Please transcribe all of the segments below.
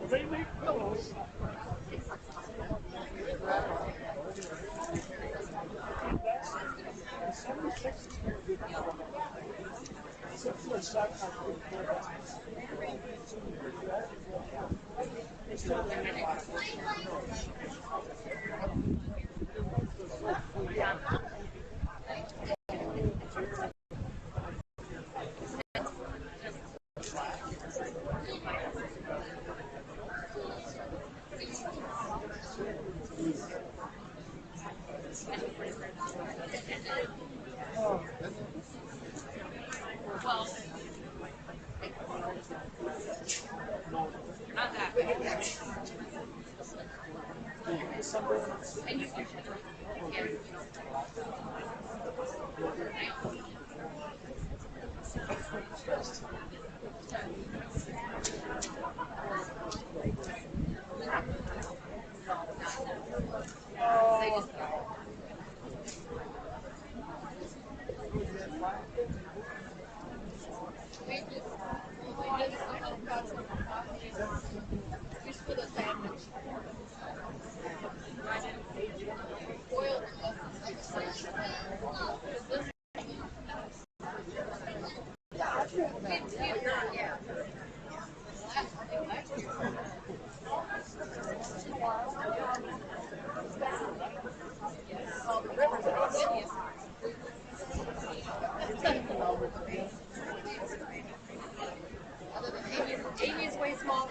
They make pillows. Amy's way smaller.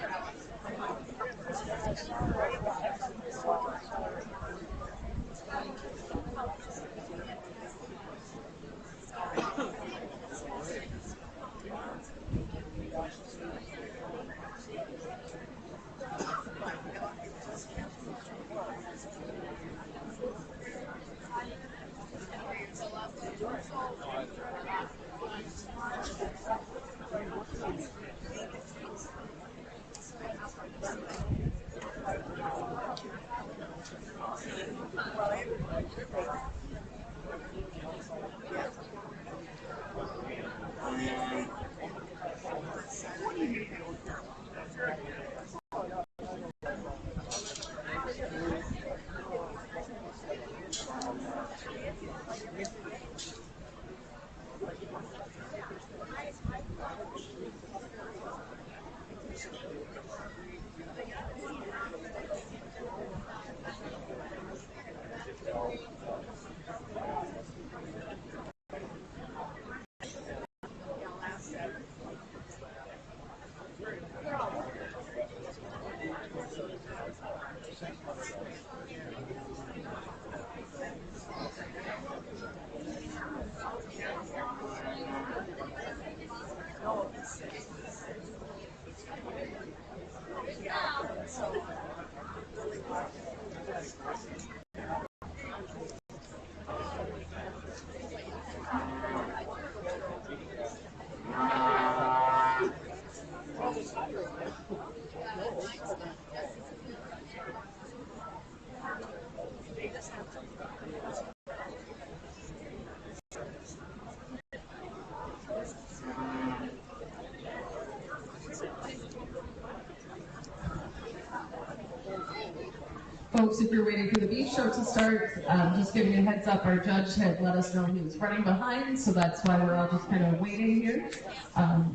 Folks, if you're waiting for the beef show to start, just giving you a heads up, our judge had let us know he was running behind, so that's why we're all just kind of waiting here.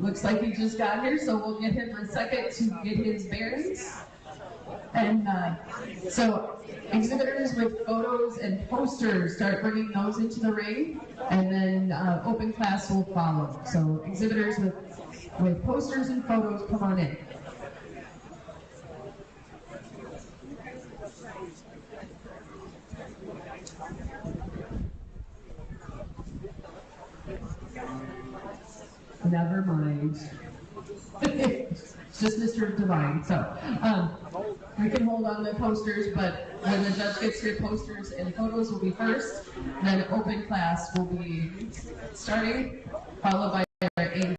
Looks like he just got here, so we'll give him a second to get his bearings. And so Exhibitors with photos and posters, start bringing those into the ring, and then open class will follow. So exhibitors with posters and photos, come on in. Never mind. It's just Mr. Divine. So we can hold on the posters, but when the judge gets here, posters and photos will be first. Then open class will be starting, followed by our aim.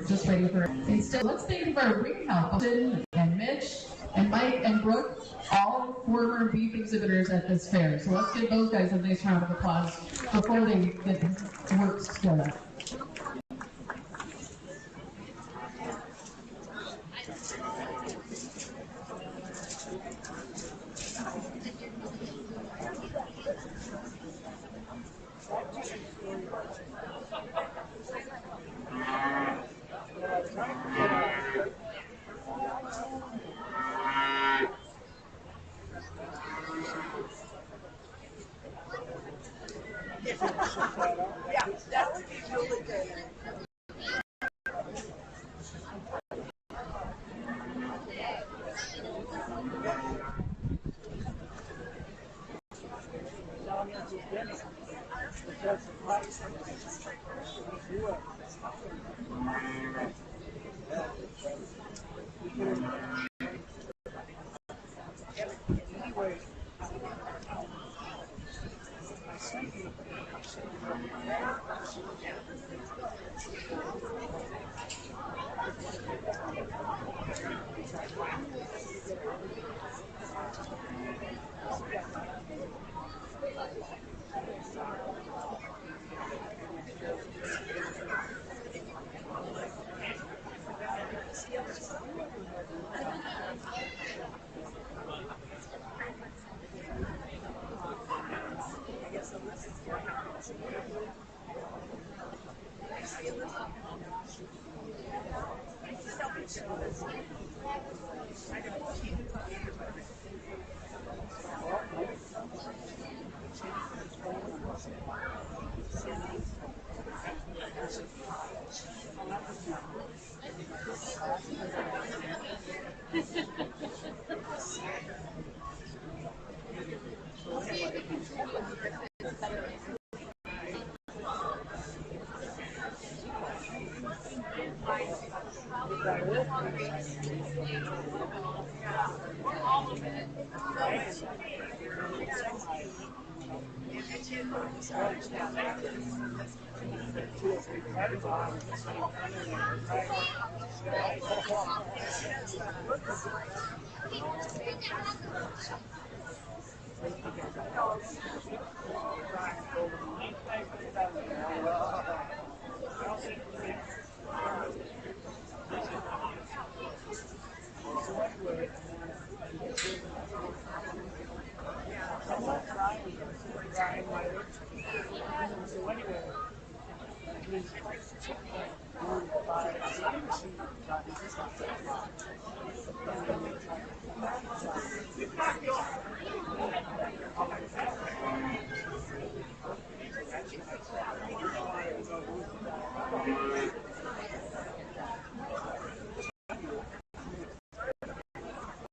Just waiting for. Instead, let's think of our ring help. Austin and Mitch and Mike and Brooke, all former beef exhibitors at this fair. So let's give those guys a nice round of applause before they get work together. Yeah, that would be really good.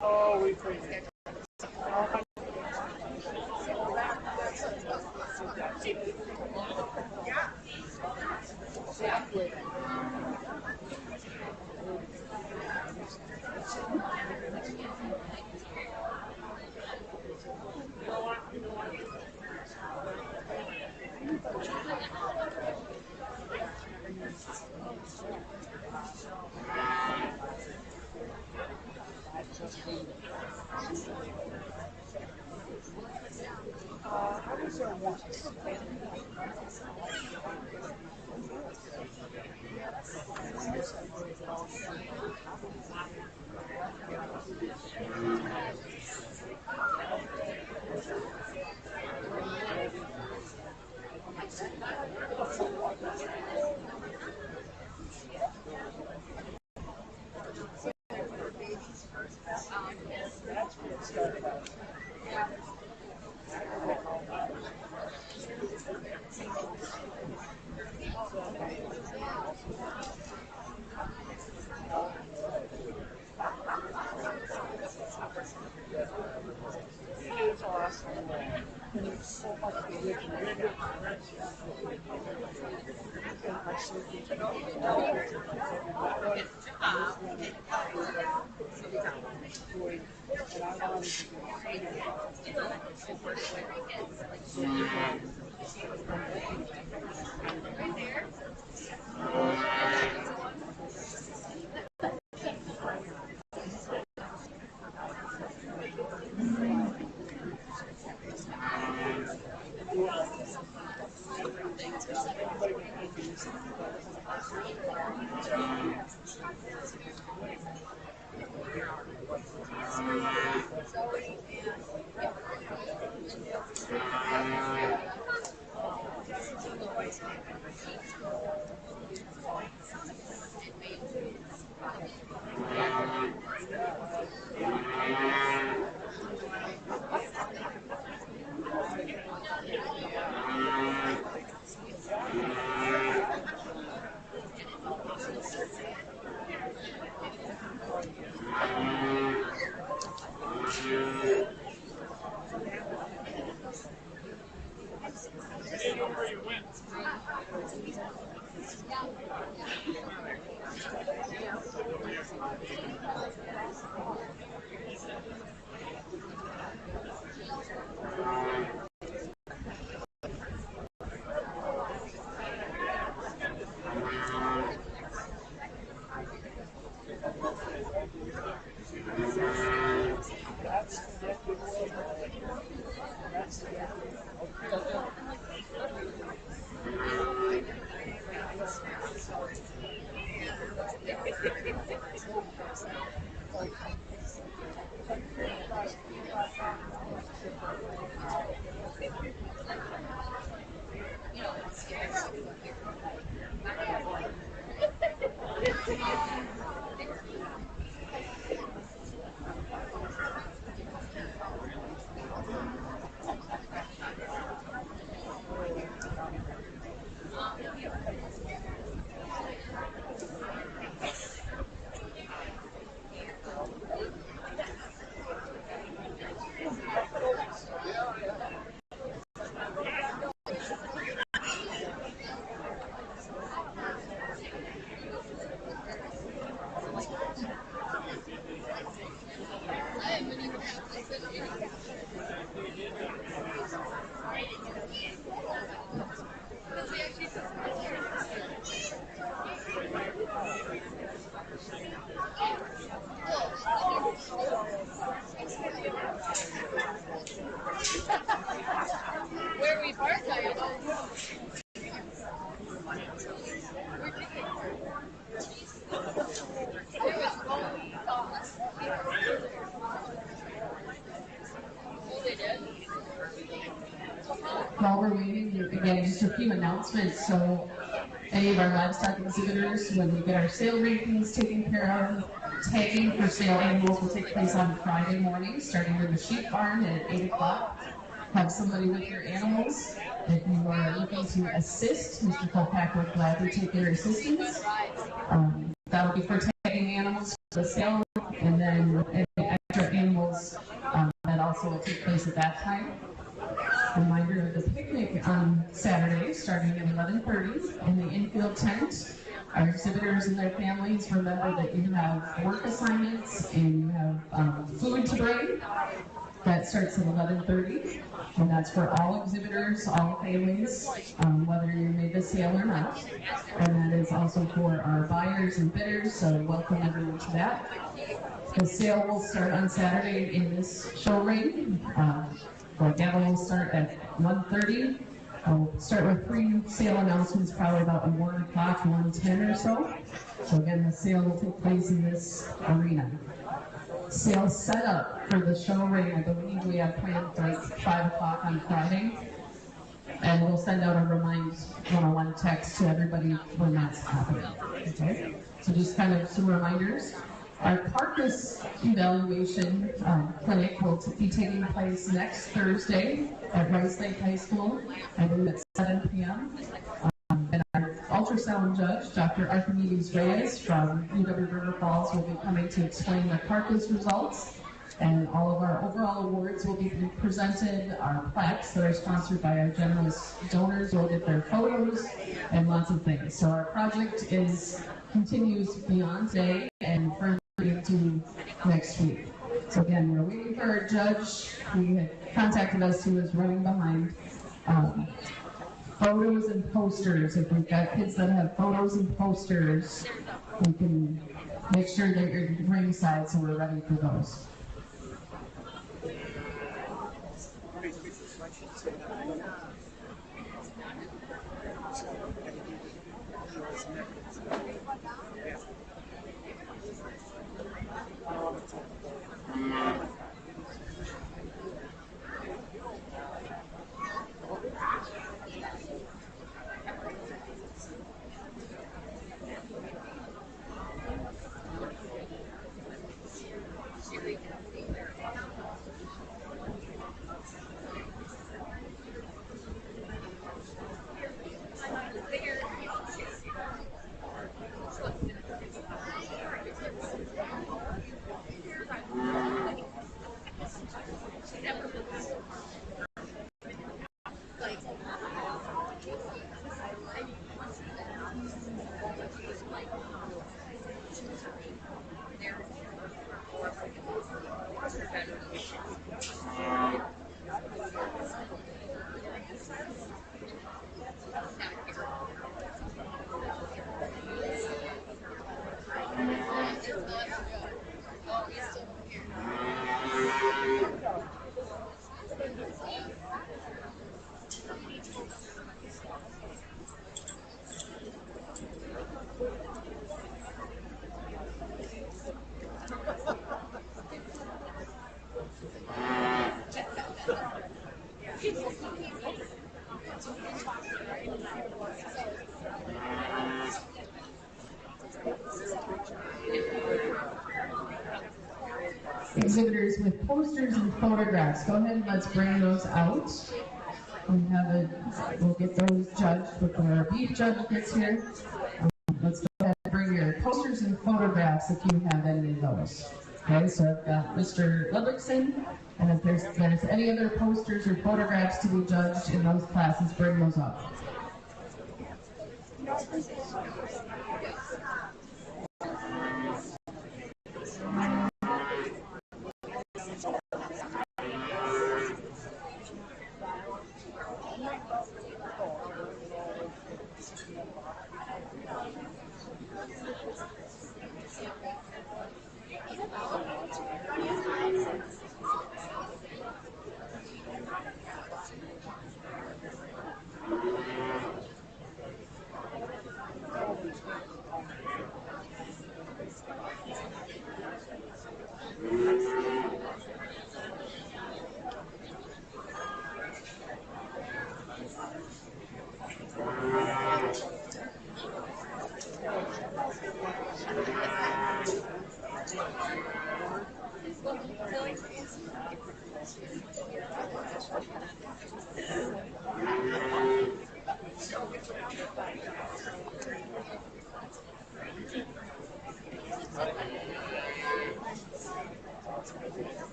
Oh, we appreciate it. Yeah, exactly. I was there once. While we're waiting, again, just a few announcements. So any of our livestock exhibitors, when we get our sale rankings taken care of, tagging for sale animals will take place on Friday morning, starting in the sheep barn at 8 o'clock. Have somebody with your animals. If you are looking to assist, Mr. Kolpak will gladly take your assistance. That'll be for tagging animals for the sale, and then any extra animals that also will take place at that time. Reminder of the picnic on Saturday, starting at 11:30 in the infield tent. Our exhibitors and their families, remember that you have work assignments and you have food to bring. That starts at 11:30, and that's for all exhibitors, all families, whether you made the sale or not. And that is also for our buyers and bidders, so welcome everyone to that. The sale will start on Saturday in this show ring. The gala will start at 1:30. I'll start with pre-sale announcements probably about 1 o'clock, 1:10 or so. So again, the sale will take place in this arena. Sale setup for the show ring, I believe we have planned for 5 o'clock on Friday. And we'll send out a remind one-on-one text to everybody when that's happening. Okay? So just kind of some reminders. Our carcass evaluation clinic will be taking place next Thursday at Rice Lake High School, I believe at 7 p.m. And our ultrasound judge, Dr. Archimedes Reyes from UW River Falls, will be coming to explain the carcass results And all of our overall awards will be presented. Our plaques that are sponsored by our generous donors will get their photos and lots of things. So our project continues beyond today and further into next week. So again, we're waiting for our judge. He had contacted us. He was running behind. Photos and posters. If we've got kids that have photos and posters, we can make sure that you're ringside so we're ready for those. Exhibitors with posters and photographs, go ahead and let's bring those out. We'll get those judged before our beef judge gets here. Let's go ahead and bring your posters and photographs if you have any of those. Okay, so I've got Mr. Ludwigson, and if there's any other posters or photographs to be judged in those classes, bring those up.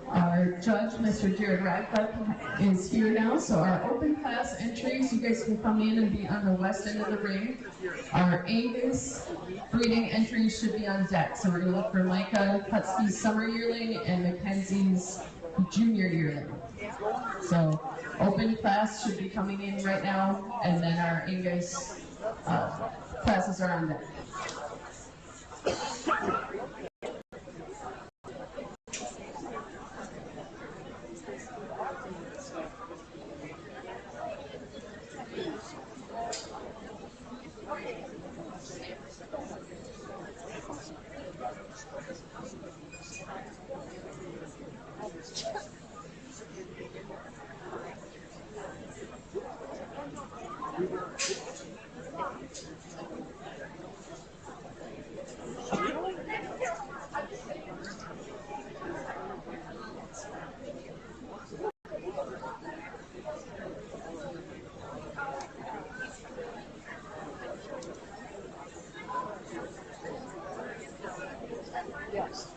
Our judge, Mr. Jared Radcliffe, is here now, so our open class entries, you guys can come in and be on the west end of the ring. Our Angus breeding entries should be on deck, so we're going to look for Micah Hutsky's summer yearling and Mackenzie's junior yearling. So open class should be coming in right now, and then our Angus classes are on deck. Yes.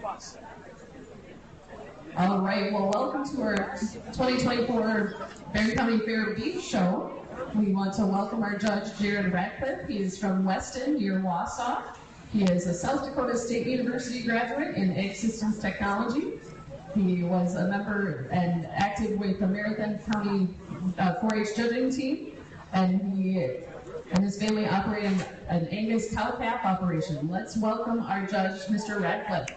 Bars. All right, well, welcome to our 2024 Barron County Fair Beef Show. We want to welcome our judge, Jared Radcliffe. He is from Weston, near Wausau. He is a South Dakota State University graduate in Ag Systems Technology. He was a member and active with the Marathon County 4-H judging team, and he and his family operate an Angus cow calf operation. Let's welcome our judge, Mr. Radcliffe.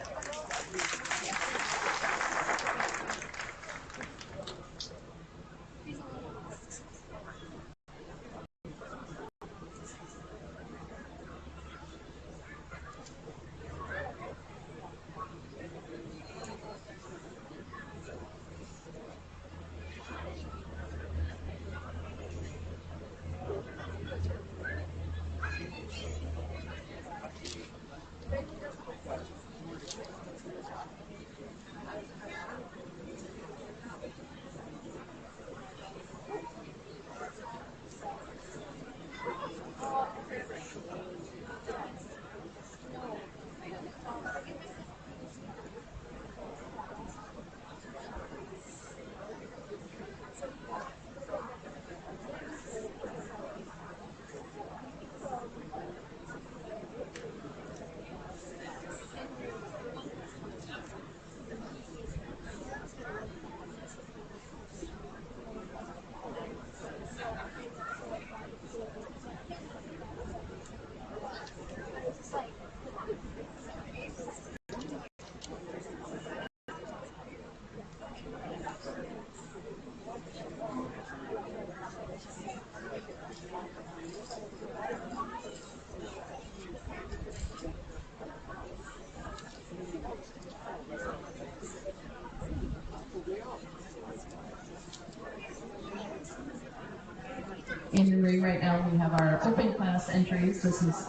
In the ring right now, we have our open class entries. This is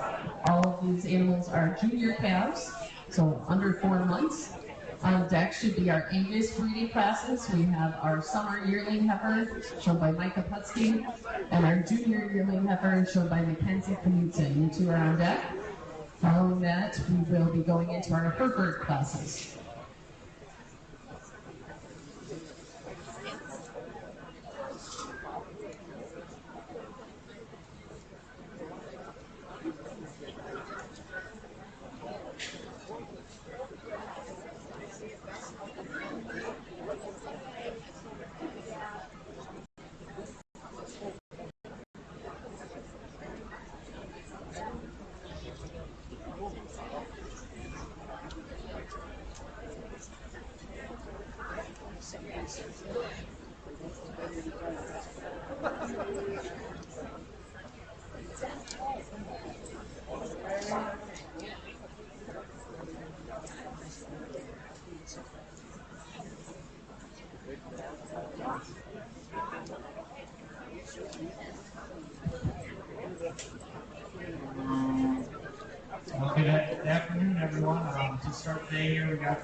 all of these animals are junior calves, so under 4 months. On deck should be our Angus breeding classes. We have our summer yearling heifer, shown by Micah Putsky, and our junior yearling heifer, shown by Mackenzie Knutson. You two are on deck. Following that, we will be going into our Hereford classes. Well, good afternoon, everyone. To start the day here, we got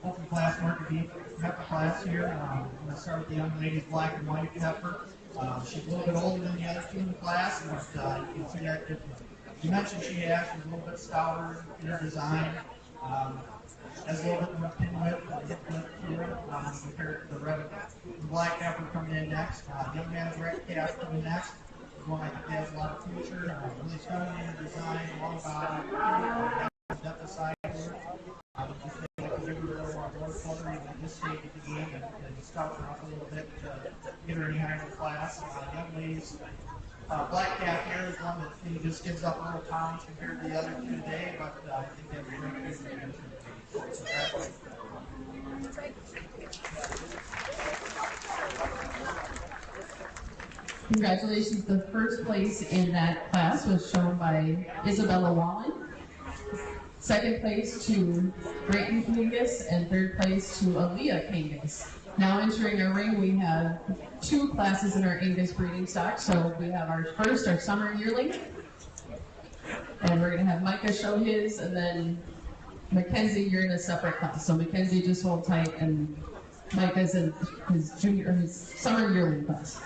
open class market beef heifer class here. I'm going to start with the young lady's black and white heifer. She's a little bit older than the other two in the class, but you can see that dimension she has. She's a little bit stouter in her design. Has a little bit more pin width and hip width to her compared to the red and black heifer coming in next. Young man's red calf coming next. One I think has a lot of future, really stunning in her design, long body, depth of side to her. Just maybe like give her a little more board color even at this stage of the game and scout her up a little bit to get her any higher in the class. Young ladies, black calf here is one that maybe just gives up a little pounds compared to the other two today, but I think that's a great future. Congratulations. The first place in that class was shown by Isabella Wallen. Second place to Brayton Kangas, and third place to Aaliyah Kangas. Now entering our ring, we have two classes in our Angus breeding stock. So we have our summer yearling, and we're going to have Micah show his, and then Mackenzie, you're in a separate class. So Mackenzie, just hold tight, and Micah's in his summer yearling class.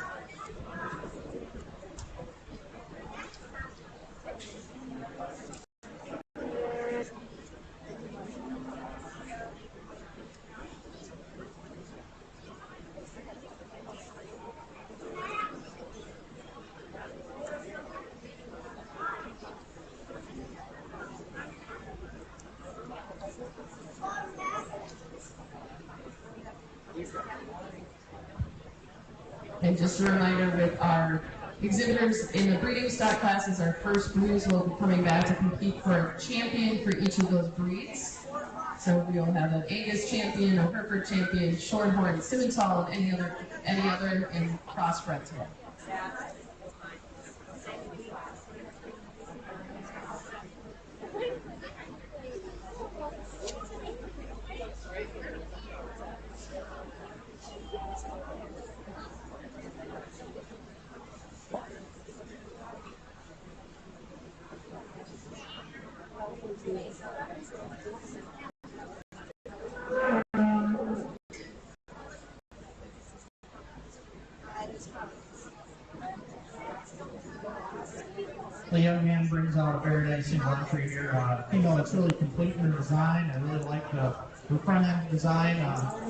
And just a reminder, with our exhibitors in the breeding stock classes, our first breeds will be coming back to compete for a champion for each of those breeds. So we'll have an Angus champion, a Hereford champion, Shorthorn, Simmental, and any other in crossbred today. The young man brings out a very nice single entry here. Female that's really complete in her design. I really like the front end design.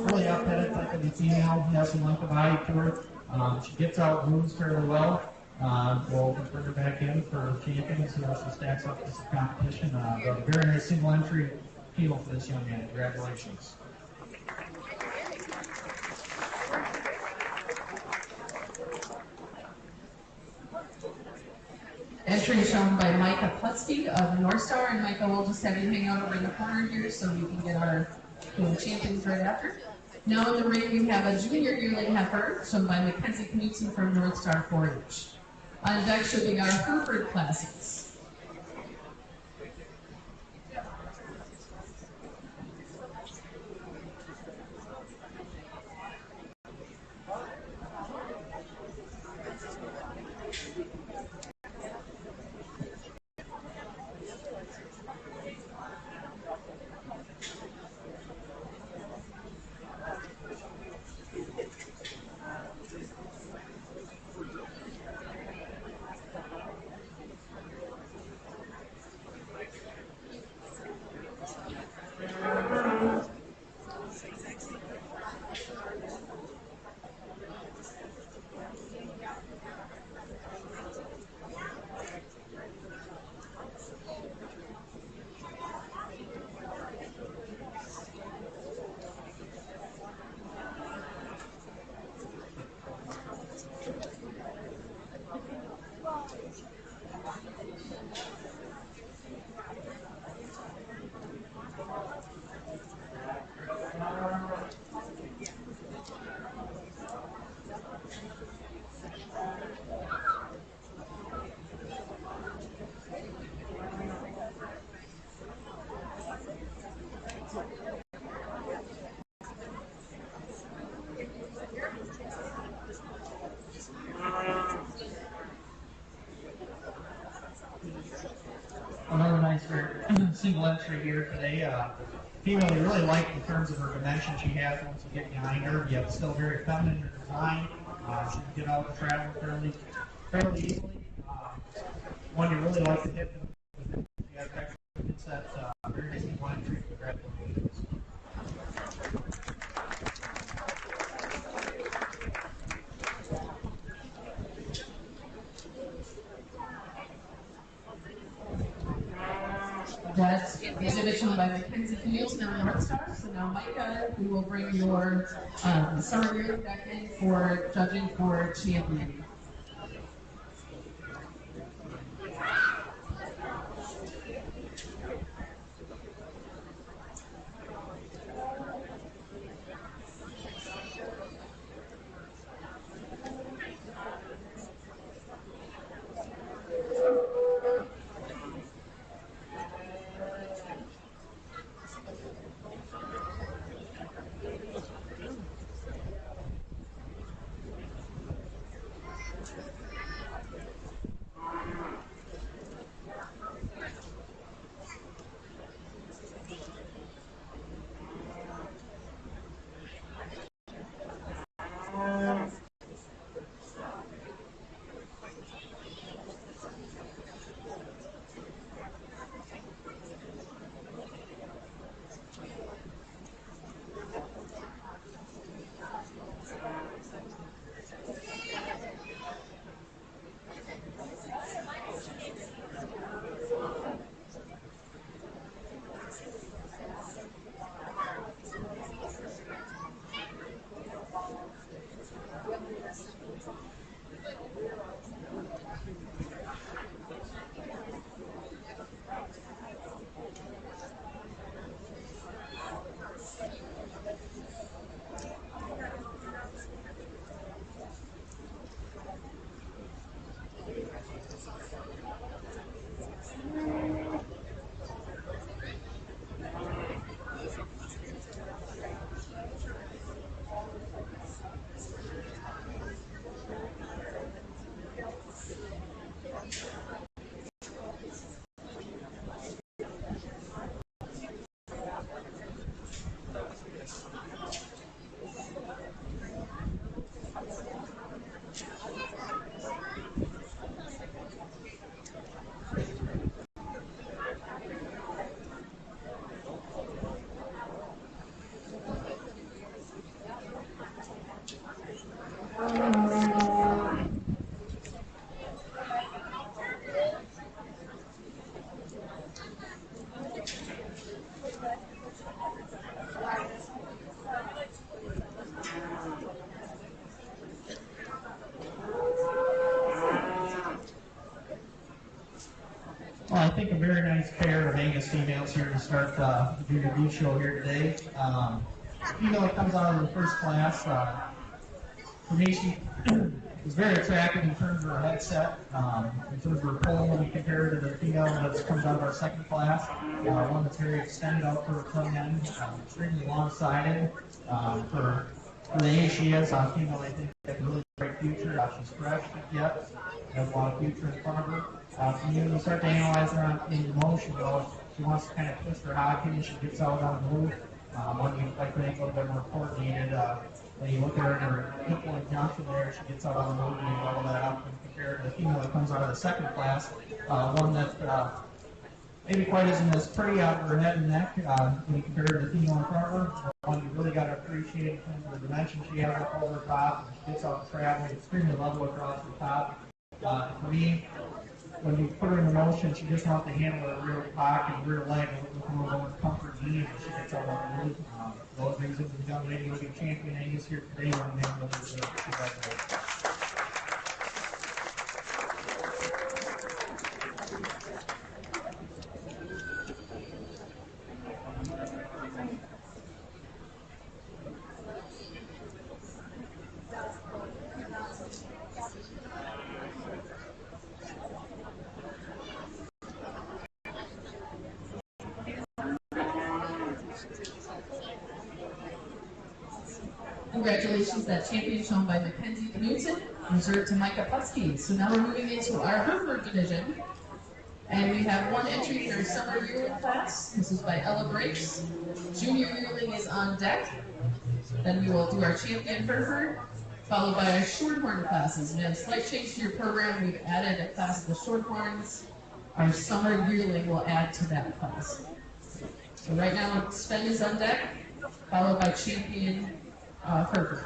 Really up-headed type of a female. Has some length of body to her. She gets out moves fairly well. We'll bring her back in for champion and see how she stacks up to some competition. But a very nice single entry heel for this young man. Congratulations. Entry shown by Micah Putski of North Star, and Micah, will just have you hang out over in the corner here so we can get our champions right after. Now in the ring, we have a junior yearling heifer shown by Mackenzie Knutson from North Star 4-H. On deck should be our Hereford classes. entry here today. Female you really like in terms of her dimension she has once you get behind her, yet still very feminine in her design. She can get out and travel fairly easily. One you really like to hit with she has excellent set, very decent entry. Congratulations. That's the exhibit shown by Mackenzie Fields and North Star. So now, Micah, we will bring your summary back in for judging for champion. Well, I think a very nice pair of Angus females here to start the junior B show here today. Female comes out of the first class. For me, she is very attractive in terms of her headset, in terms of her pole when we compare her to the female that comes out of our second class. One that's very extended out for her front end, extremely long-sided. For the age she is, female, I think has a really great future. She's fresh yet, has a lot of future in front of her. When you start to analyze her in motion, though, she wants to kind of twist her hockey and she gets out on the move. When you like to make a little bit more coordinated, when you look at her in her hip point junction there, she gets out on the move and you level that up and compare it to the female that comes out of the second class. One that maybe quite isn't as pretty out of her head and neck when you compare her to the female in front of her. One you really got to appreciate in terms of the dimension she has up over her top. She gets out and travels extremely level across the top. For me, when you put her in motion, she just wants to handle her rear pocket and rear leg with a little more comfort and ease as she gets out on the move. Those reasons, the young lady will be champion Angus here today. Young man will be Congratulations, that champion shown by Mackenzie Knudsen, reserved to Micah Fusky. So now we're moving into our Hereford division. And we have one entry in our summer yearling class. This is by Ella Brakes. Junior yearling is on deck. Then we will do our champion Hereford, followed by our shorthorn classes. We have a slight change to your program. We've added a class of the shorthorns. Our summer yearling will add to that class. So right now, Sven is on deck, followed by champion Hereford.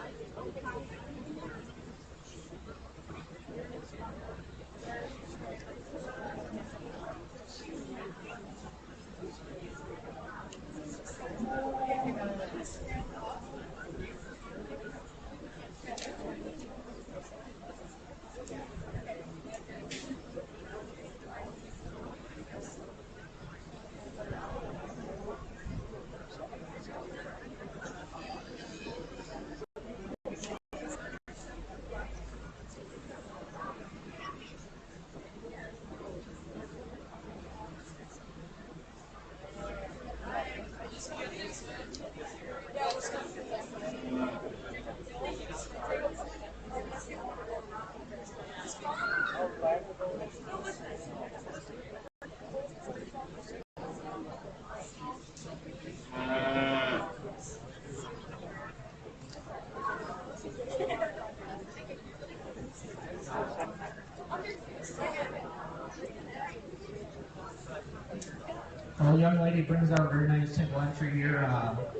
Well, the young lady brings out a very nice single entry here.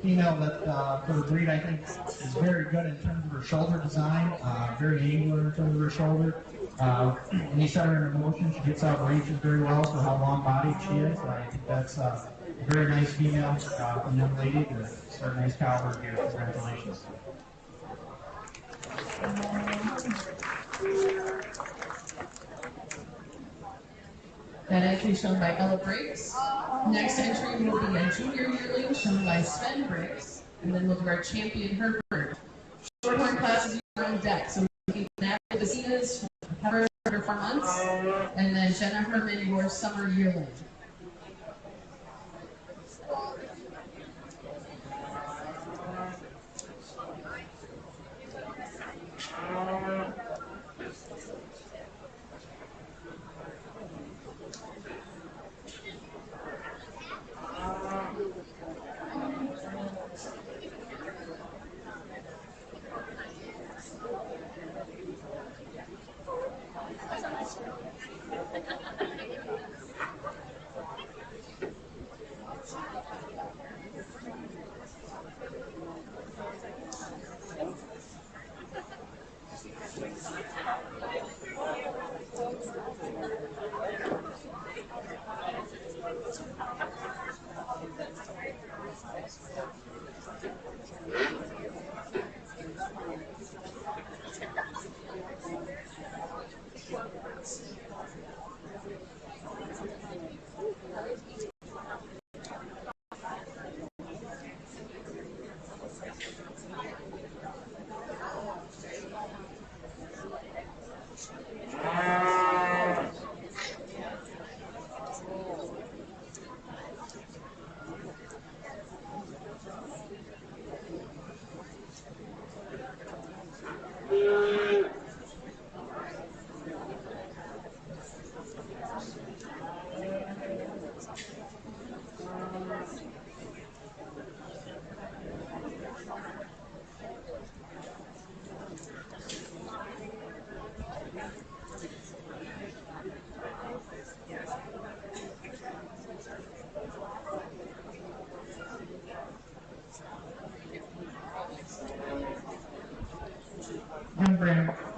Female that for the breed I think is very good in terms of her shoulder design, very angular in terms of her shoulder. When you set her in motion, she gets out ranges very well for how long-bodied she is. I think that's a very nice female from the young lady to start a nice caliber here. Congratulations. That entry shown by Ella Brakes. Next entry will be a junior yearling shown by Sven Brakes. And then we'll do our champion Hereford. Shorthorn classes are on deck. So we can add the Vasinas, Pepper for 4 months. And then Jenna Herman, your summer yearling.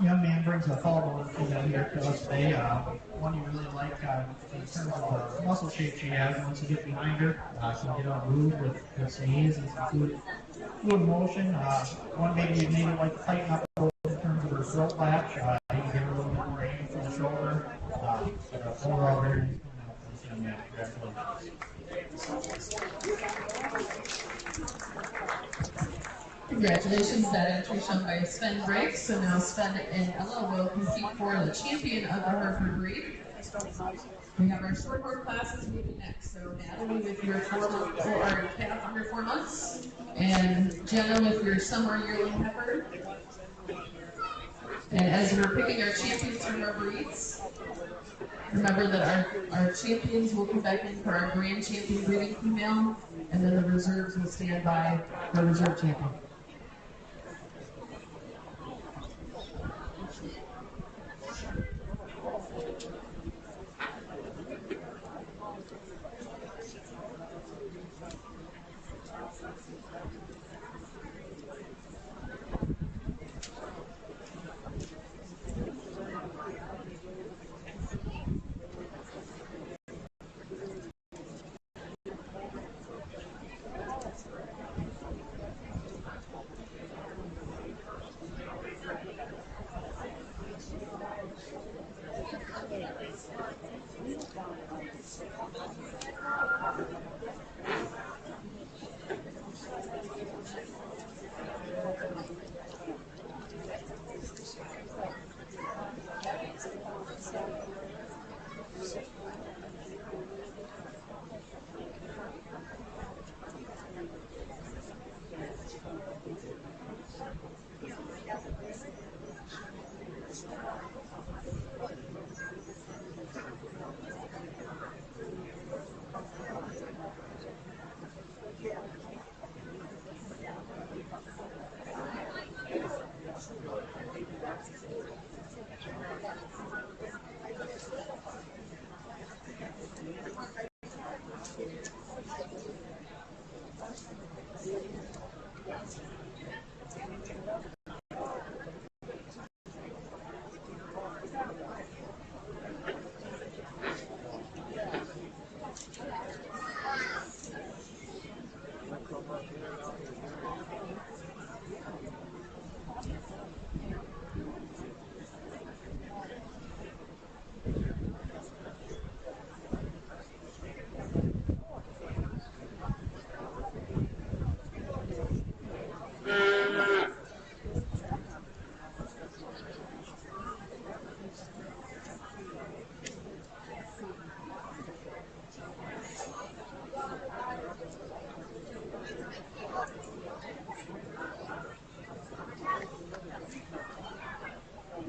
Young man brings a follow here to us today. One you really like in terms of the muscle shape she has. Once you get behind her, can get on move with some ease and some fluid motion. One maybe you maybe like to tighten up a little bit in terms of her throat latch. You can give her a little bit more aim from the shoulder. But overall, very nice young man. Congratulations, that entry shown by Sven Brakes. So now Sven and Ella will compete for the champion of the Hereford breed. We have our shorthorn classes moving next. So Natalie with your calf under 4 months, and Jenna with your summer yearling heifer. And as we're picking our champions from our breeds, remember that our champions will come back in for our grand champion breeding female, and then the reserves will stand by for reserve champion.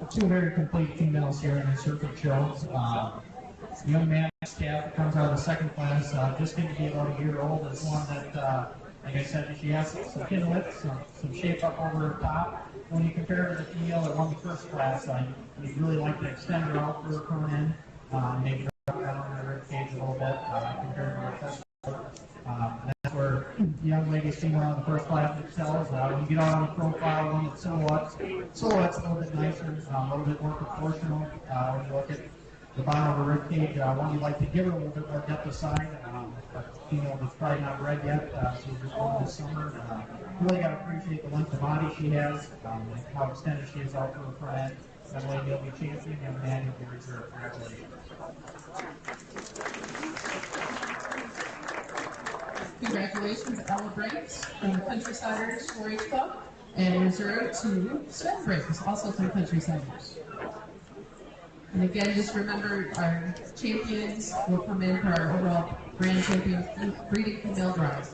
Two very complete females here in the circuit shows. Young man staff that comes out of the second class, just going to be about a year old, is one that, like I said, she has some pin width, some shape up over her top. When you compare her to the female that won the first class, you'd really like to extend her out for her front end, maybe her on the rib cage a little bit compared to her first. That's where the young ladies seen her on the first class excels. When you get out on the profile, one that's silhouette's a little bit nicer, a little bit more proportional. When you look at the bottom of the rib cage, one you'd like to give her a little bit more depth of side. But that's probably not bred yet, so we're just going this summer. Really got to appreciate the length of body she has, how extended she is out for her front end. That way he'll be champion, young man, he'll be reserved. Congratulations. Congratulations, Ella Briggs from the Countrysiders 4-H Club, and reserved to Sven Briggs, also from Countrysiders. And again, just remember our champions will come in for our overall grand champion breeding female drive.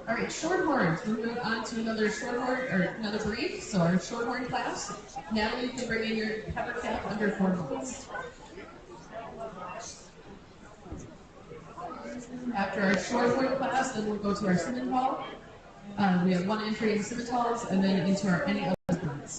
All right, shorthorns. We're moving on to another shorthorn or another breed. So our shorthorn class. Natalie, you can bring in your pepper calf under 4 months. After our shorthorn class, then we'll go to our Simmental. We have 1 entry in Simmentals, and then into our any other breeds.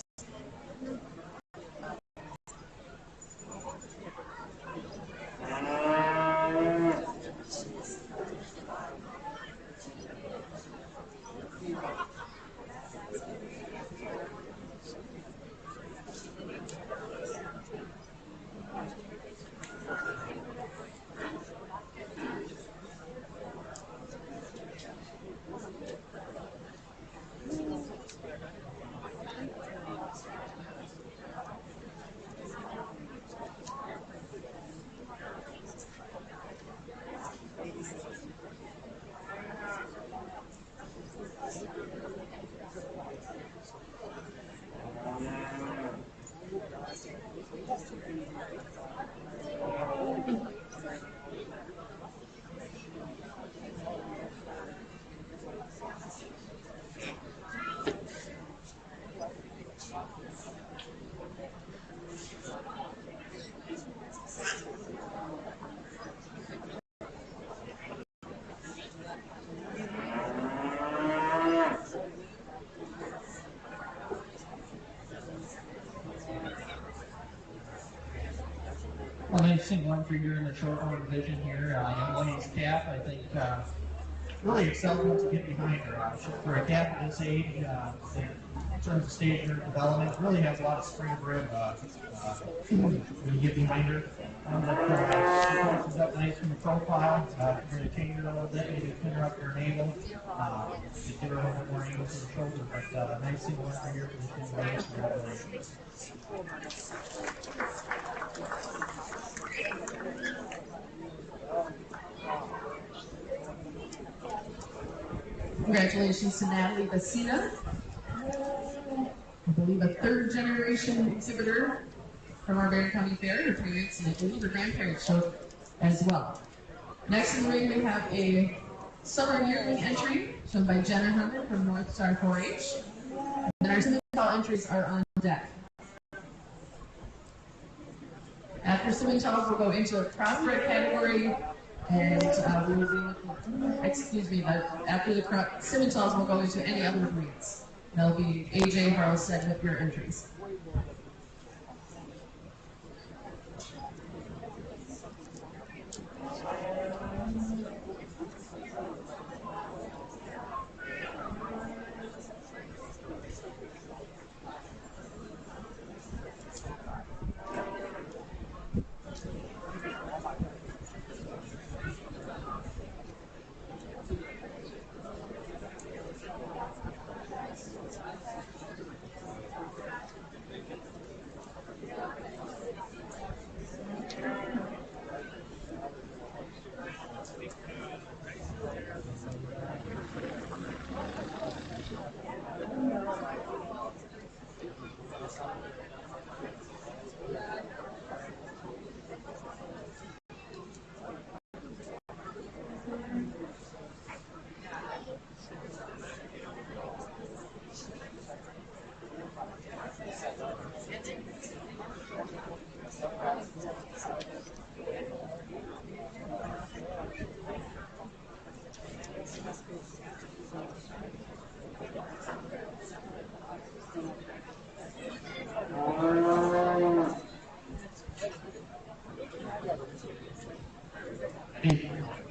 Well, nice single entry here in the short horn division here. Young lady's calf, I think, really excelled once you get behind her. For a calf at this age, in terms of stage in her development, really has a lot of spring of rib when you get behind her. She punches up nice from the profile. You're going to change her a little bit, maybe pin her up her navel, to give her a little bit more angle to the shoulder. But nice single entry here for the young lady. Congratulations. Congratulations to Natalie Vecina, I believe a third generation exhibitor from our Barron County Fair. Her parents and I believe her grandparents showed as well. Next in the ring we have a summer yearling entry shown by Jenna Herman from North Star 4-H. And our Simmental entries are on deck. After Simmentals, we'll go into a crossbred category, and we will be looking, after the Simmentals, we'll go into any other breeds. That'll be AJ Harlstead with your entries.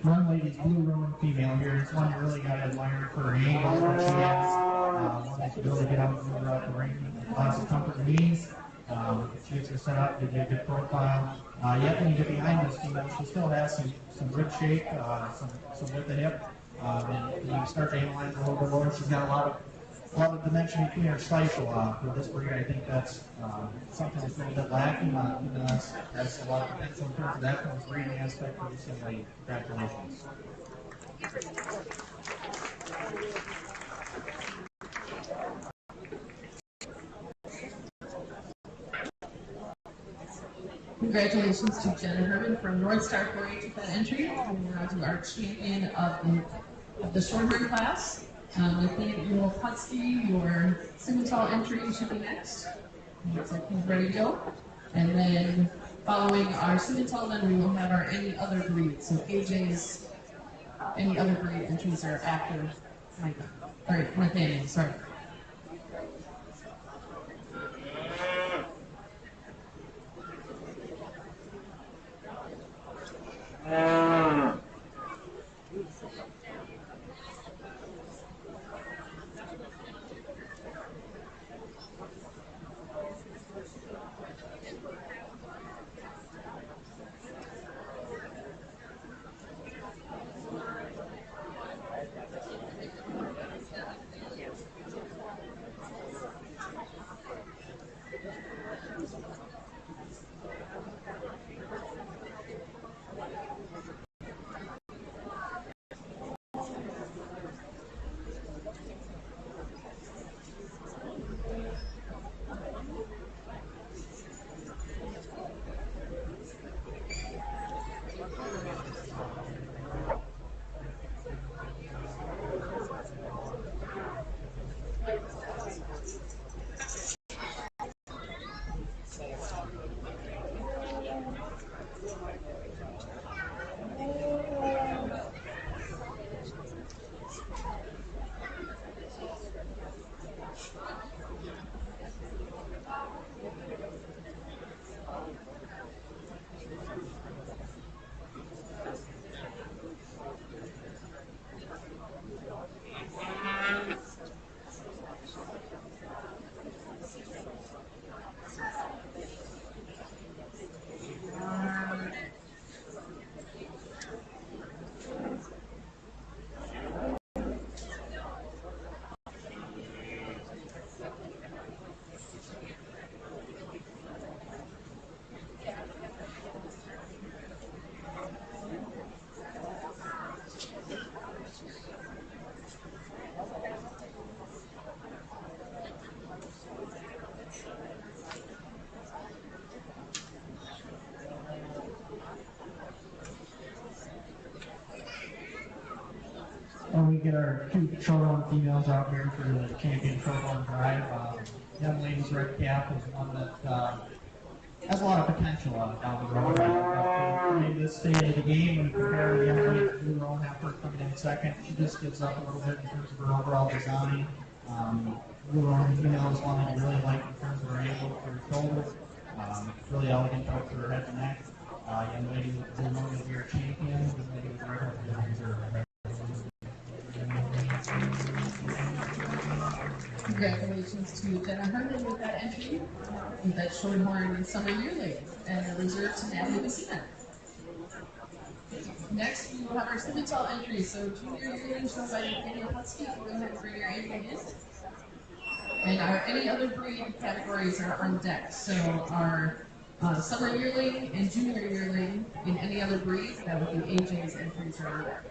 Young lady's blue Roman female here. It's one you really got to admire for her angles that she has. One that can really get out and move her out the ring. Lots of comfort and ease. She gets her set up, gives you a good profile. Yet when you get behind this female, she still has some rib shape, some width of hip. And you start to analyze her a little bit more. She's got a lot of dimension between her stifle. For this breed, I think that's something that's a little bit lacking. That's a lot of potential in terms of that from the breeding aspect for this young lady. Congratulations. Congratulations to Jenna Herman from North Star 4-H with that entry. And we're on to our champion of the shorthorn class. Nathaniel Putsky, your Simmental entry should be next. Looks like he's ready to go. And then following our Simmental, then we will have our any other breed. So AJ's any other breed entries are after Nathaniel, sorry. get our two short-arm females out here for the champion short-arm drive. Young ladies red cap is one that has a lot of potential down the road. But maybe this stage of the game, when you compare the young ladies to Blue Roan Heifer coming in second, she just gives up a little bit in terms of her overall design. Blue Roan female is one that you really like in terms of her angle for her shoulders. Really elegant out for her head and neck. Young lady with Blue Roan will be our champion. Young lady with red will be our reserve. Congratulations to Jenna Herndon with that entry, with that shorthorn summer yearling, and a reserve to Natalie Messina. Next, we will have our Civital entry. So junior yearling shown by Nathaniel Husky. Go ahead and bring your ankle in. And any other breed categories are on deck. So our summer yearling and junior yearling in any other breed, that would be AJ's entries are on deck.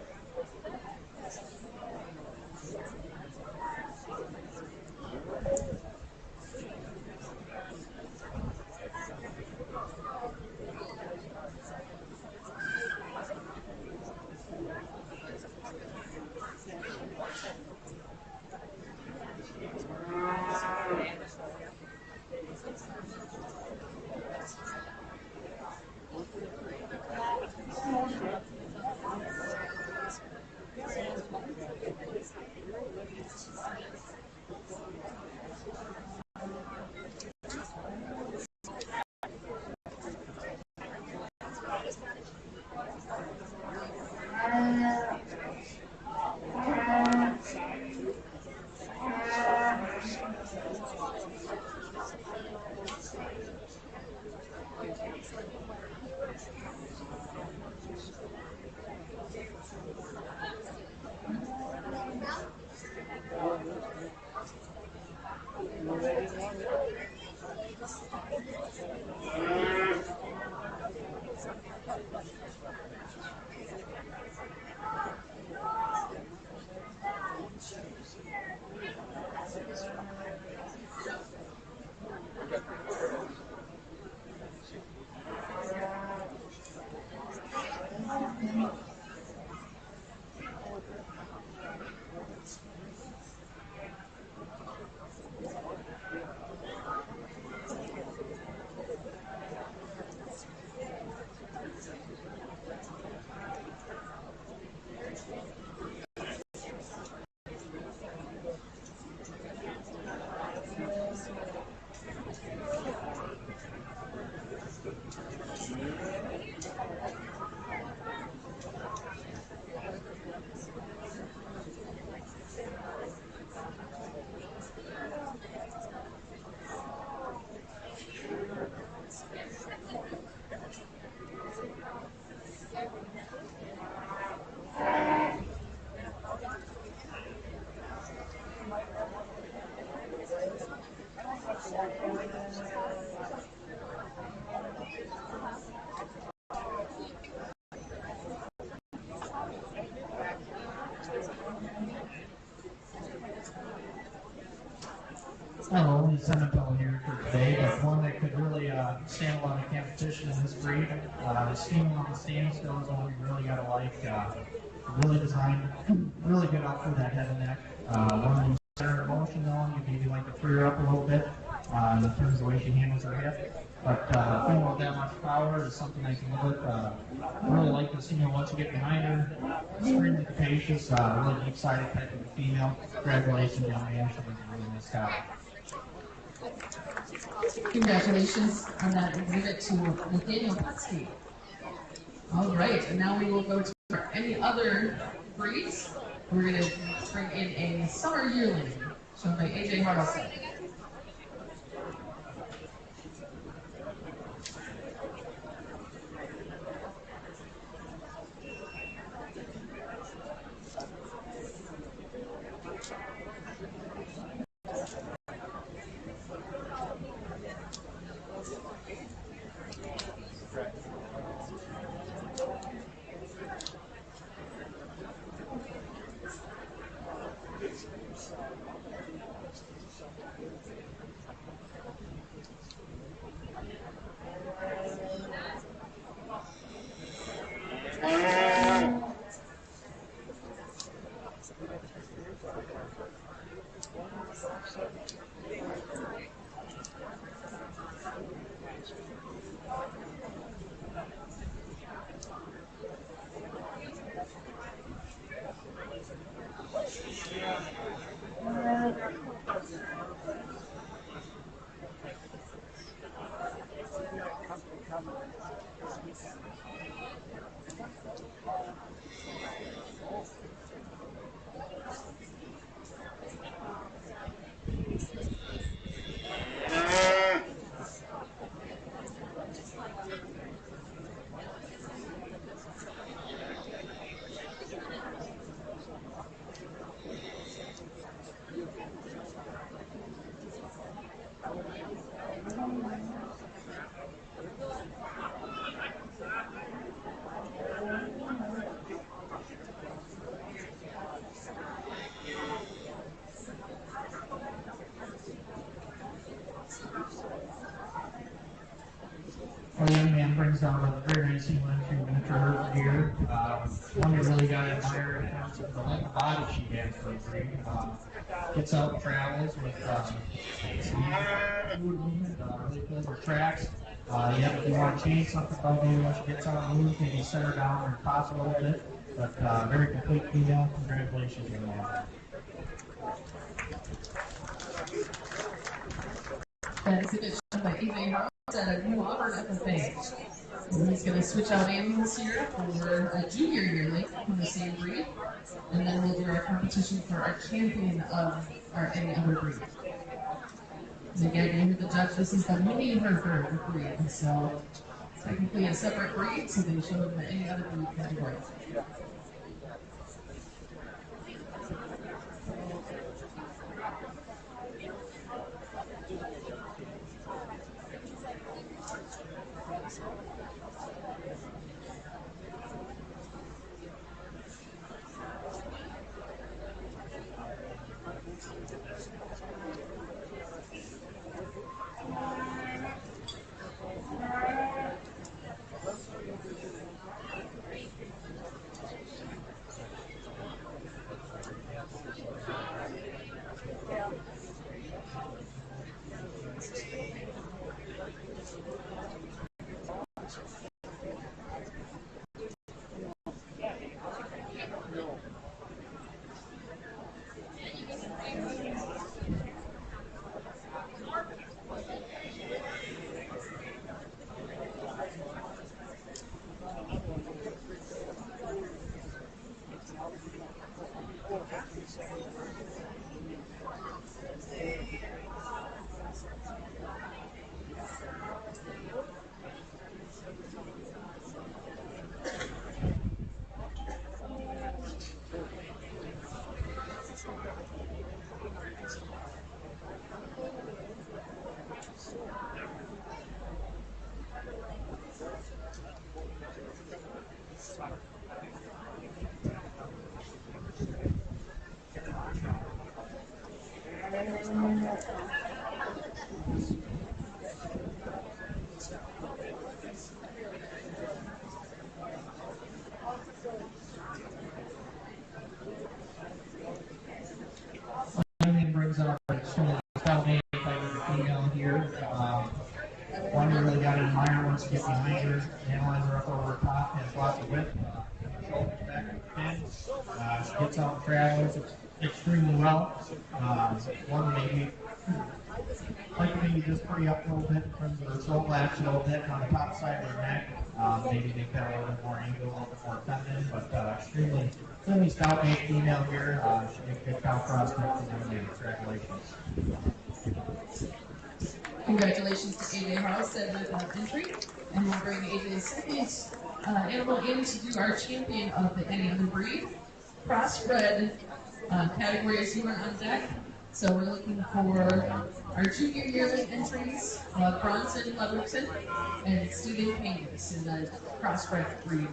Not only Senegal here for today, but one that could really stand a lot of competition in this breed. The steam on the standstill is one you really got to like. Really designed, really good out for that head and neck. One of the center motion on, you maybe like to free her up a little bit in terms of the way she handles her hip. But female with that much power is something I can live with. I really like this female once you get behind her. Extremely capacious, really deep-sided type of a female. Congratulations, young man. She was a really nice cow. Congratulations on that exhibit to Nathaniel Husky. All right, and now we will go to any other breeds. We're going to bring in a summer yearling shown by AJ Harrelson. Our young man brings down a very nice entry miniature here. One that really got admired in terms of the length of body she has for a breed. Gets out and travels with speed and really fills her tracks. Yeah, if you want to change something about maybe when she gets on the move, maybe set her down or toss a little bit. But very complete female. Congratulations, young man. That exhibit shown by Eva House at New Auburn FFA. And he's going to switch out animals here for a junior yearling from the same breed. And then we'll do our competition for our champion of our any other breed. And again, you heard the judge, this is the mini Hereford breed. So technically a separate breed, so they show them the any other breed category. Brings up a extremely female here. One who really got to admire wants to get behind her, analyze her up over the top, has lots of width, shoulders back and fin. She gets out and travels extremely well. One maybe like maybe just pretty up a little bit in terms of her throat latch a little bit on the top side of her neck. Maybe make that a little bit more angle, a little bit more feminine, but extremely stout made female here. She did a good cow prospect for young man. Congratulations. Congratulations to AJ Harlstead with entry. And we'll bring AJ's second animal in to do our champion of the any other breed. Crossbred category is here on deck. So we're looking for our junior yearling entries, Bronson Leatherton and Stephen Kangas in the crossbred breed.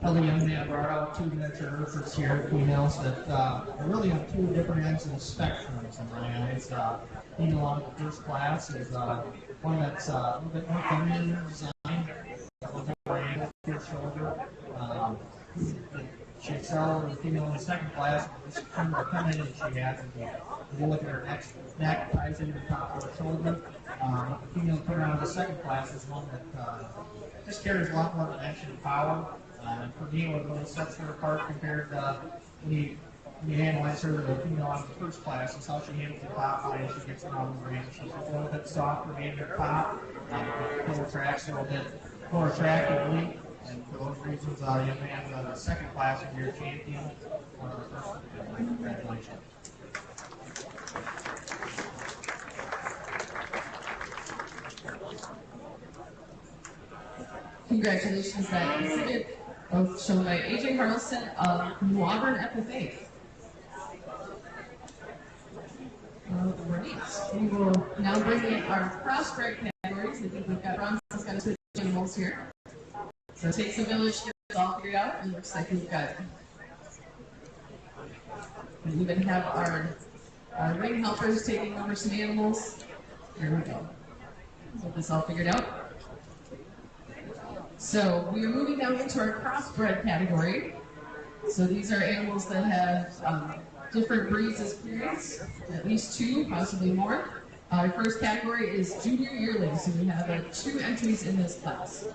The young man brought out 2 miniature Hereford's here. We announced that are really on 2 different ends of the spectrums in my eyes. Being along the first class is one that's a little bit more feminine design, a little bit more angle to your shoulder. She excelled in the female in the second class. This kind of femininity she has. If you look at her neck ties into the top of her shoulder. The female coming out of the second class is one that just carries a lot more dimension and power. And for me, what really sets her apart compared to when you analyze her, the female out of the first class, is how she handles the top line as she gets out of the range. She's a little bit softer maybe at the top, pull tracks a little bit more attractively. And for those reasons, young man, the second class of your champion. Congratulations. Congratulations, that exhibit shown by AJ Harrelson of New Auburn FFA. Right. We will now bring in our crossbred categories. I think we've got Bronson's got to switch animals here. So it takes a village to get this all figured out. It looks like we've got. We even have our ring helpers taking over some animals. Here we go. Get this all figured out. So we are moving now into our crossbred category. So these are animals that have different breeds as parents, at least 2, possibly more. Our first category is junior yearlings, so we have 2 entries in this class.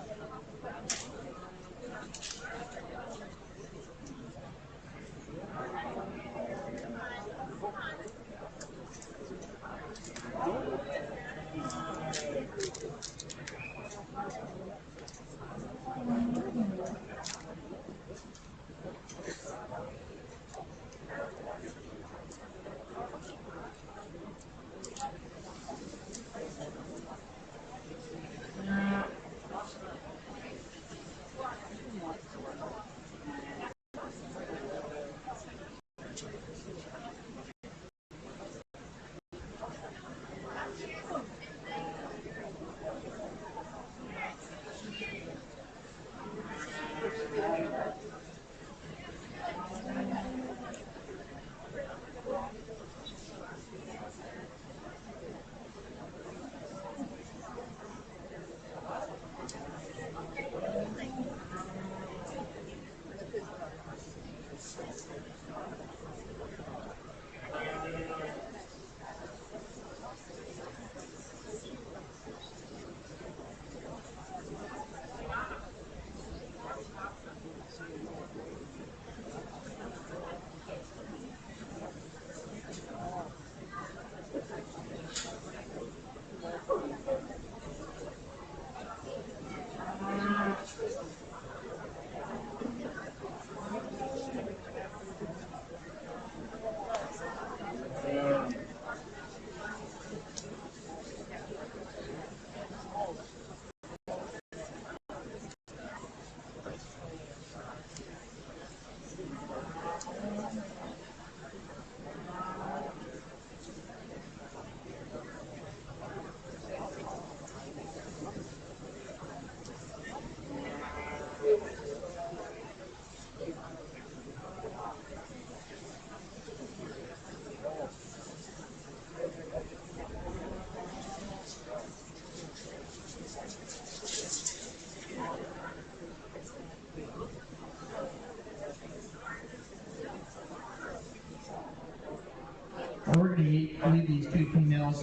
females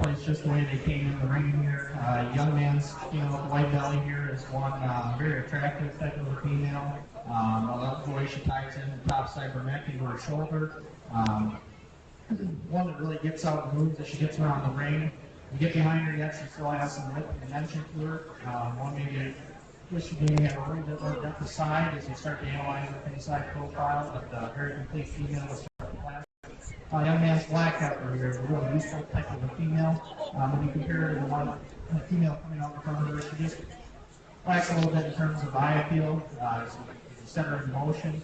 placed just the way they came in the ring here. Young man's female with white belly here is one very attractive type of a female. I love the way she ties in the top side of her neck into her shoulder. One that really gets out and moves as she gets around the ring. You get behind her yet, she still has some width and dimension to her. One maybe wish you maybe have a little bit more depth aside as you start to analyze her inside profile, but very complete female to start the class. Young man's black heifer here is a really useful type of a female. When you compare her to the female coming out in front of her, she just lacks a little bit in terms of eye appeal. So you set her in motion.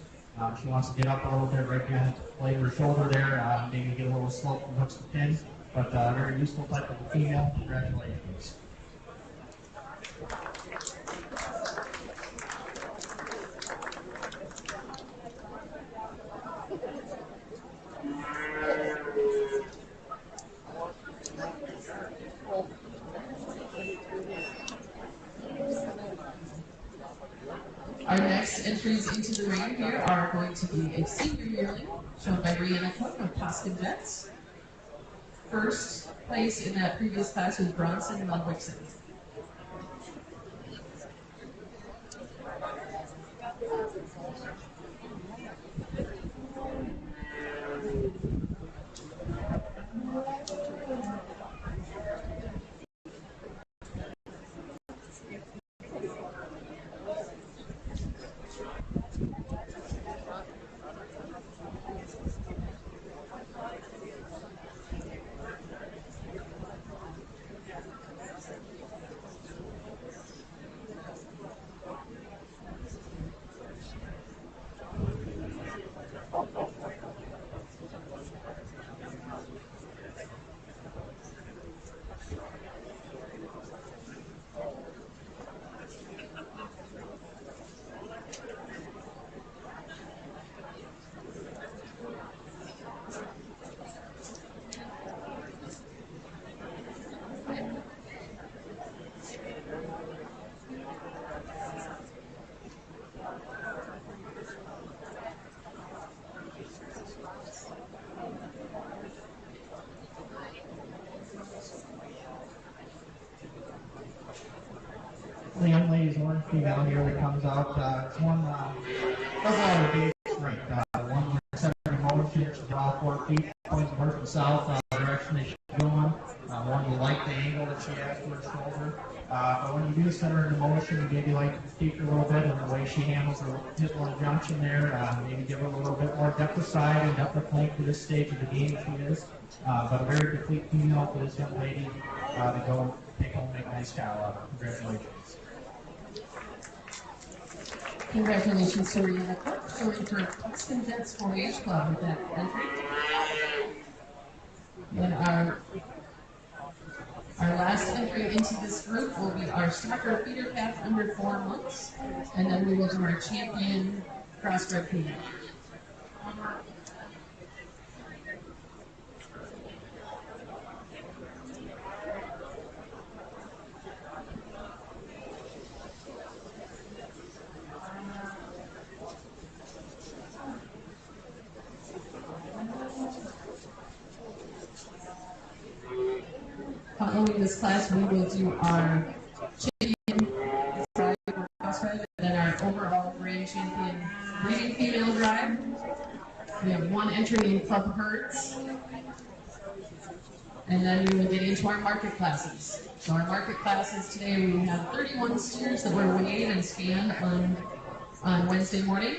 She wants to get up a little bit right behind the blade of her shoulder there, maybe get a little slope from hooks to pins, but very useful type of a female. Congratulations. Our next entries into the ring here are going to be a senior yearling, shown by Brianna Cook of Toscan Jets. First place in that previous class was Bronson Ludwigson. The young lady's one female here that comes out. It's one overall the base strength. One with center in motion, she's all 4 feet, points north and south direction that she's going. One you like the angle that she has to her shoulder. But when you do set her in motion, you maybe like to critique her a little bit in the way she handles her hip junction there. Maybe give her a little bit more depth of side and depth of flank for this stage of the game she is. But a very complete female for this young lady to go take home and make a nice cow out of. Congratulations. Congratulations to Brianna Cook, showing for Toscan Jets 4-H Club with that entry. And our last entry into this group will be our Stalker feeder calf under 4 months, and then we will do our champion crossbred female. Following this class, we will do our champion drive crossbred, and then our overall grand champion breeding female drive. We have 1 entry in club herds, and then we will get into our market classes. So our market classes today, we have 31 steers that were weighed and scanned on Wednesday morning.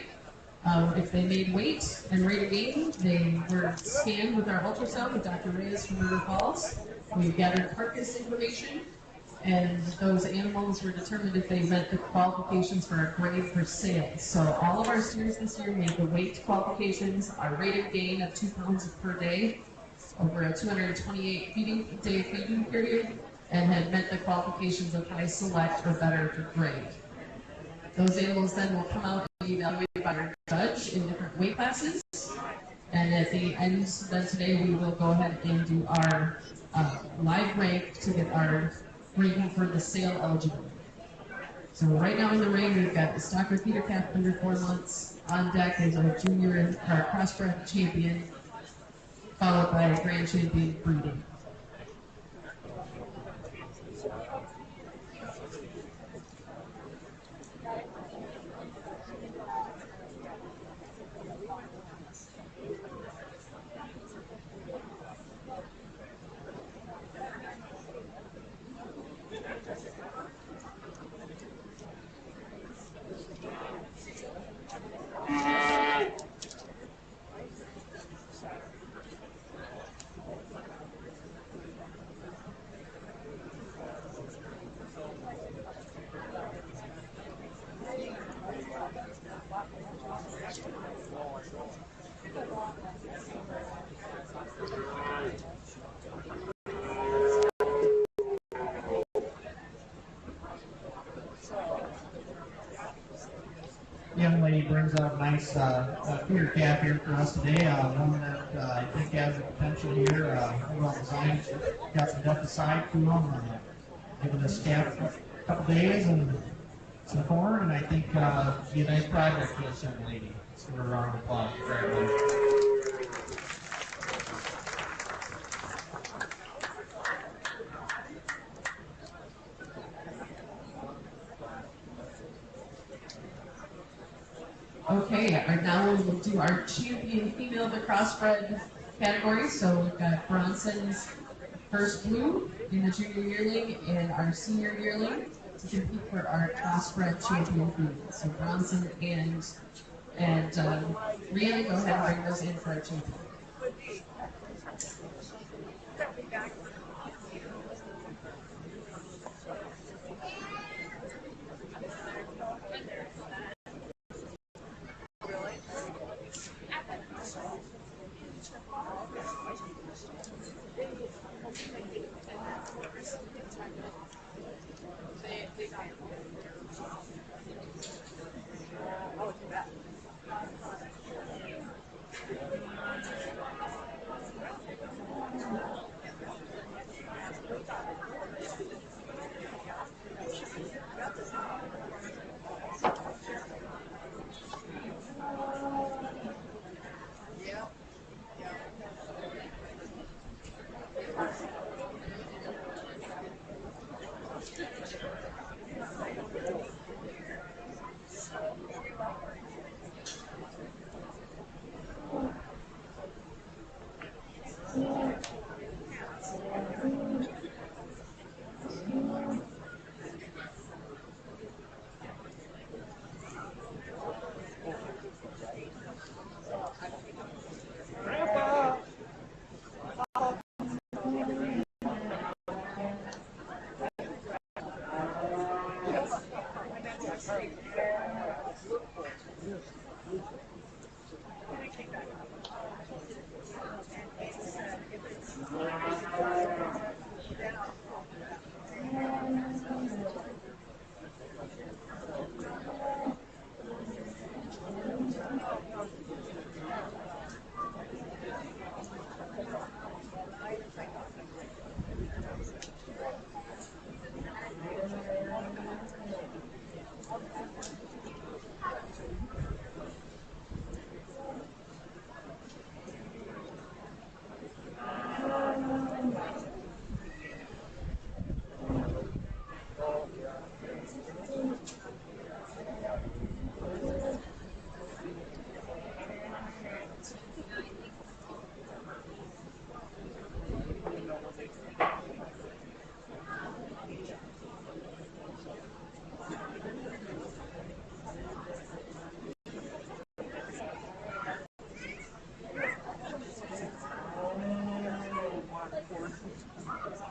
If they made weight and rate of gain, they were scanned with our ultrasound with Dr. Reyes from River Falls. We gathered carcass information, and those animals were determined if they met the qualifications for our grade for sale. So all of our steers this year made the weight qualifications, our rate of gain of 2 pounds per day over a 228 day feeding period, and had met the qualifications of high select or better for grade. Those animals then will come out and be evaluated by our judge in different weight classes. And at the end, then today, we will go ahead and do our live rank to get our ranking for the sale eligibility. So right now in the ring, we've got the Stalker feeder calf under 4 months. On deck is our junior, our crossbred champion, followed by a grand champion breeding. brings out a nice feeder calf here for us today. One that I think has the potential here. Well designed. Got some depth aside to him. Giving this calf a couple days and some corn, and I think be a nice project for this young lady. Let's give her a round of applause. Okay, now we will do our champion female of the crossbred category. So we've got Bronson's first blue in the junior yearling and our senior yearling to compete for our crossbred champion female. So Bronson and Rihanna, go ahead and bring those in for our champion.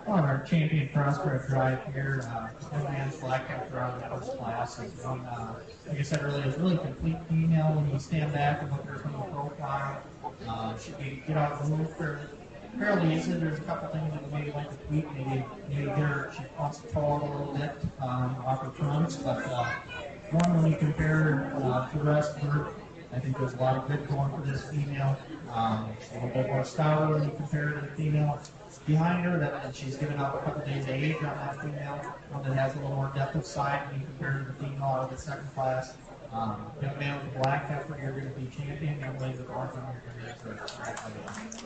On our champion crossbred drive here, young man's black heifer out of the first class is one, like I said earlier, is really complete female when you stand back and look at her from the profile. Should be get out and move fairly easily. There's a couple things that we maybe like to tweak. Maybe get her, she wants to fall a little bit off her trunks, but one when you compare to the rest of her, I think there's a lot of good going for this female. She's a little bit more stouter when you compare her to the female behind her that she's given up a couple days of age on that female, one that has a little more depth of side when you compare her to the female out of the second class. Young man with the black heifer, you're going to be champion. Young lady with the orange one, you're going to be congratulations.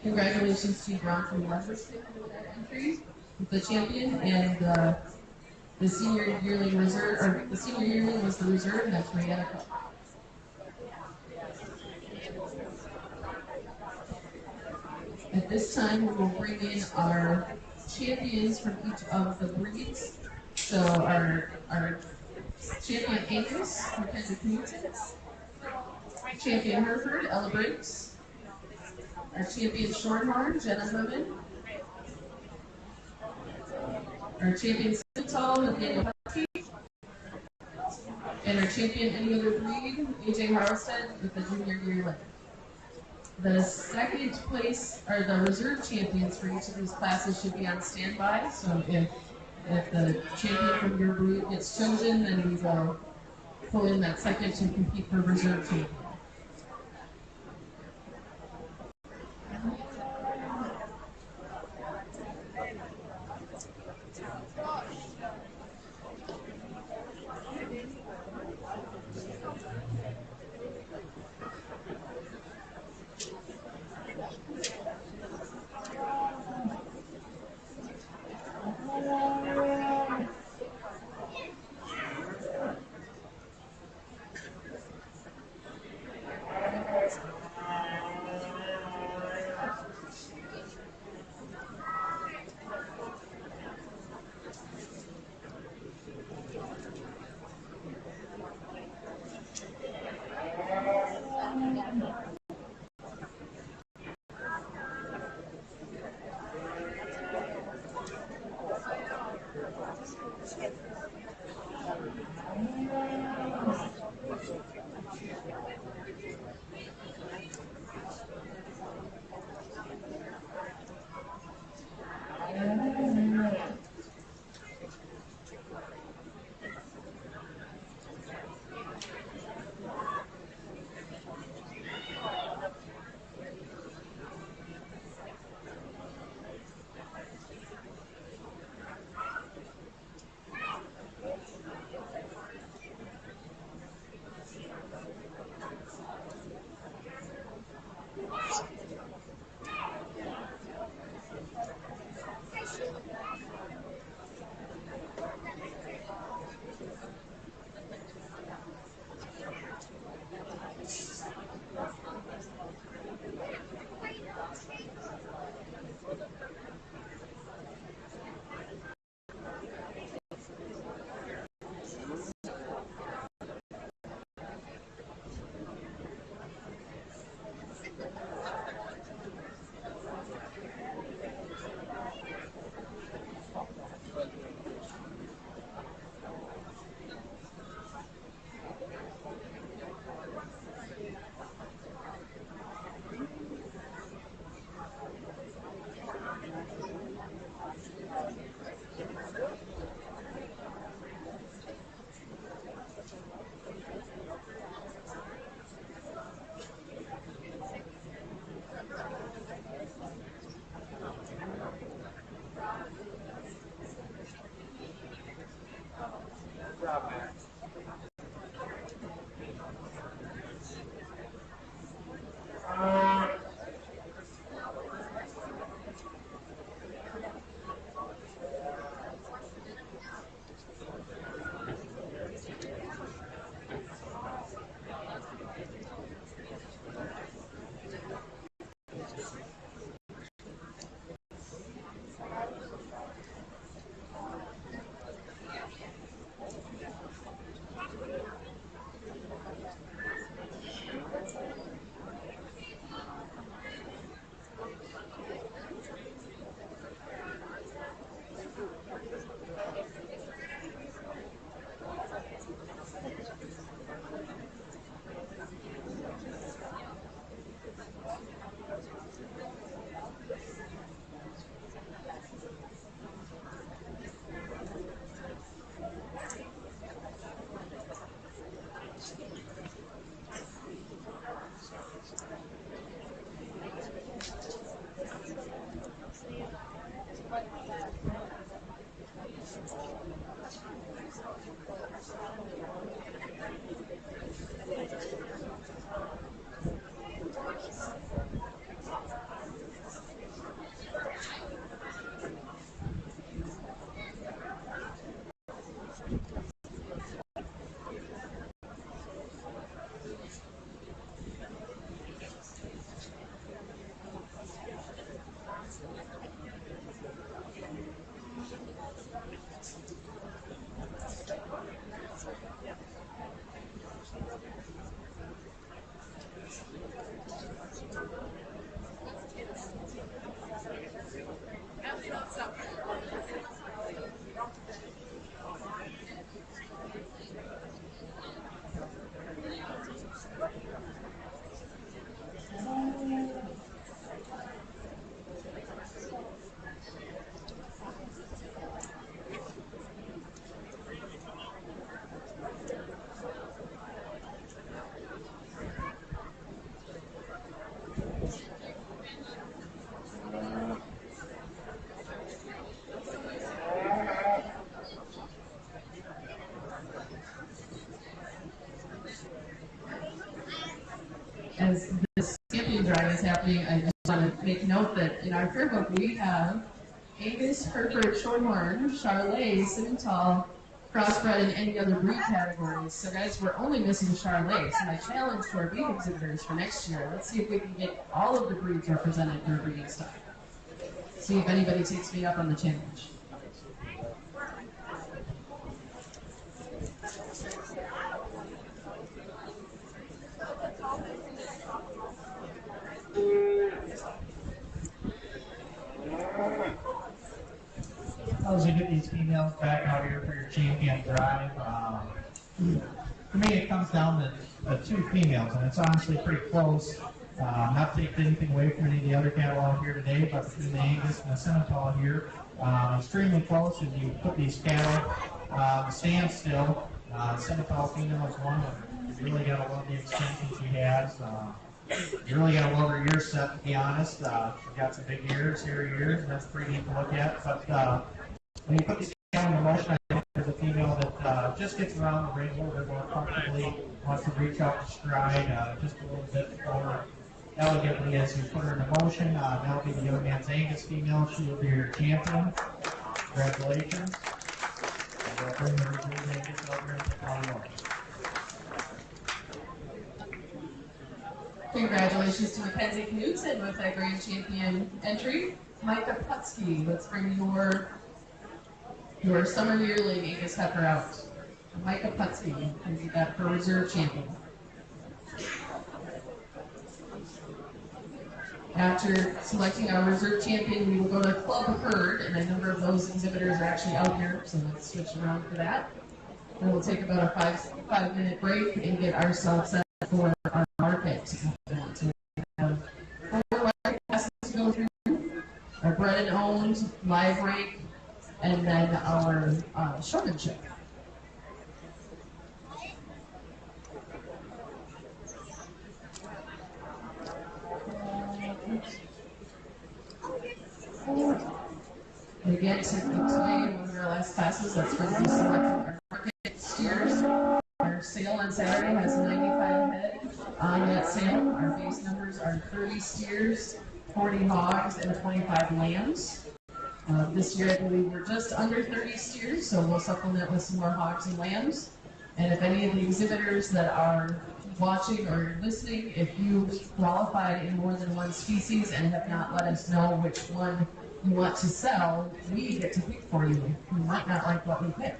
Congratulations to Bronson Leverson for that entry with the champion, and the senior yearling reserve, or the senior yearling was the reserve, and that's Rihanna Cook. At this time, we will bring in our champions from each of the breeds. So our champion Angus from Kensington, champion Hereford, Ella Briggs, our champion Shorthorn, Jenna Herman, Our champion Tall with Daniel Husky. And our champion Any Other Breed, AJ Harlstead with the junior year winner. The second place, or the reserve champions for each of these classes should be on standby. So if the champion from your breed gets chosen, then we will pull in that second to compete for reserve champion. as this champion drive is happening, I just want to make note that in our fair book we have Angus, Hereford, Shorthorn, Charolais, Simmental, Crossbred, and any other breed categories. So guys, we're only missing Charolais. So my challenge to our beef exhibitors for next year, let's see if we can get all of the breeds represented for breeding stock. See if anybody takes me up on the challenge. As you get these females back out here for your champion drive, for me it comes down to the two females, and it's honestly pretty close. Not taking anything away from any of the other cattle out here today, but between the Angus and the Simmental here, extremely close. As you put these cattle stand still, Simmental female is one that you really got to love the extension she has. You really got to love her ear set, to be honest. She's got some big ears, hairy ears, and that's pretty neat to look at. But when you put these cattle in motion, I think there's a female that just gets around the ring a little bit more comfortably, wants to reach out and stride just a little bit more elegantly as you put her into motion. That'll be the young man's Angus female. She will be your champion. Congratulations. And we'll bring the reserve Angus over and take on more. Congratulations to Mackenzie Knudsen with that grand champion entry. Micah Putsky, let's bring your summer yearling Angus heifer out. Micah Putsky, can be that for reserve champion. After selecting our reserve champion, we will go to Club Herd, and a number of those exhibitors are actually out here, so let's switch around for that. And we'll take about a 5-minute break and get ourselves set for our market. So we have 4 market classes to go through: our bred and owned, live rank, and then our showmanship. And again, today, in one of our last classes, that's going to be selecting our market steers. Our sale on Saturday has 95 head on that sale. Our base numbers are 30 steers, 40 hogs, and 25 lambs. This year, I believe we're just under 30 steers, so we'll supplement with some more hogs and lambs. And if any of the exhibitors that are watching or listening, if you qualified in more than one species and have not let us know which one you want to sell, we get to pick for you. You might not like what we pick.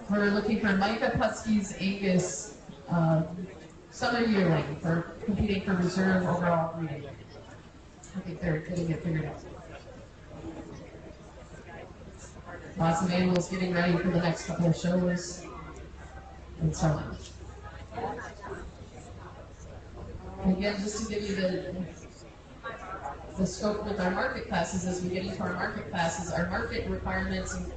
We're looking for Micah Putsky's Angus summer yearling for competing for reserve overall breeding. I think they're getting it figured out. Lots of animals getting ready for the next couple of shows and so on. Again, just to give you the scope with our market classes, as we get into our market classes, our market requirements, and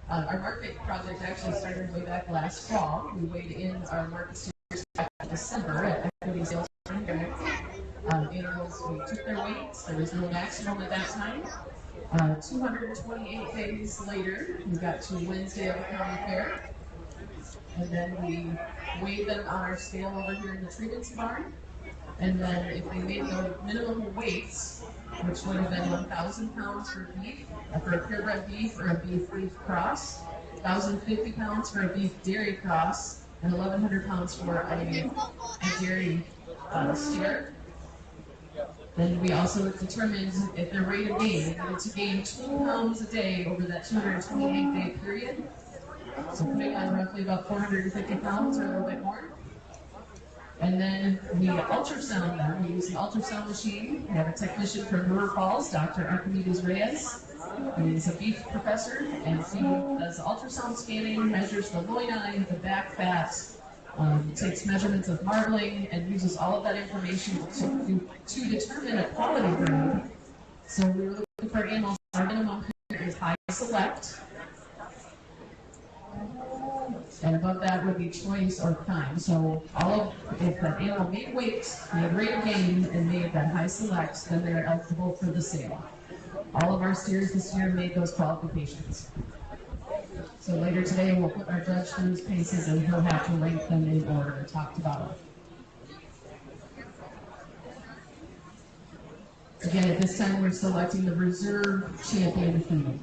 our market project actually started way back last fall. We weighed in our market steers back in December at Equity Sales. Animals, we took their weights. There was no maximum at that time. 228 days later, we got to Wednesday of the county fair, and then we weighed them on our scale over here in the treatments barn. And then if they made the minimum weights, which would have been 1,000 pounds for beef, for a purebred beef or a beef cross, 1,050 pounds for a beef dairy cross, and 1,100 pounds for a dairy steer. Then we also determined if their rate of gain, they needed to gain 2 pounds a day over that 228-day period. So putting on roughly about 450 pounds or a little bit more. And then we ultrasound them. We use an ultrasound machine. We have a technician from River Falls, Dr. Archimedes Reyes. He's a beef professor, and he does ultrasound scanning, measures the loin, the back fat, takes measurements of marbling, and uses all of that information to determine a quality grade. So we're looking for animals. Our minimum is high select. And above that would be choice or prime. So if that animal made weight, made rate of gain, and made that high select, then they're eligible for the sale. All of our steers this year made those qualifications. So So later today, we'll put our judge through his paces, and he'll have to rank them in order, top to bottom. Again, at this time, we're selecting the reserve champion female.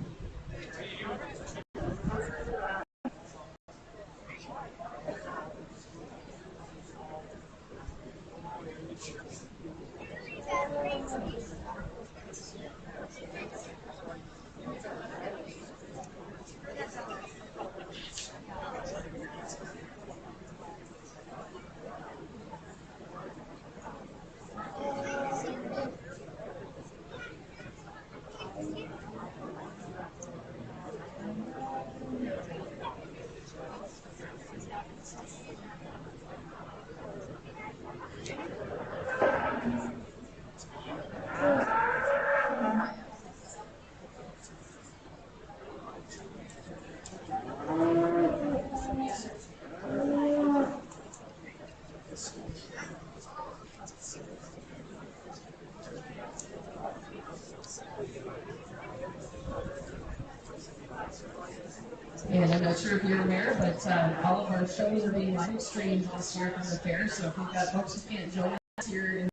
And I'm not sure if you're aware, but all of our shows are being live streamed this year from the fair. So if you've got folks who can't join us here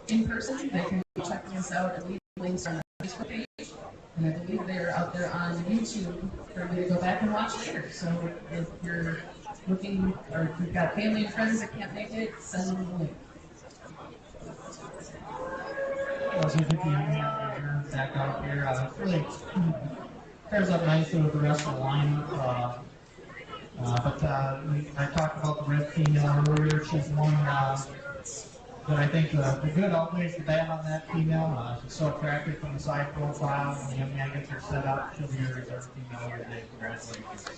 in person, they can be checking us out at least links on the Facebook page. And I believe they're out there on YouTube for you to go back and watch later. So if you're looking, or if you've got family and friends that can't make it, send them the link. Also, if you can back out here, really pairs up nicely with the rest of the lineup. I talked about the red female earlier. She's one that I think the good outweighs the bad on that female. She's so attractive from the side profile. When the young man gets her set up, she'll be a reserve female here today. Congratulations.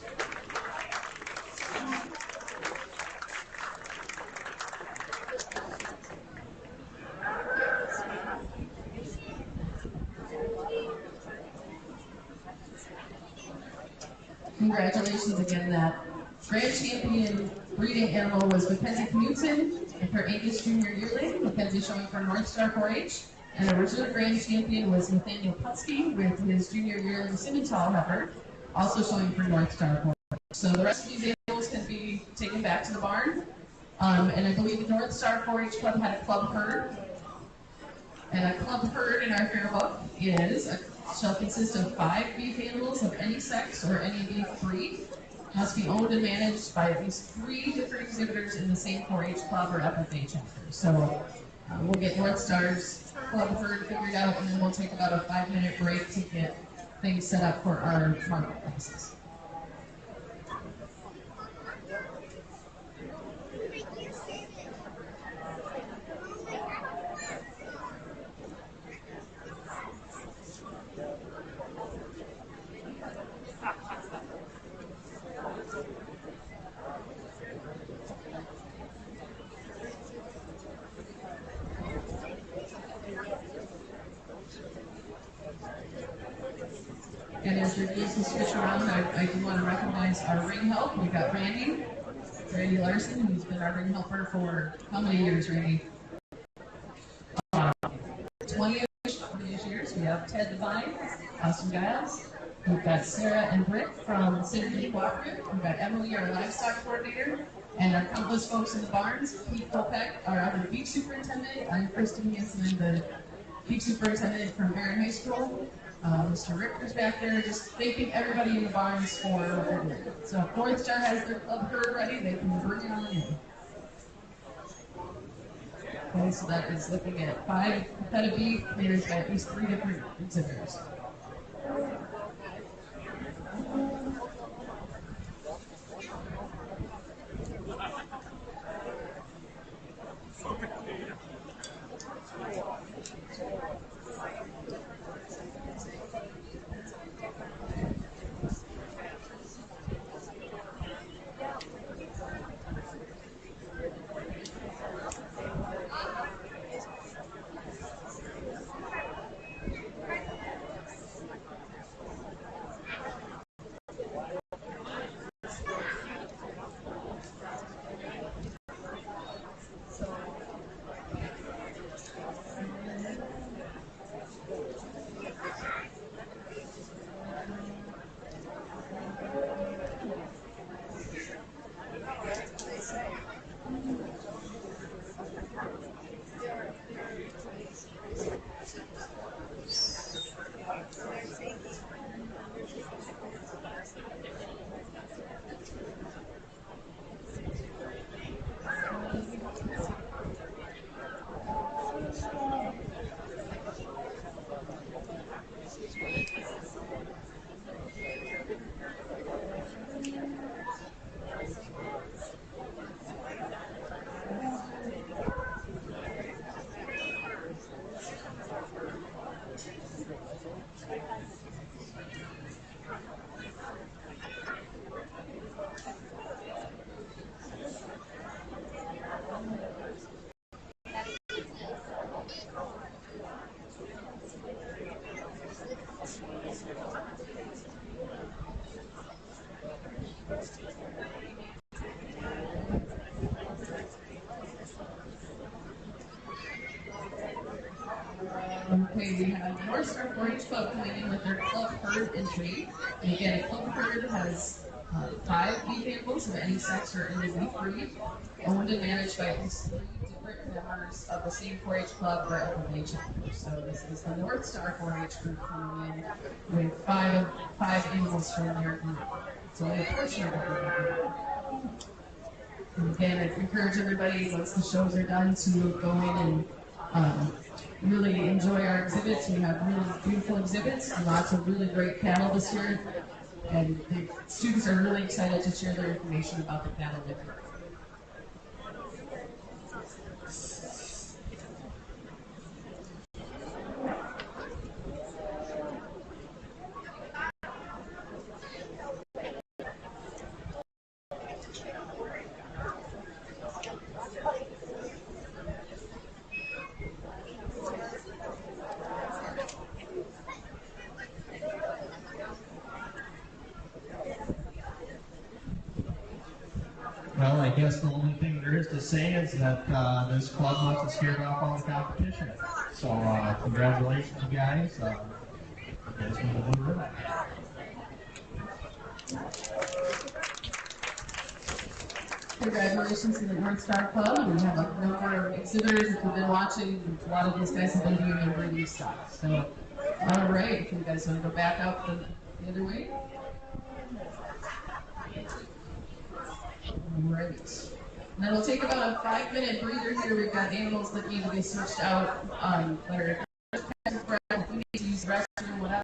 Congratulations again. That grand champion breeding animal was Mackenzie Knudsen and her Angus Junior yearling. Mackenzie showing for North Star 4-H. And our reserve grand champion was Nathaniel Putsky with his junior yearling Simmental heifer, also showing for North Star 4-H. So the rest of these animals can be taken back to the barn. And I believe the North Star 4-H Club had a club herd. And a club herd in our fair book shall consist of 5 beef animals of any sex or any beef breed. Must be owned and managed by at least 3 different exhibitors in the same 4-H club or FFA chapter. So we'll get North Star's club herd figured out, and then we'll take about a 5-minute break to get things set up for our marketplaces. And as your vehicles switch around, I do want to recognize our ring help. We've got Randy Larson, who's been our ring helper for how many years, Randy? 20-ish years. We have Ted Devine, Austin Giles. We've got Sarah and Britt from Synergy Cooperative. We've got Emily, our livestock coordinator, and our countless folks in the barns. Pete Kopek, our other beach superintendent. I'm Kristen Hansen, I'm the beach superintendent from Barron High School. Mr. Richter's back there, just thanking everybody in the barns for what they're doing. So if Fourth Star has their club herd ready, they can bring it on in. Okay, so that is looking at 5 head of beef managed by at least 3 different exhibitors. today we have North Star 4-H Club coming in with their club herd entry. And again, a club herd has 5 beef animals of any sex or any beef breed, owned and managed by at least 3 different members of the same 4-H club or FFA chapter. So this is the North Star 4-H group coming in with five animals from their group. So only a portion of the group. And again, I encourage everybody, once the shows are done, to go in and really enjoy our exhibits. We have really beautiful exhibits and lots of really great cattle this year. And the students are really excited to share their information about the cattle with you. Well, I guess the only thing there is to say is that this club must have scared off all the competition. So congratulations, you guys. You guys won the blue ribbon. Congratulations to the North Star Club. We have a number of exhibitors. If you've been watching, a lot of these guys have been doing their breeding stuff. So, all right, if you guys want to go back up the other way. Right. And then we'll take about a 5-minute breather here. We've got animals that need to be switched out, whether we need to use the restroom, whatever.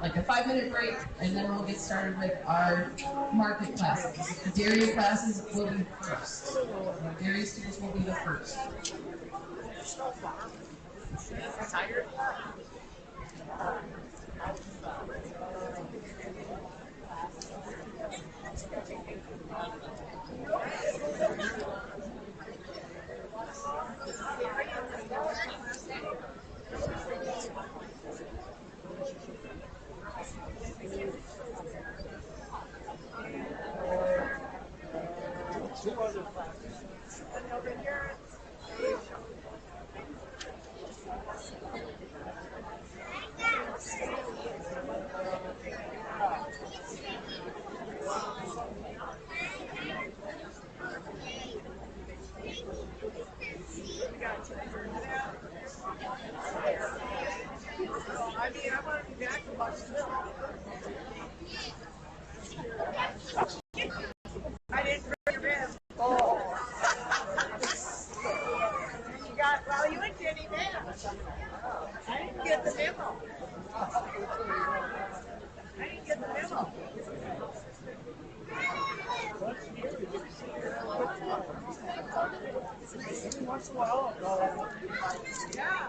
Like a 5-minute break, and then we'll get started with our market classes. The dairy classes will be first. The dairy students will be the first. Tired? I mean, I want to be back in Bucksville. I didn't bring your rib. Oh. You got, well, you and Jenny man. I didn't get the memo. I didn't get the memo. Once in a while, yeah.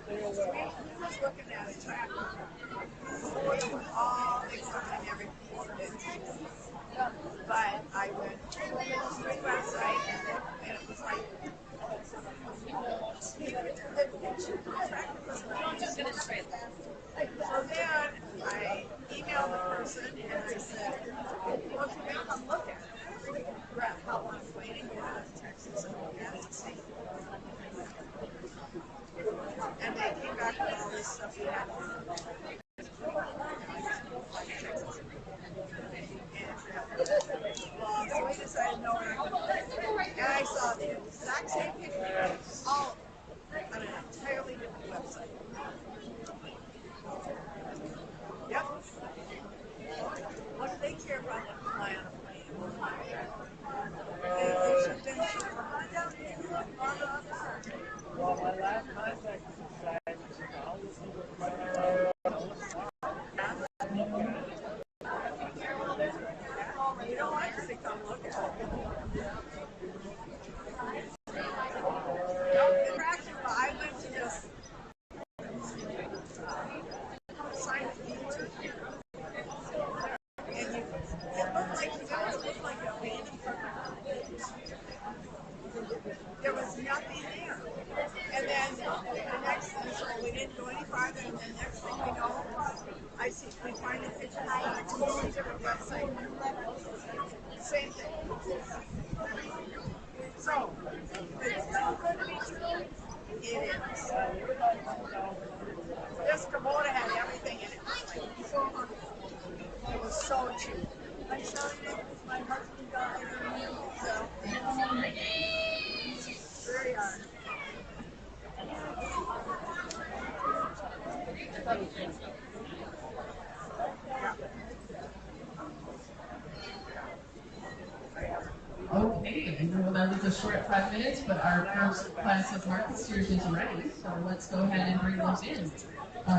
We was looking at a tractor. All except everything. But I went to the website and it was like, so then I emailed the person and I said, well, can you come look at it? Brett, how long is waiting? Yeah, Texas and yes. And they came back with all this stuff we had. So we decided no, and I saw the exact same picture, all on an entirely different website. Yep. What do they care about the fly on a plane? They should then come down here and look on the other side. Well, my last contact was inside. I'll listen to it. You don't like to come look at it. I went to this science dealer, and it looked like an abandoned there was nothing there. And then the next, so we didn't go any farther, and the next This Kubota had everything in it. It was so cheap. I showed it. My husband died. So very hard. Okay, I know that was a short 5 minutes, but our first class of market steers is ready, so let's go ahead and bring those in.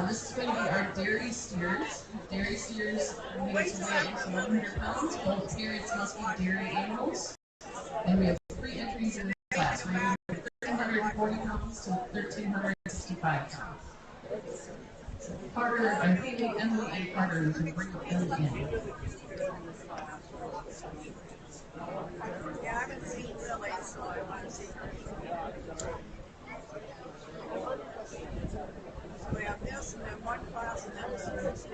This is going to be our dairy steers. Dairy steers need to weigh up to 100 pounds. Both parents must be dairy animals. And we have 3 entries in this class, ranging from 1,340 pounds to 1,365 pounds. Carter, I'm thinking Emily and Carter, you can bring them in. Yeah, I haven't seen Lily, so I want to see her. So we have this and then one class and then this.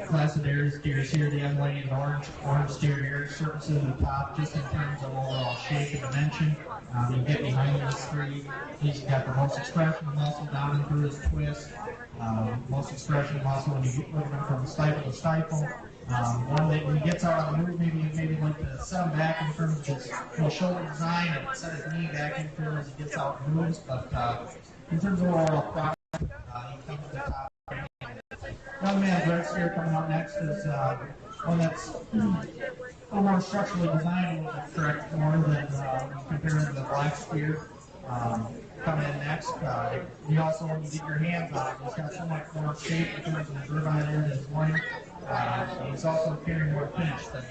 Class of air steers here, the young lady in orange steer air surfaces at the top, just in terms of overall shape and dimension. You get behind these three, he's got the most expression muscle down and through his twist, most expression muscle when you get looking from stifle to stifle. One that when he gets out on the move, maybe like to set him back in terms of his shoulder design and set his knee back in terms as he gets out and moves. But in terms of overall product, he comes to the top. Young man red steer coming out next is one that's a little more structurally designed, a little bit correct, more than compared to the black steer. Coming in next, you also, when you get your hands on him, he's got so much more shape in terms of his ribeye there than his wing. He's also carrying more finish than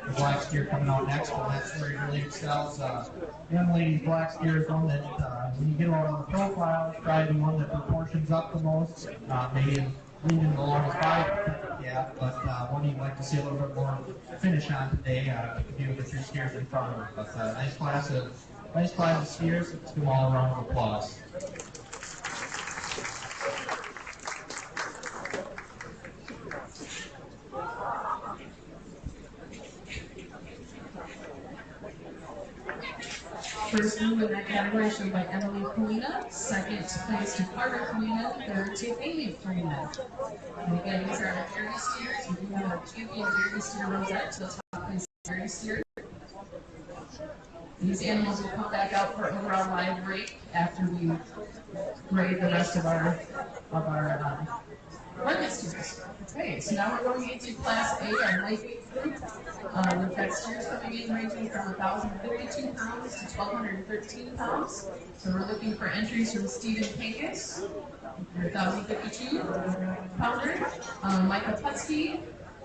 the black steer coming out next, but that's where he really excels. Young lady's black steer is one that, when you get on the profile, is probably the one that proportions up the most, maybe leaving the longest body, yeah, but one you'd like to see a little bit more finish on today, to do with the three steers in front of him. But nice class of steers. Let's give them all a round of applause. First move in that category shown by Emily Kalina. Second place to Carter Kalina. Third to Amy Kalina. And again, these are our dairy steers. We do have a champion dairy steer rosette to the top place dairy steer. These animals will come back out for overall live break after we grade the rest of our market steers. Okay, so now we're going into Class A, our lightweight group. We've got steers coming in ranging from 1,052 pounds to 1,213 pounds. So we're looking for entries from Stephen Kangas, your 1,052 pounder, Micah Putsky,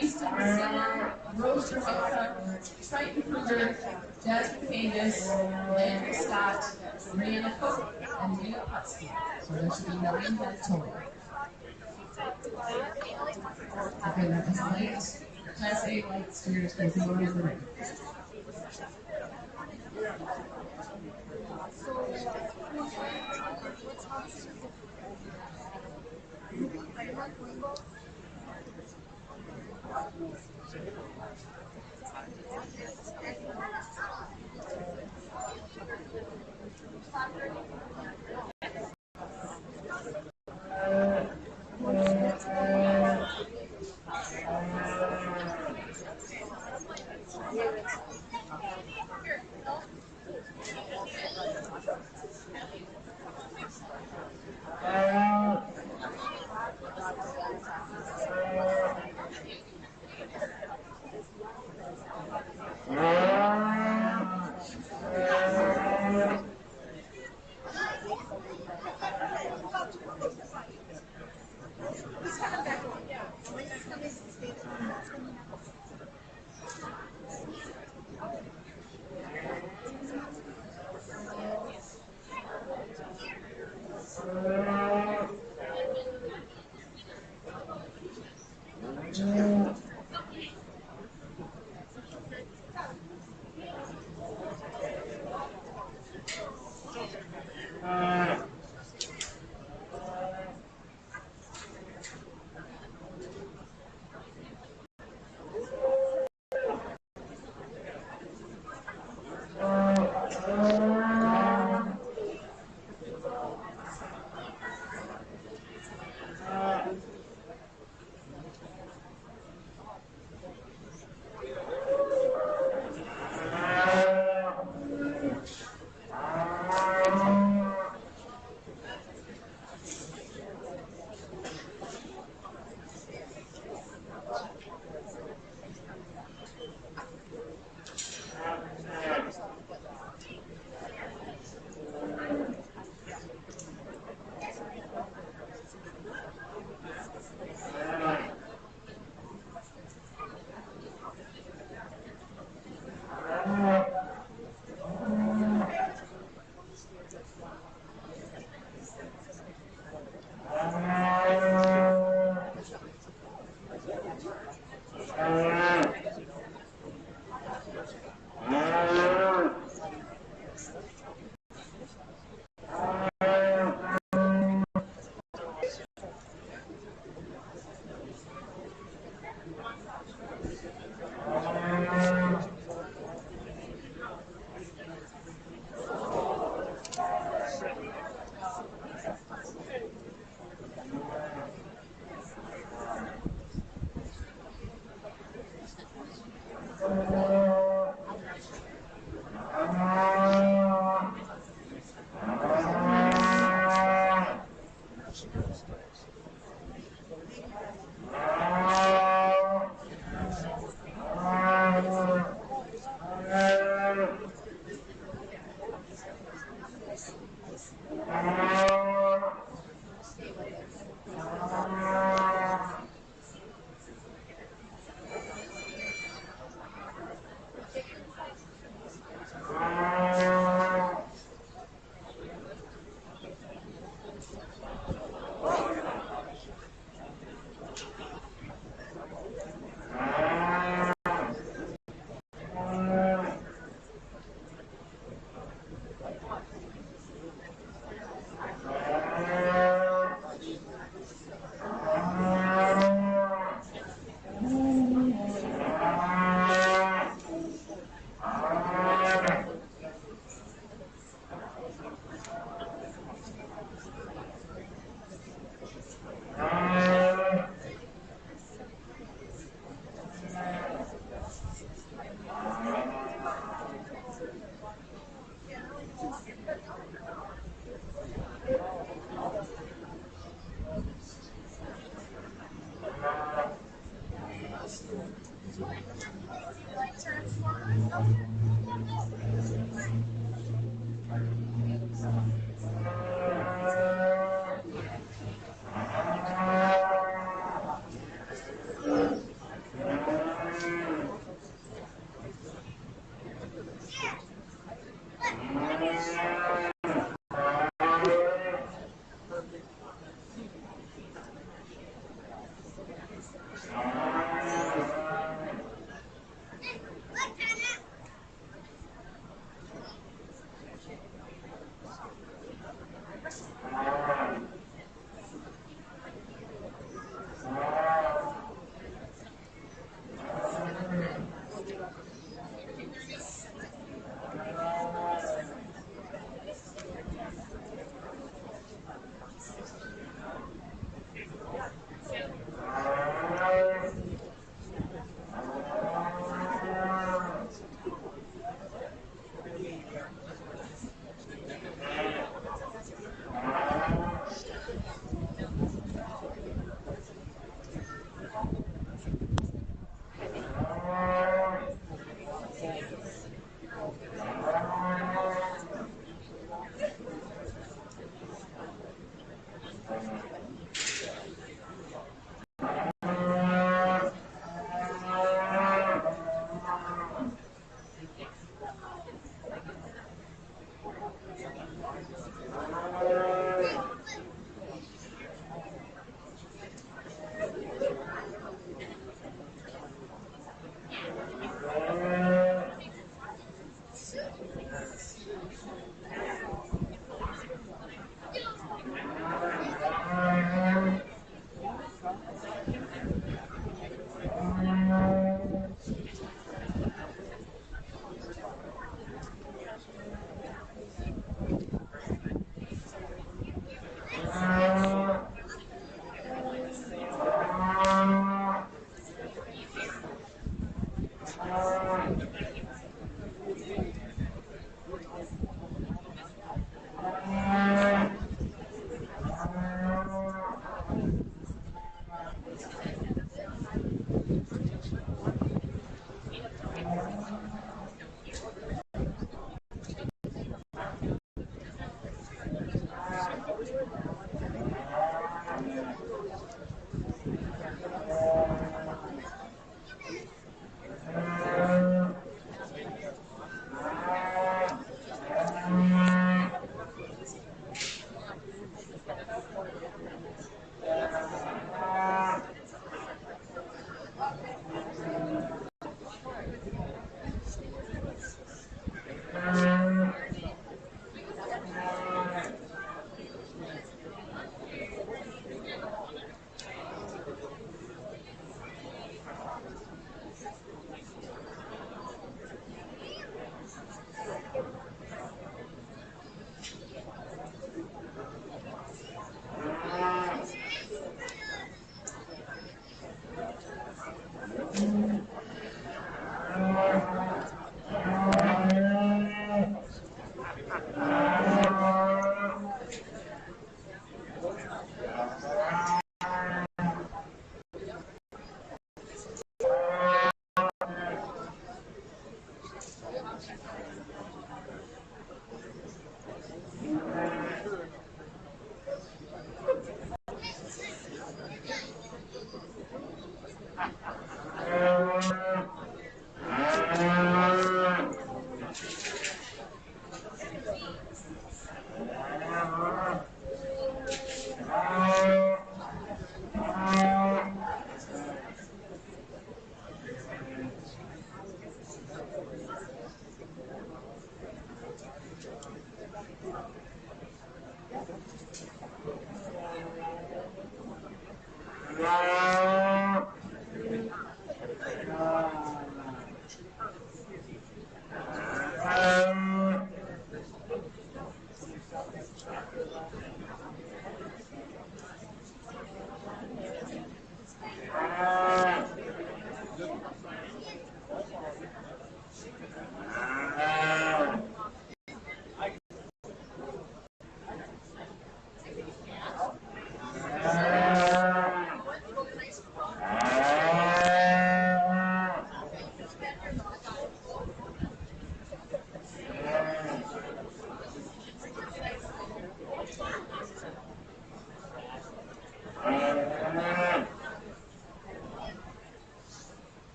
Easton Salmon, Rose Rebecca, Triton Kruger, Jasmine Kangas, Landry Scott, Brianna Cook, and Mia Putsky. So there should be 9 head total. Okay, that is light. Class A light steers for the lower of the ring.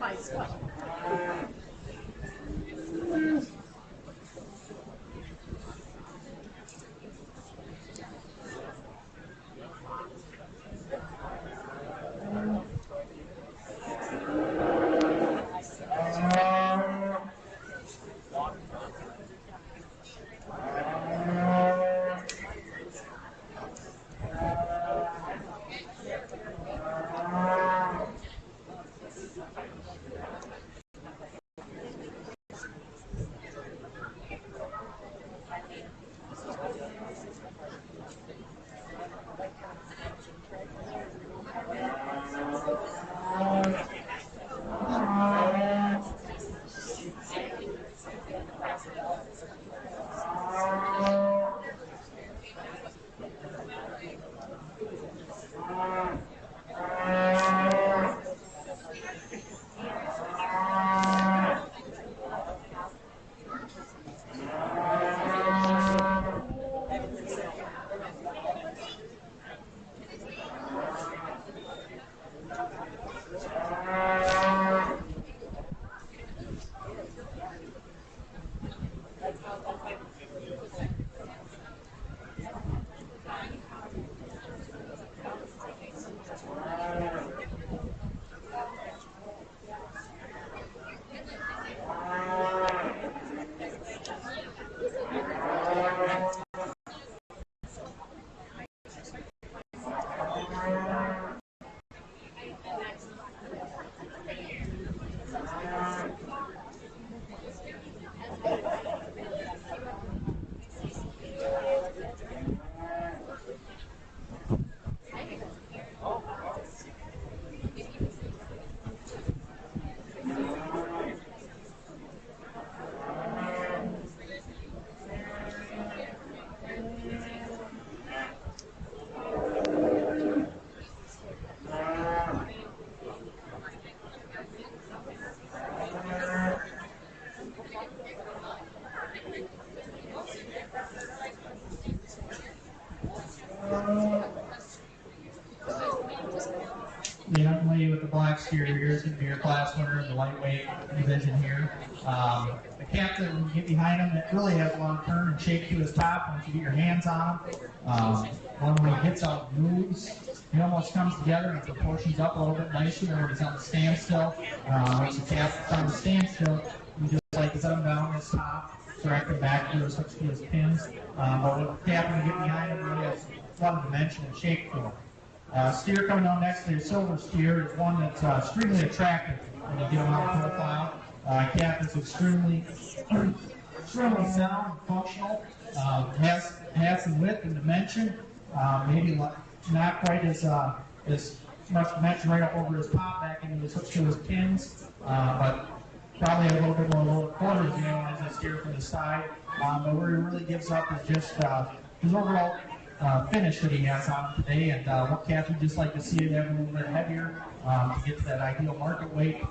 bicycle. The young lady with the black steer here is going to be your class winner in the lightweight division here. The captain, when you get behind him, it really has a lot of turn and shake to his top once you get your hands on him. When he gets out and moves, he almost comes together and proportions up a little bit nicely when he's on the standstill. Once the captain's on the standstill, you just like his up down his top, direct him back to his hooks to his pins. But with the captain, you get behind him, really has a lot of dimension and shake to him. Steer coming on next to your silver steer is one that's extremely attractive when you get him on profile. Cap is extremely sound and functional. Has some width and dimension. Maybe not quite as much dimension right up over his top, back into his hooks to his pins, but probably a little bit more lower quarters, you know, as a steer from the side. But where he really gives up is just his overall finish that he has on him today, and what Cap would just like to see it have a little bit heavier to get to that ideal market weight.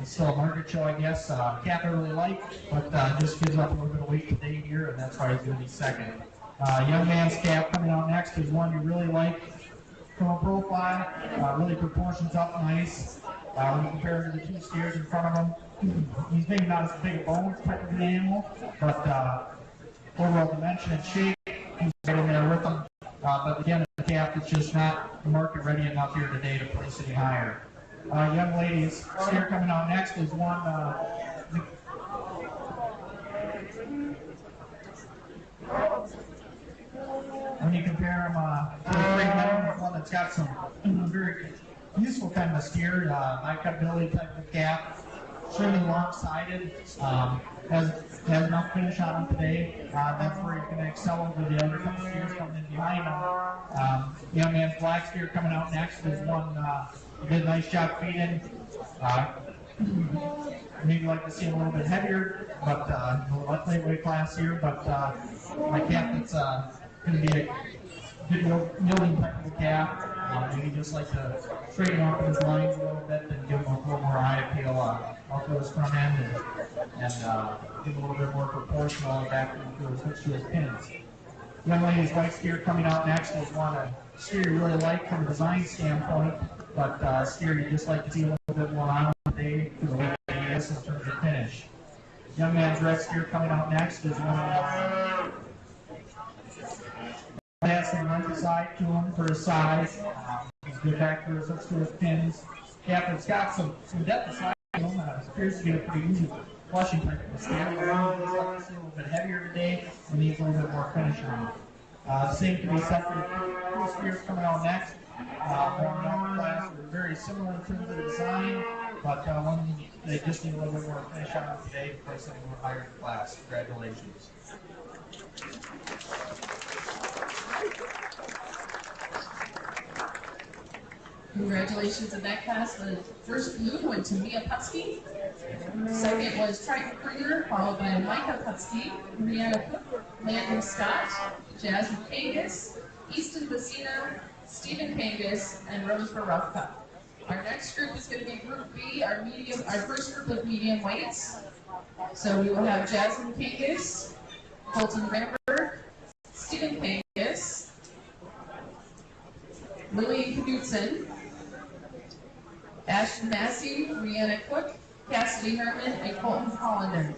It's still a market show, I guess. Cap I really like, but just gives up a little bit of weight today here, and that's why he's going to be second. Young man's Cap coming out next is one you really like from a profile. Really proportions up nice. When you compare him to the two steers in front of him, he's maybe not as big a bone type of an animal, but overall dimension and shape, he's right in there with them. But again, the Cap is just not market ready enough here today to place any higher. Young ladies, steer coming out next is one. When you compare him to the three men, one that's got some very useful kind of steer, high cutability type of Cap, extremely long-sided, has enough finish on him today. That's where he's going to excel over the other couple steers coming in behind him. Young man's black steer coming out next is one he did a nice job feeding. Maybe like to see him a little bit heavier, but the lightweight class here. But my Cap that's going to be a good yielding type of Cap. Maybe just like to straighten off his lines a little bit and give him a little more eye appeal off of his front end and give him a little bit more proportional back into his hooks to his pins. Young lady's white steer coming out next is one a steer you really like from a design standpoint, but steer you just like to see a little bit more on today today to the yes in terms of finish. Young man's red steer coming out next is one passing one side to him for his size. He's good back to his pins. Captain's got some depth aside to him. Appears to be a pretty easy flushing type of steer. He's a little bit heavier today and needs a little bit more finish on him. Same can be said for the two steers coming out next. Warming up the class. They're very similar in terms of the design, but they just need a little bit more finish on them today to place them a little higher in the class. Congratulations. Congratulations in that class. The first blue went to Mia Putsky. Second was Triton Kruger, followed by Micah Putsky, Brianna Cook, Landon Scott, Jasmine Kangas, Easton Bassino, Stephen Kangas, and Rose Barufka. Our next group is going to be Group B, our first group of medium weights. So we will have Jasmine Kangas, Colton Vandenberg, Stephen Kangas, Lillian Knudsen, Ashton Massey, Brianna Cook, Cassidy Herman, and Colton Hollander.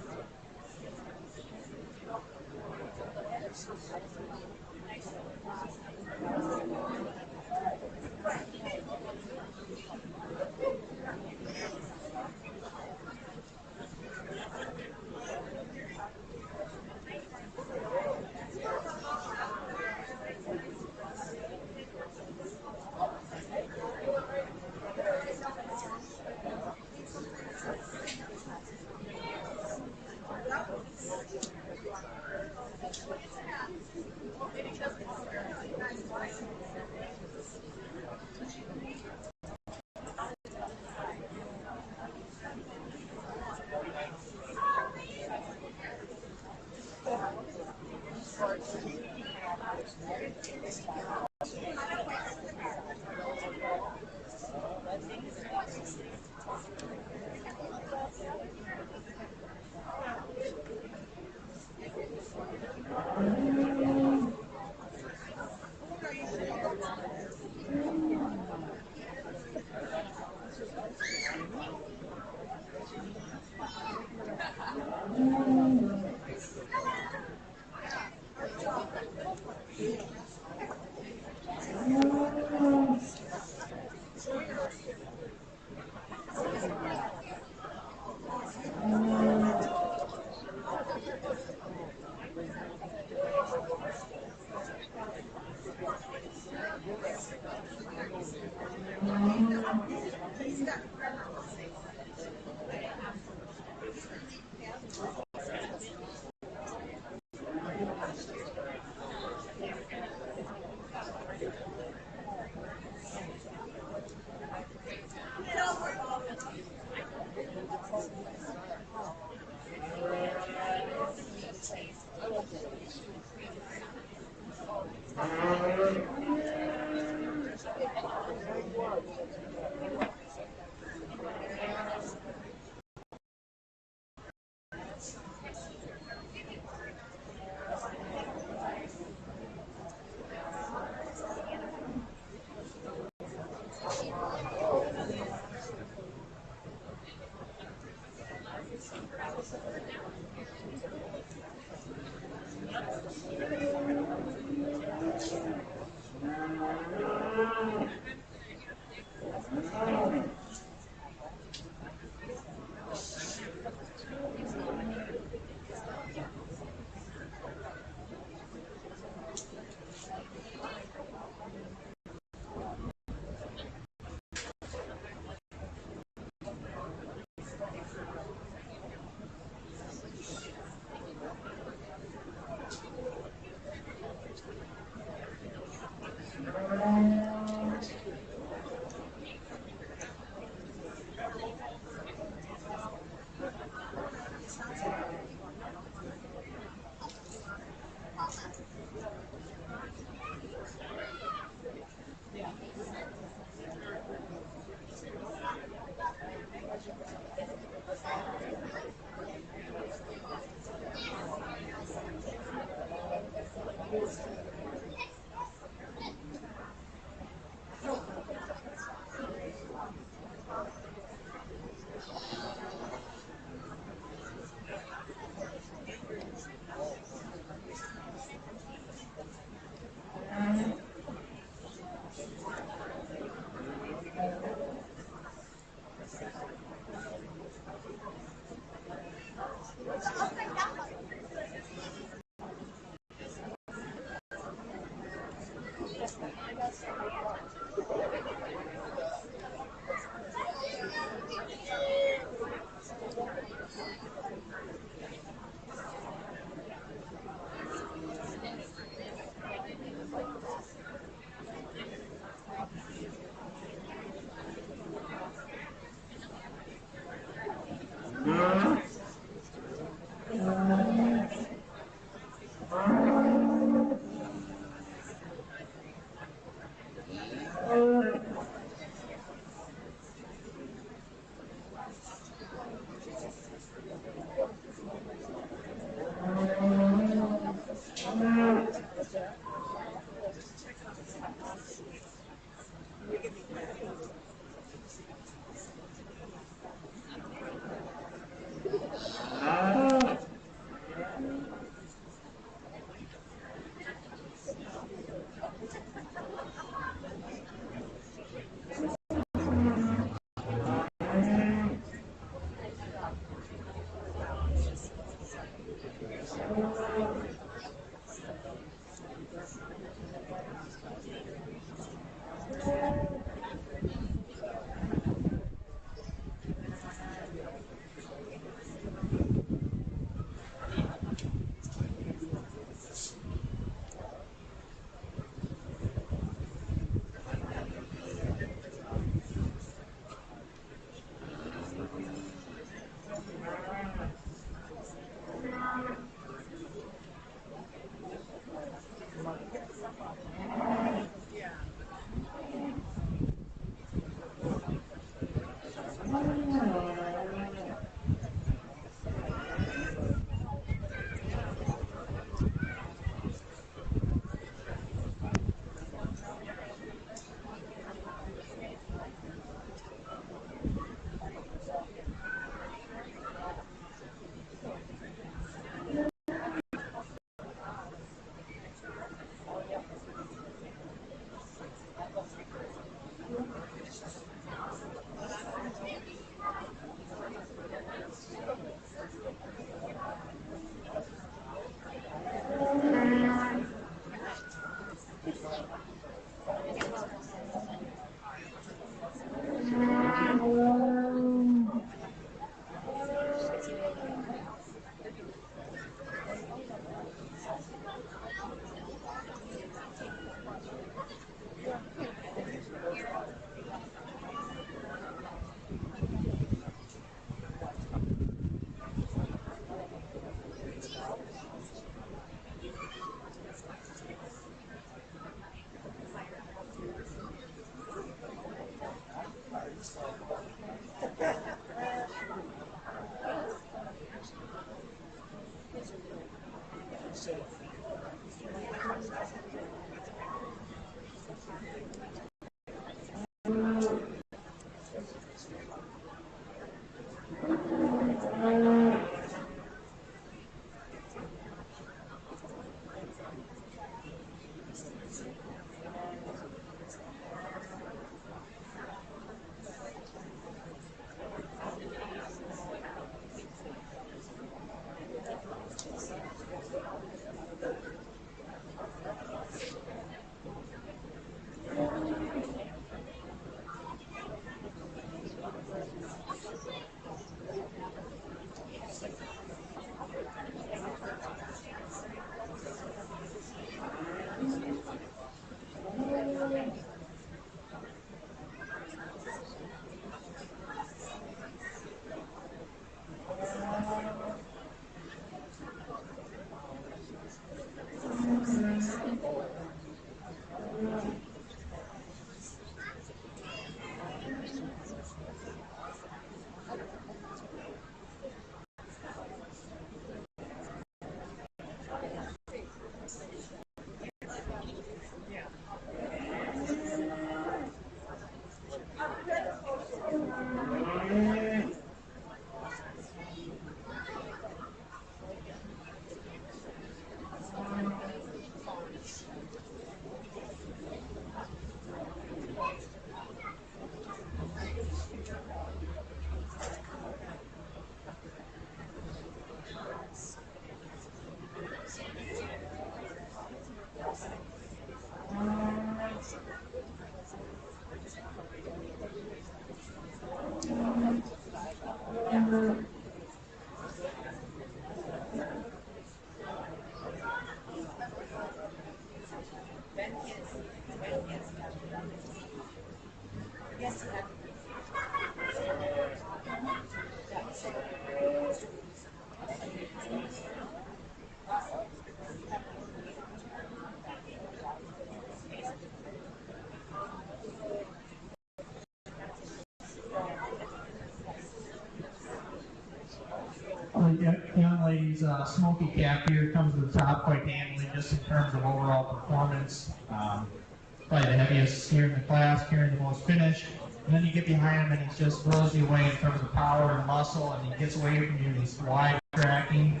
The young lady's smoky cap here comes to the top quite handily just in terms of overall performance. Probably the heaviest here in the class, carrying the most finish. And then you get behind him and he just blows you away in terms of power and muscle, and he gets away from you. He's wide tracking.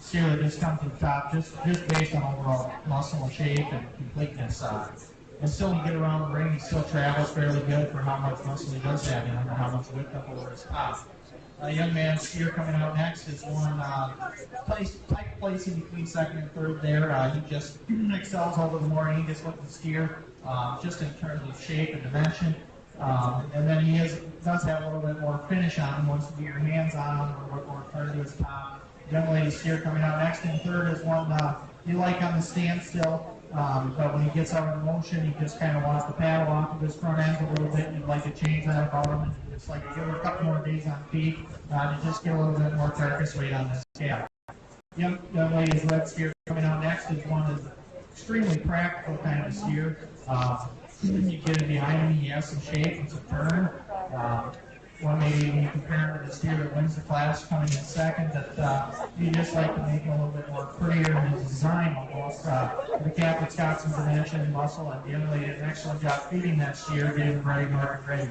Steer that just comes to the top just based on overall muscle shape and completeness. And still, when you get around the ring, he still travels fairly good for how much muscle he does have and how much width up over his top. A young man steer coming out next is one tight placing between second and third there. He just excels over the morning, just with the steer, just in terms of shape and dimension. And then he does have a little bit more finish on him once you get your hands on him, a little bit more turn to his top. Young lady steer coming out next in third is one you like on the standstill. But when he gets out of motion, he just kind of wants to paddle off of his front end a little bit, and you'd like to change that about him. And it's like give him a couple more days on feet to just get a little bit more carcass weight on this calf. Young lady's red steer coming out next is one that's extremely practical kind of steer. You get it behind him, he has some shape and some turn. One maybe when you compare him to the steer that wins the class coming in second, that you just like to make him a little bit more prettier in his design almost. The calf that's got some dimension and muscle, and the young lady did an excellent job feeding that steer, getting him ready, market ready.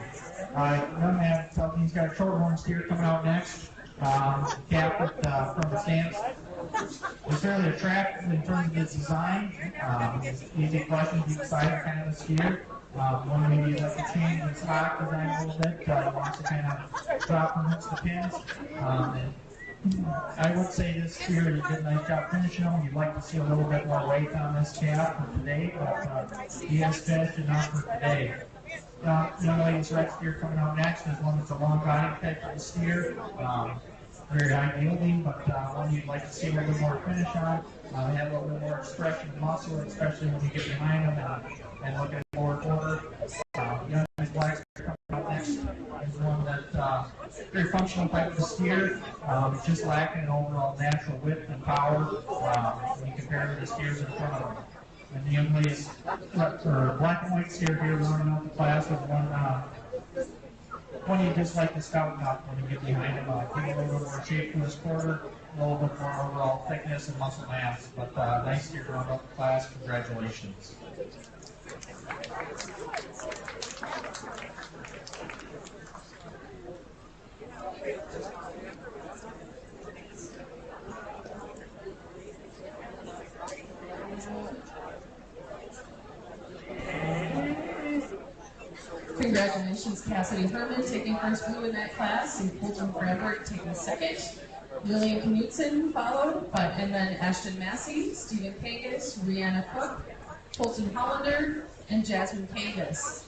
Young man, he's got a shorthorn steer coming out next. Calf from the stance. It's fairly attractive in terms of its design. Easy questions you decide kind of the steer. One maybe you'd like to change its stock design a little bit. He wants to kind of drop and hooks the pins. I would say this steer did a nice job finishing him. You'd like to see a little bit more weight on this calf for today, but he has finished enough for today. Young lady's red steer coming out next is one that's a long body type of steer. Very high yielding, but one you'd like to see a little bit more finish on. Have a little bit more expression and muscle, especially when you get behind them and look at the forward quarter. Young lady's black steer coming out next is one that very functional type of steer, just lacking an overall natural width and power when you compare to the steers in front of them. And the young lady's black and white steer here running out the class is one you just like to scout out when you get behind him, getting a little more shape from this quarter, a little bit more overall thickness and muscle mass. But nice year going up class. Congratulations. Congratulations, Cassidy Herman taking first blue in that class, and Colton Framberg taking second. Lillian Knutson followed, and then Ashton Massey, Stephen Kangas, Rihanna Cook, Colton Hollander, and Jasmine Kangas.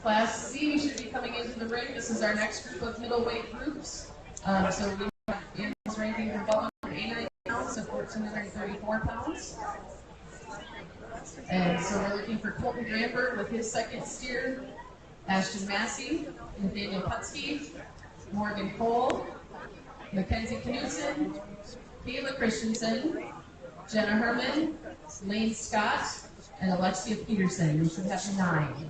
Class C should be coming into the ring. This is our next group of middleweight groups. So we have Anna's ranking from 1,289 pounds to 1,434 pounds. And so we're looking for Colton Gramberg with his second steer, Ashton Massey, Nathaniel Putsky, Morgan Cole, Mackenzie Knudsen, Kayla Christensen, Jenna Herman, Lane Scott, and Alexia Peterson. We should have 9.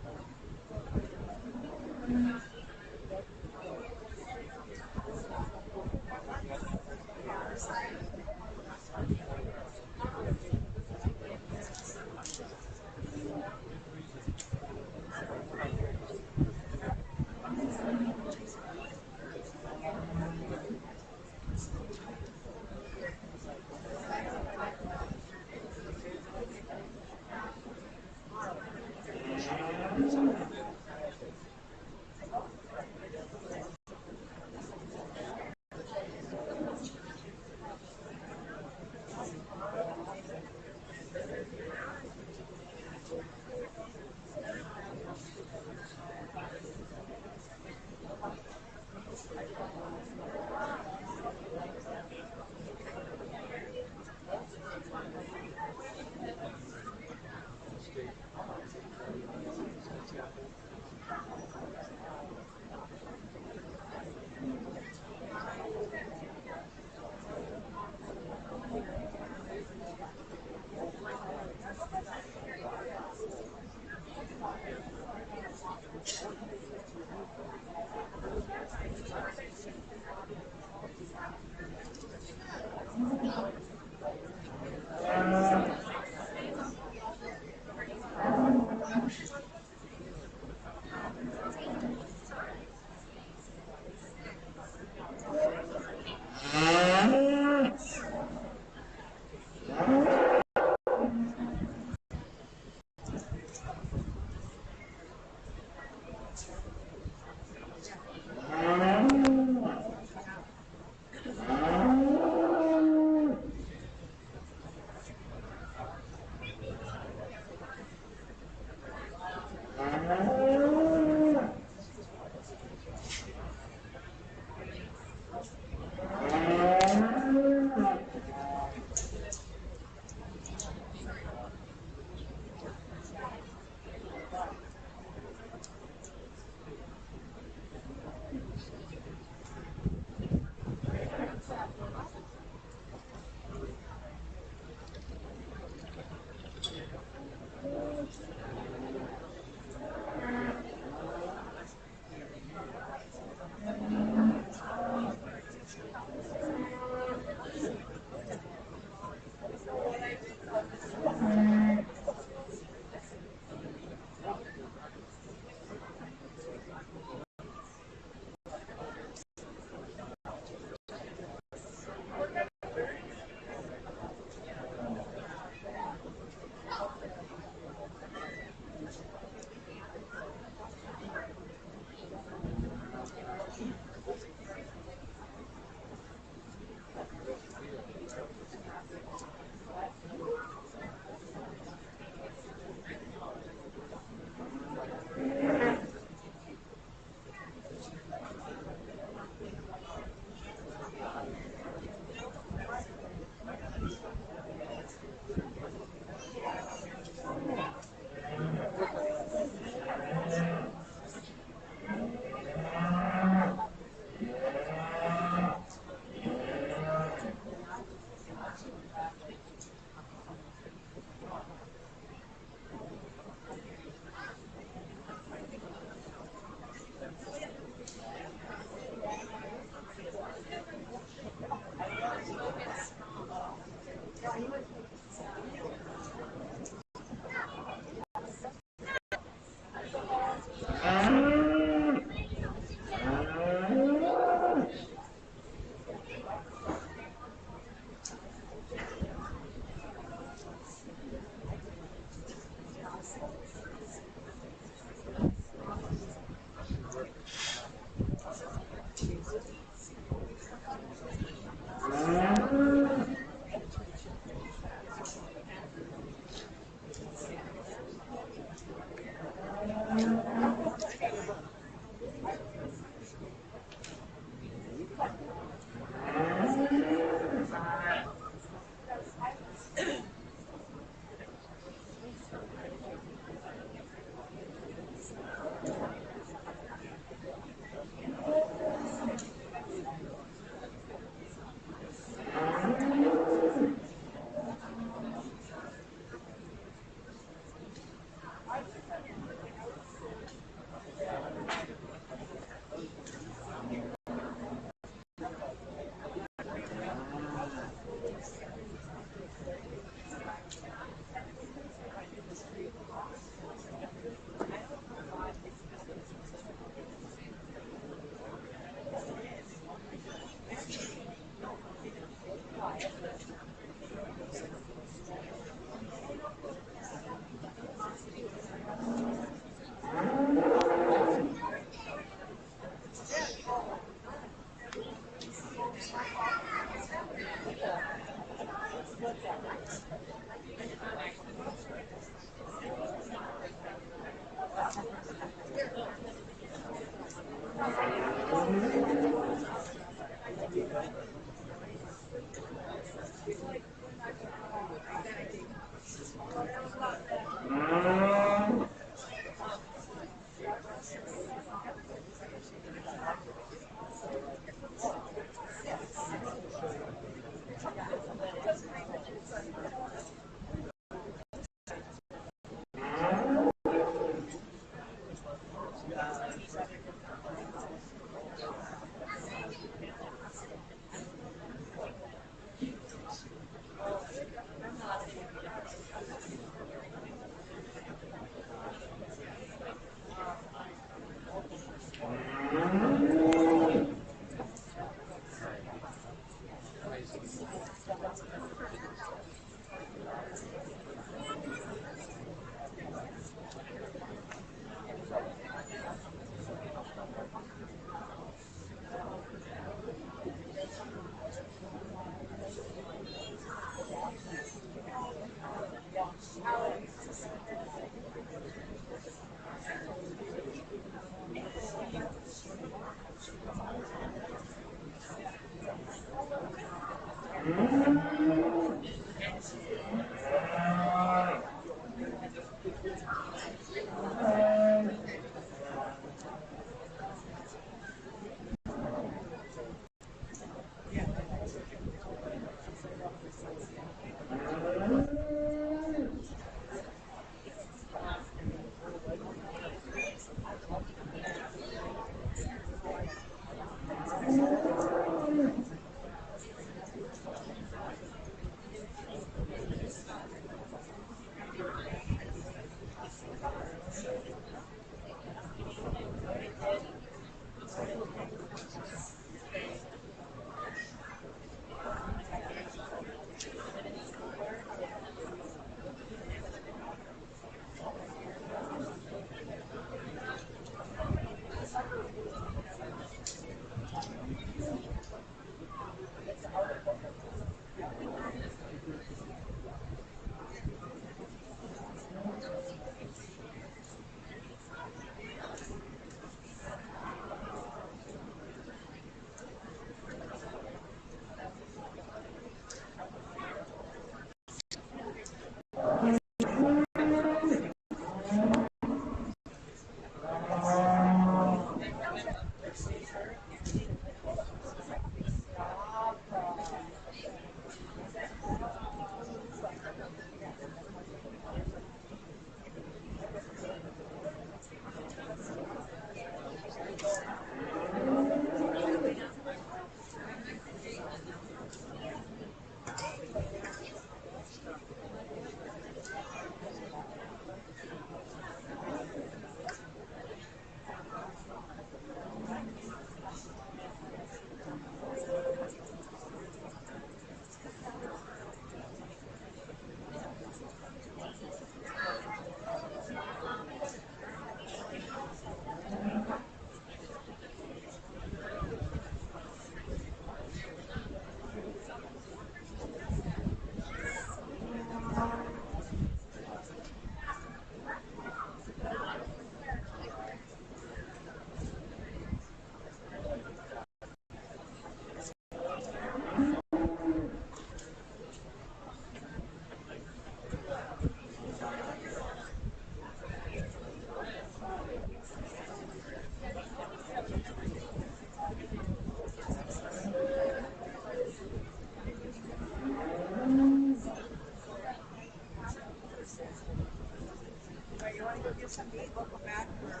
back where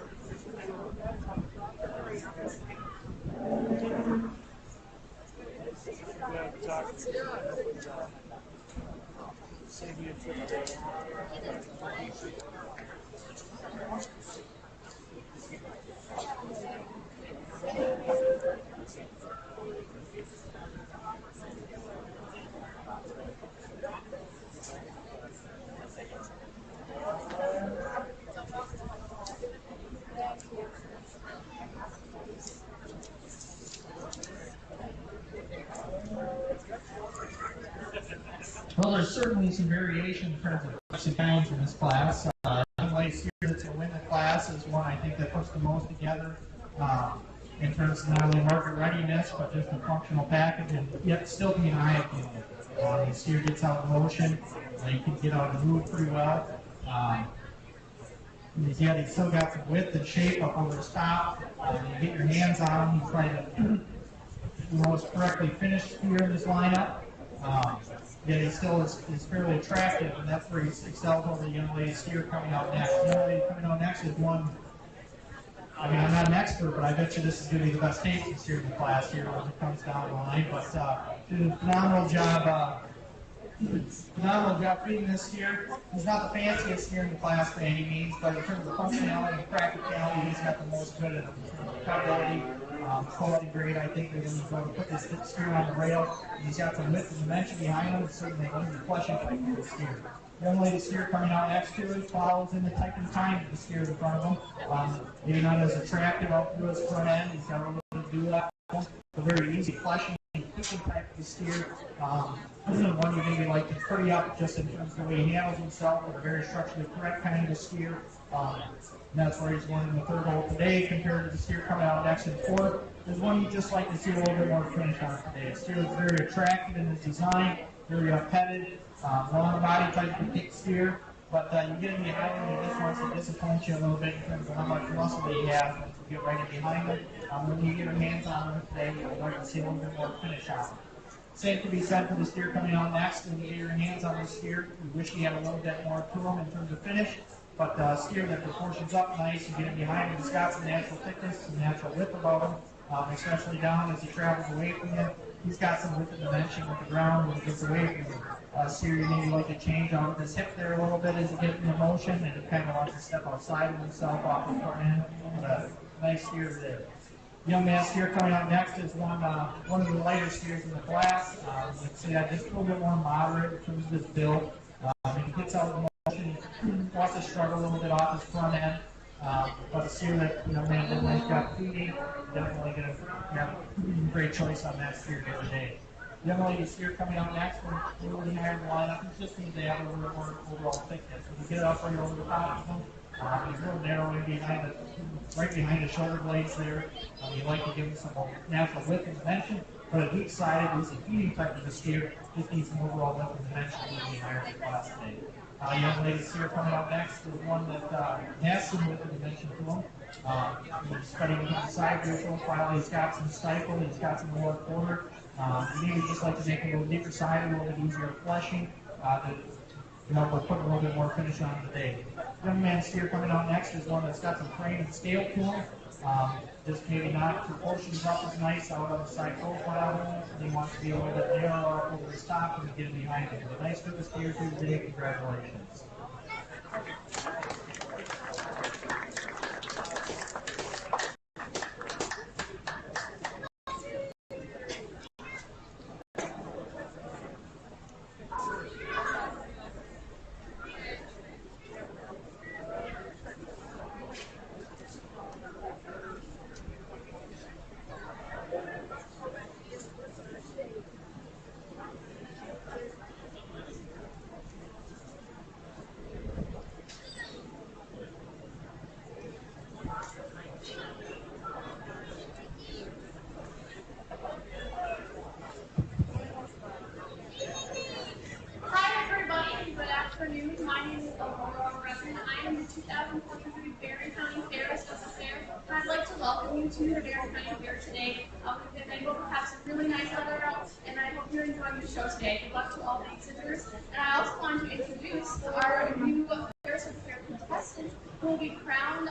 save you a trip. Well, there's certainly some variation in terms of ups and downs in this class. Young lady here that's going to win the class is one I think that puts the most together in terms of not only market readiness, but just the functional package, and yet still being eye appealing. His steer gets out of motion, he can get out and move pretty well. He's still got some width and shape up over his top. You get your hands on him, he's probably the most correctly finished steer in this lineup. Yet he still is fairly attractive, and that's where he's excelled over the young lady steer coming out next. The young lady coming out next is one. I mean, I'm not an expert, but I bet you this is going to be the best tasting steer in the class here when it comes down the line. But did a phenomenal job feeding this steer. He's not the fanciest steer in the class by any means, but in terms of functionality and practicality, he's got the most good in terms of quality. Quality grade, I think they're going to put this steer on the rail. He's got some width and dimension behind him, and certainly he's a flushing type of the steer. Young lady steer coming out next to it follows in the type and time of the steer in front of him. Maybe not as attractive out through his front end. He's got a little bit of do that. A very easy flushing and kicking type of the steer. One you maybe like to pretty up just in terms of the way he handles himself, but a very structurally correct kind of steer. And that's where he's won in the third hole today compared to the steer coming out next in fourth. There's one you just like to see a little bit more finish on today. The steer is very attractive in his design, very petted, long body type of kick steer, but you get him behind him and he just wants to disappoint you a little bit in terms of how much muscle he has once you get right in behind him. When you get your hands on him today, you'll like to see a little bit more finish on him. Same can be said for the steer coming out next. When you get your hands on the steer, you wish he had a little bit more to him in terms of finish. But steer that proportions up nice, you get him behind him, he's got some natural thickness, some natural width about him, especially down as he travels away from you. He's got some width and dimension with the ground when he gets away from you. Steer, you maybe like to change out his hip there a little bit as he gets into motion, and he kind of wants to step outside of himself off the front end. Nice steer there. Young man steer coming out next is one of the lighter steers in the class. Let's say just a little bit more moderate in terms of his build. If he gets out of motion, he wants to struggle a little bit off his front end. But a steer that young man did a nice job feeding, definitely going to have a great choice on that steer here today. Young lady steer coming out next, and a little bit higher in the lineup. He just needs to have a little more overall thickness. If you get it up right over the top of him, he's a little narrow in behind right behind the shoulder blades there. You like to give him some natural width and dimension, but a weak sided, he's a feeding type of a steer. Just needs some overall width and dimension to be higher in the class today. Young lady steer coming out next is one that has some width and dimension to him. He's studying the side view profile. He's got some stifle. He's got some lower quarter. Maybe just like to make it a little deeper side, a little bit easier flushing. We're putting a little bit more finish on today. Young man steer coming out next is one that's got some frame and scale to him. Just maybe not proportions up as nice out on the side profile. And he wants to be a little bit narrower over his top and get him behind him. But nice good steer today. Congratulations. My name is Aurora Reverend. I am the 2023 Barron County Fair Associate Fair, and I'd like to welcome you to the Barron County Fair today. We've been able to have some really nice weather out, and I hope you're enjoying the show today. Good luck to all the exhibitors. And I also want to introduce our new Fair Associate Fair contestant, who will be crowned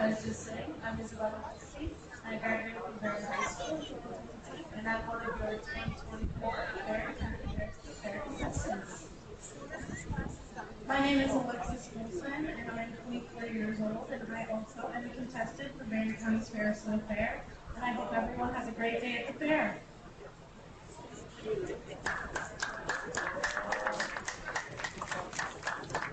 as just saying, I'm Isabella Christie. I graduated from Barron High School in 2022, and I'm one of your 2024 Barron County Fair Fair contestants. My name is Alexis Wilson, and I'm 24 years old, and I also am a contestant for Barron County's Fair Slow Fair, and I hope everyone has a great day at the fair.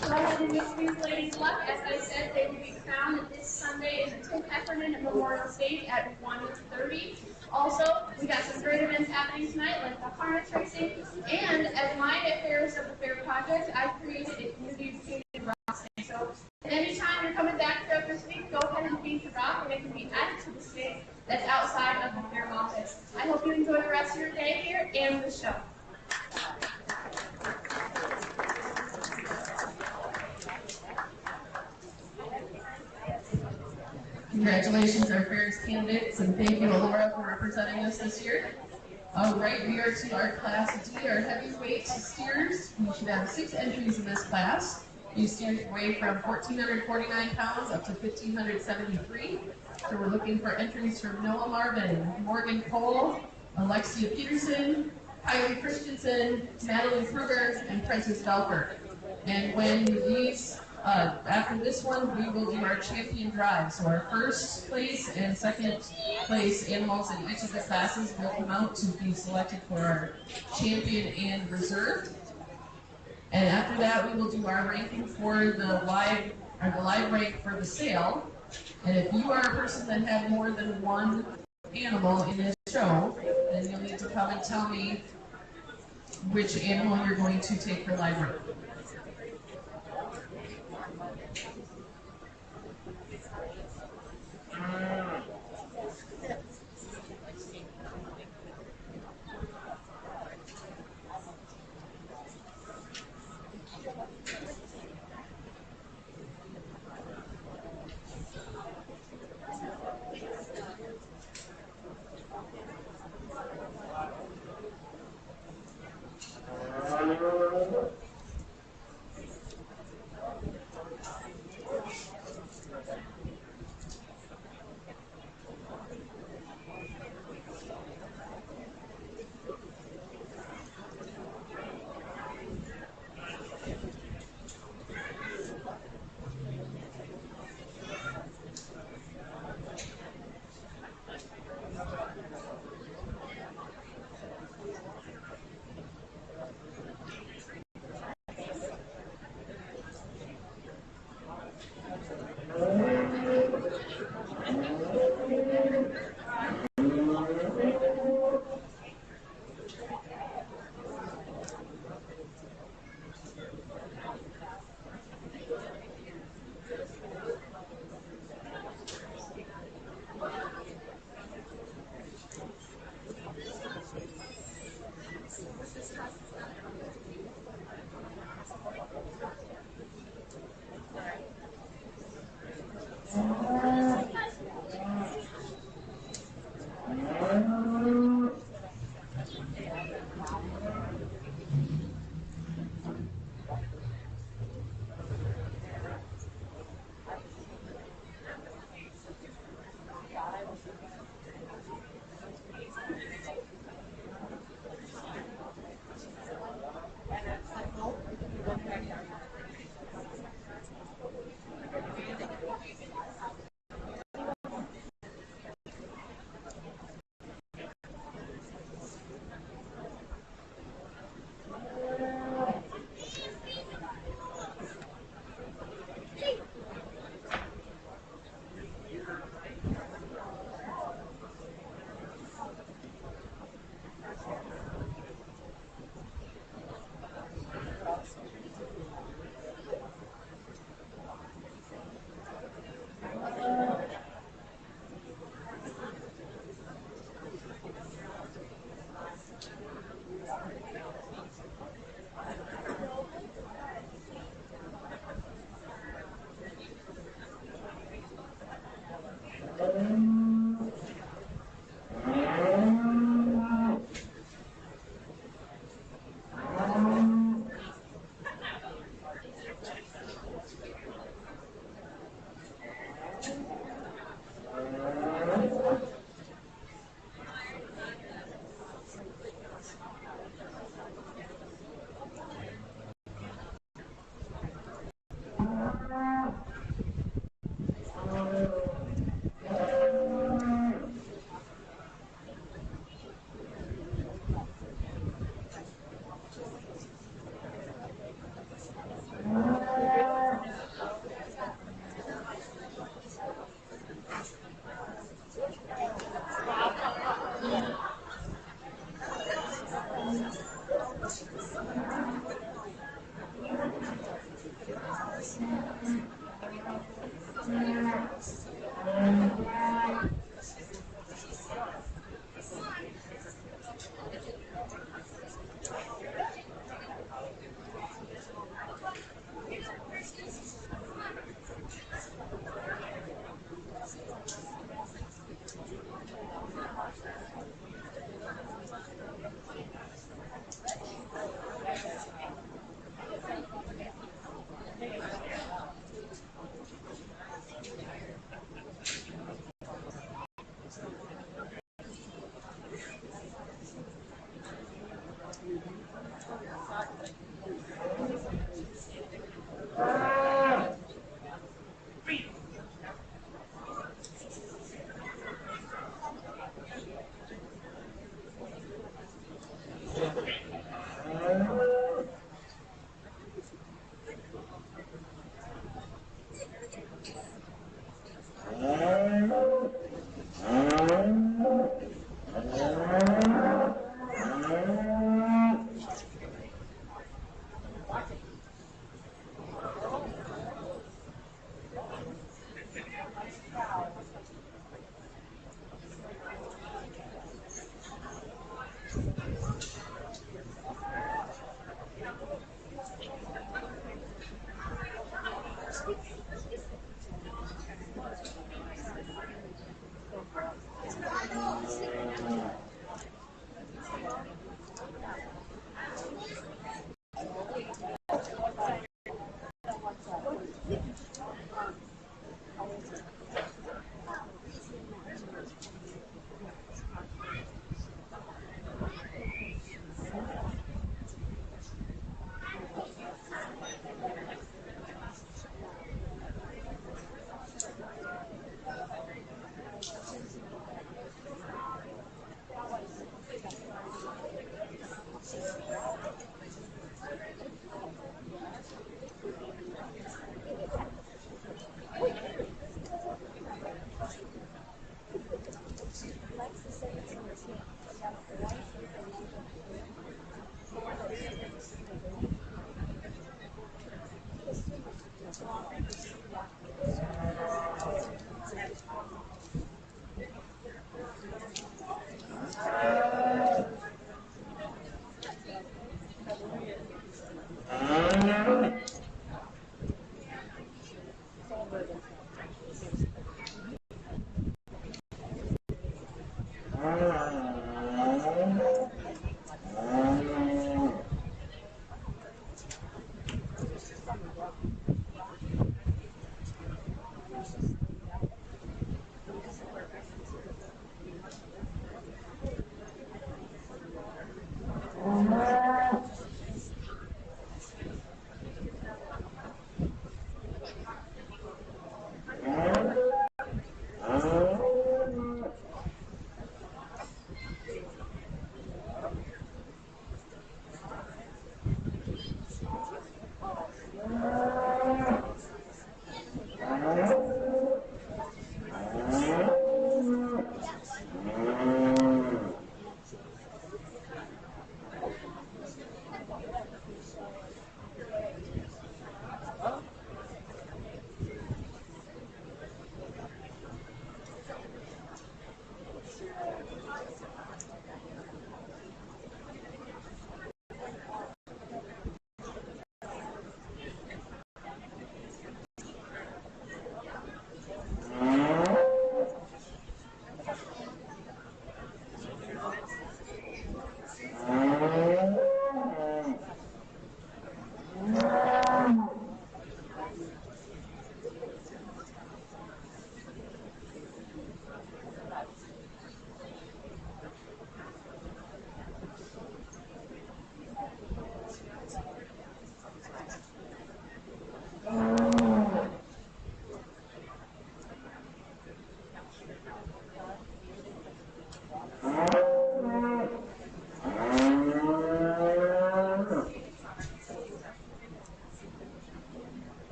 Go ahead and wish these ladies luck. As I said, they will be crowned this Sunday in the Tim Heffernan Memorial Stage at 1:30. Also, we got some great events happening tonight, like the harness racing, and as my affairs of the fair project, I created a community rock stage. So anytime you're coming back throughout this week, go ahead and paint the rock, and it can be added to the stage that's outside of the fair office. I hope you enjoy the rest of your day here and the show. Congratulations, our fair's candidates, and thank you, Laura, for representing us this year. All right, we are to our Class D, our heavyweight steers. We should have 6 entries in this class. These steers weigh from 1,449 pounds up to 1,573. So we're looking for entries from Noah Marvin, Morgan Cole, Alexia Peterson, Kylie Christensen, Madeline Kruger, and Princess Belfer. And when these after this one, we will do our champion drive. So our first place and second place animals in each of the classes will come out to be selected for our champion and reserve. And after that, we will do our ranking for the live rank for the sale. And if you are a person that had more than one animal in this show, then you'll need to come and tell me which animal you're going to take for live rank.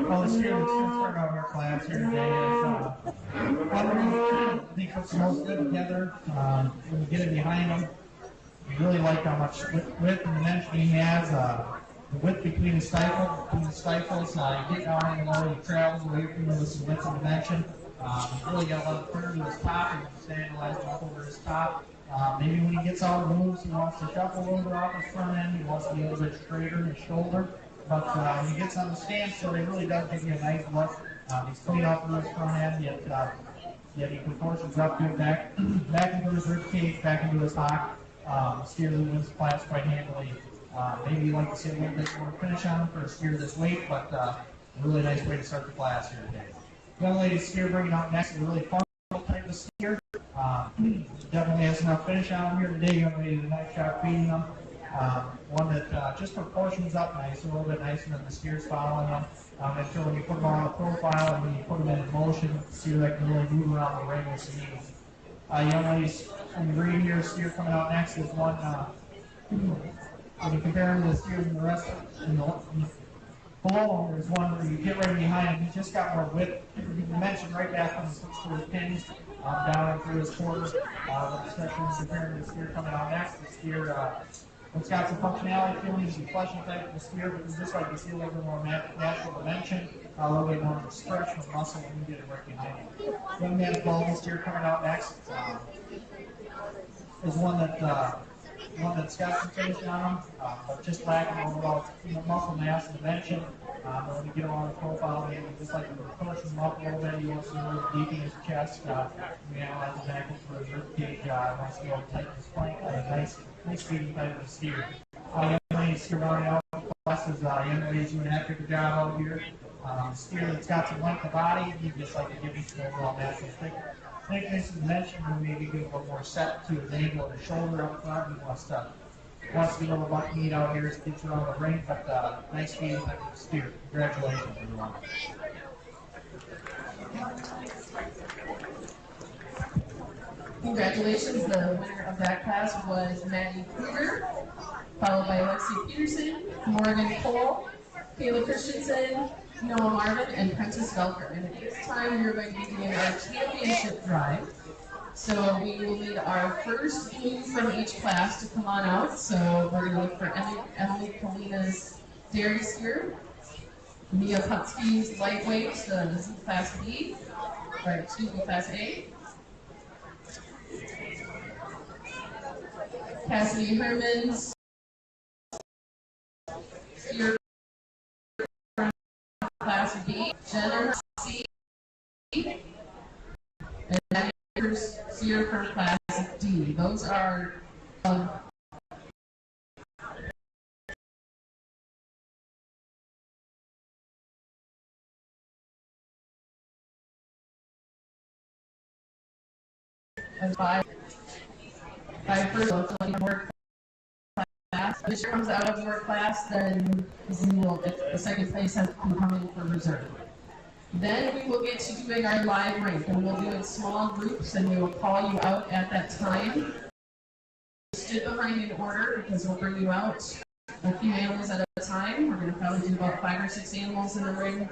Well, the steer that's going to start out our class here today is I think puts the most good together. When you get it behind him, you really like how much width and dimension he has. The width between the stifles, you get down in the low, he travels away from you with some width and dimension. He's really got a lot of curve to his top, and he's stabilized up over his top. Maybe when he gets out and moves, he wants to shuffle a little bit off his front end. He wants to be a little bit straighter in his shoulder. But when he gets on the stance, so he really does give you a nice look. He's clean off of his front end, yet he proportions up good back into his rib cage, back into his hock. Steer who wins the class quite handily. Maybe you'd like to see a little bit more finish on him for a steer this weight, but a really nice way to start the class here today. Young lady steer bringing out next is a really fun type of steer. Definitely has enough finish on him here today. Young lady did a nice job feeding him. One that just proportions up nice, a little bit nicer than the steers following him. Until when you put them on the profile and when you put them in motion, steer that can really move around the ring with some ease. Young ladies in the green here, steer coming out next is one, when you compare him to the steers in the rest, Below him, there's one where you get right behind him. He just got more width. You can mention right back when he switched to his pins, down through his quarter, especially when comparing the steer coming out next. The steer, it's got some functionality, feeling some fleshing type of the steer, but just like you see a little bit more natural dimension, a little bit more stretch with muscle when you get it right behind him. Young man's ball steer coming out next is one that's got some finish on them, but just lacking overall muscle mass and dimension. When you get them on the profile, maybe just like you push them up a little bit, you want to see a little deep in his chest. We analyze his ankle for his rib cage, nice little tight his flank, nice feeding type of steer. Young ladies here running out of classes, young ladies doing that good job out here. Steer that's got some length of body, you just like to give him some overall natural thickness and dimension, and maybe give him a little more set to his ankle and his shoulder up front. He wants to be a little buck meat out here as he gets around the ring, but nice feeding like a steer. Congratulations, everyone. Congratulations, the winner of that class was Maddie Kruger, followed by Alexia Peterson, Morgan Cole, Kayla Christensen, Noah Marvin, and Prentice Velker. And at this time, we're going to be doing our championship drive. So we will need our first blue from each class to come on out. So we're going to look for Emily Kalina's dairy steer, Mia Putsky's lightweight, this is class B, or excuse me, class A. Cassidy Herman's steer from class B, Jenna C, and Maddie's steer from class D. Those are five first work class. If it comes out of your class, then you will, if the second place has to come in for reserve. Then we will get to doing our live rank, and we'll do it in small groups, and we will call you out at that time. Stood behind in order because we'll bring you out a few animals at a time. We're going to probably do about 5 or 6 animals in the ring.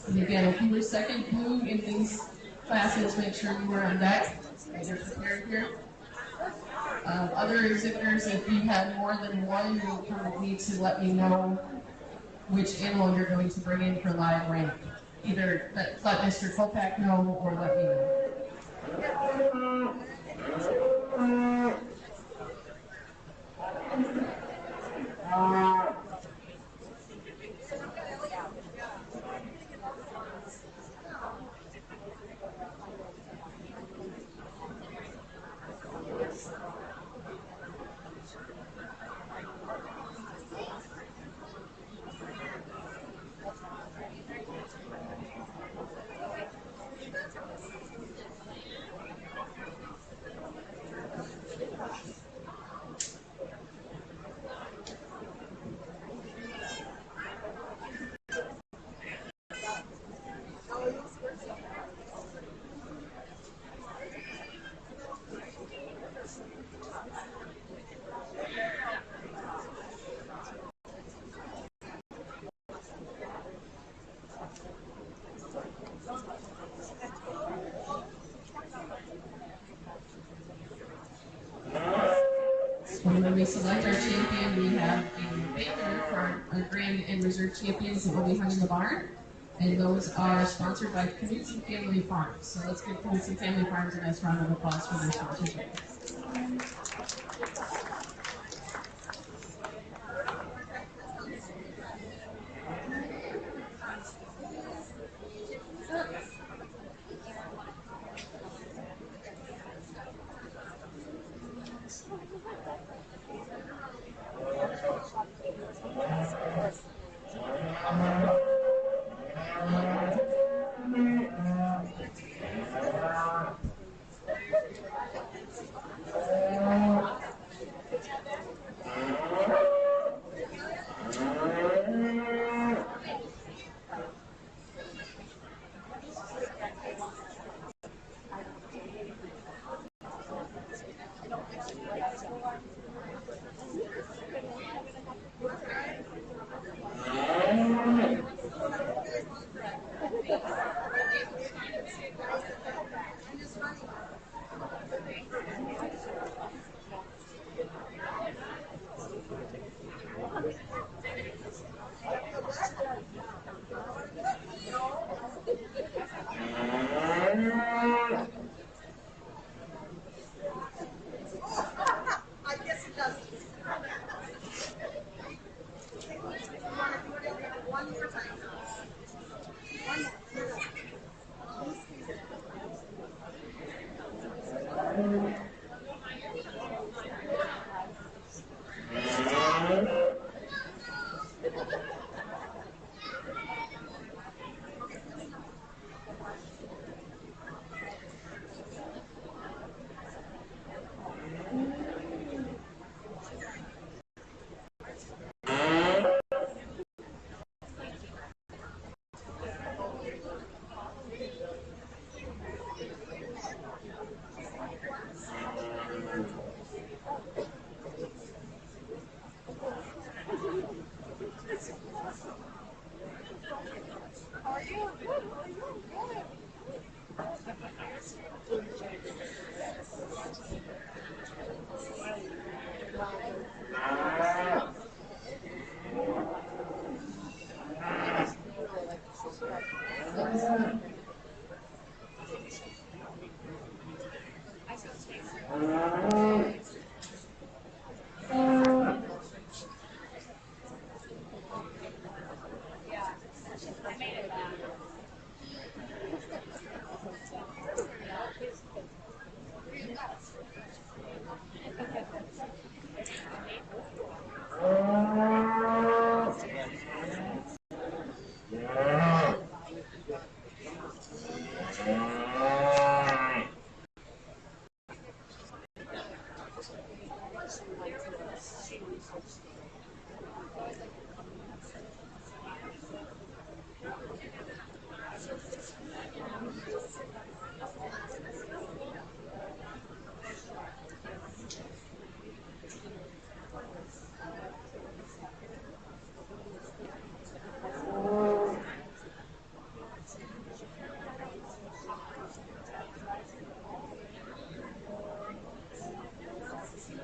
And again, if you were second blue in these classes, make sure you were on deck as you're prepared here. Other exhibitors, if you have more than one, you'll kind of need to let me know which animal you're going to bring in for live rank. Either let Mr. Kopak know or let me know. When we select our champion, we have a banner for our grand and reserve champions that will be hung in the barn. And those are sponsored by Canoes and Family Farms. So let's give Canoes and Family Farms a nice round of applause for their sponsorship.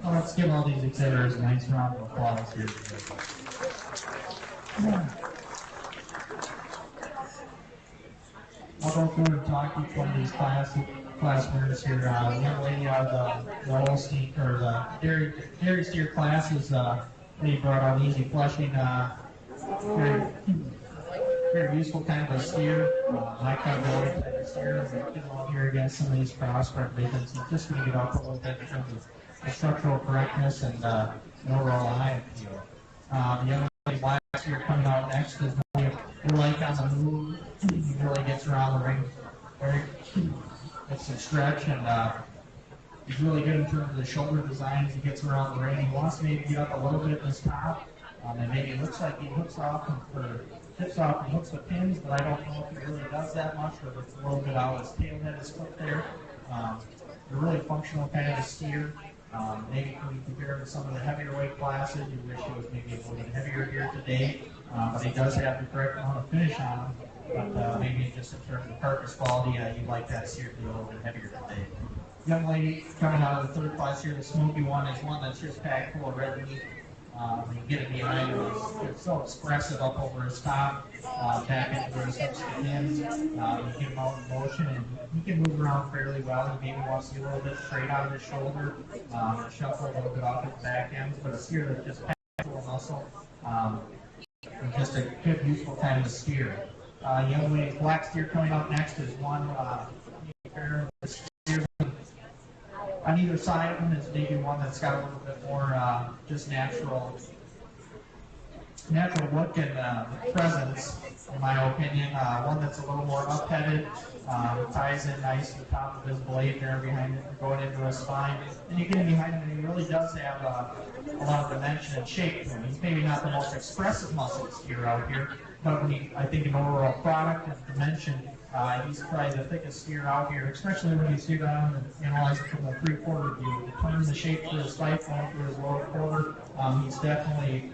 Well, let's give all these exhibitors a nice round of applause here. I'll go through and talk to each one of these class winners here. The young lady out of the Holstein or the dairy steer classes, they brought out easy flushing. Very useful kind of a steer, high accountability type of steer. As we get along here against some of these cross-front movements, it's just going to get off a little bit in terms of the structural correctness and overall eye appeal. The young lady last year coming out next is really like on the move. He really gets around the ring. It's some stretch and he's really good in terms of the shoulder design as he gets around the ring. He wants to maybe get up a little bit in his top. And maybe it looks like he hooks off and hooks the pins, but I don't know if he really does that much, or if it's a little bit out. His tail head is put there. A really functional kind of a steer. Maybe when you compare him to some of the heavier weight classes, you wish he was maybe a little bit heavier here today. But he does have the correct amount of finish on him. But maybe just in terms of carcass quality, you'd like that steer to be a little bit heavier today. Young lady coming out of the third class here, the smoky one, is one that's just packed full of red meat. You get it behind him, it's so expressive up over his top, back into where his hips get in. You get him out in motion, and he can move around fairly well. He maybe wants to get a little bit straight out of his shoulder, shuffle a little bit off his back end, but a steer that's just packed full of muscle. And just a good, useful kind of a steer. Young lady's black steer coming up next is one steer on either side of him is maybe one that's got a little bit more just natural look and presence, in my opinion. One that's a little more up-headed, ties in nice to the top of his blade there behind it, going into his spine. And you get him behind him, and he really does have a lot of dimension and shape to him. He's maybe not the most expressive muscle steer out here, but I think an overall product and dimension, he's probably the thickest steer out here, especially when you sit down and analyze it from a three-quarter view. Turn the shape for his fight, going through his lower quarter. He's definitely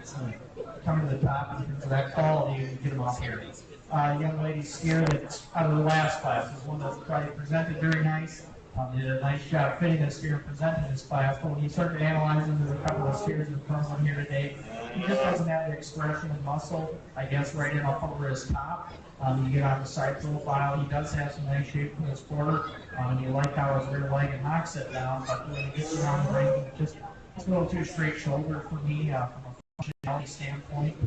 coming to the top in terms of that quality and get him off here. Young lady's steer that's out of the last class is one that's probably presented very nice. Did a nice job fitting this steer and presenting his class, but when you start to analyze him, there's a couple of steers in front of him here today. He just doesn't have the expression and muscle, I guess, right in up over his top. You get on the side profile, he does have some nice shape from his quarter, and you like how his rear leg and knocks it down, but when he gets around the ring, it's a little too straight shoulder for me from a functionality standpoint.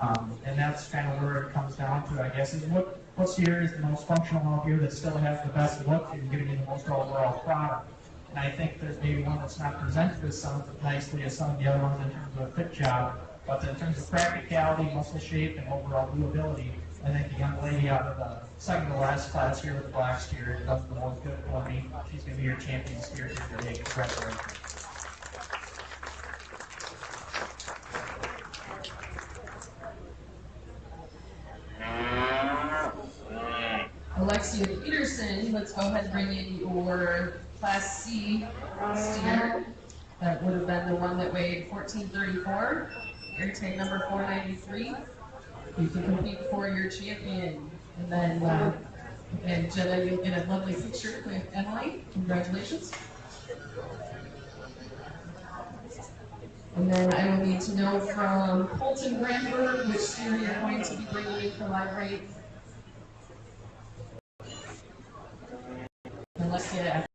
And that's kind of where it comes down to, I guess, is what steer is the most functional out here that still has the best look and giving you the most overall product. And I think there's maybe one that's not presented as nicely as some of the other ones in terms of a fit job, but in terms of practicality, muscle shape, and overall viewability, I think the young lady out of the second to last class here with the black steer does the most good for me. She's going to be your champion steer here today. Congratulations. Alexia Peterson, let's go ahead and bring in your Class C steer. That would have been the one that weighed 1434. Air tag number 493. You can compete for your champion. And then, and Jenna, you'll get a lovely picture with Emily. Congratulations. And then I will need to know from Colton Granberg which steer you're going to be bringing in for live rate. Alexia.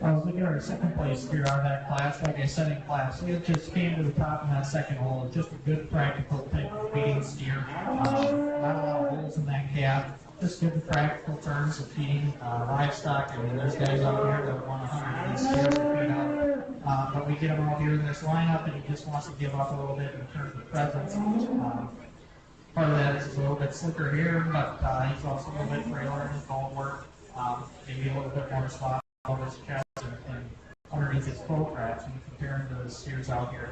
I was looking at our second place here out of that class. Like I said in class, it just came to the top in that second hole. Just a good practical type of feeding steer. Not a lot of holes in that calf. Just good practical terms of feeding livestock. I mean, there's guys out here that want 100 of these steers to feed out. But we get him all here in this lineup, and he just wants to give up a little bit in terms of presence. Part of that is he's a little bit slicker here, but he's also a little bit frailer in his bone work. Maybe a little bit more spot on his chest and underneath his toe cracks when you compare him to the steers out here.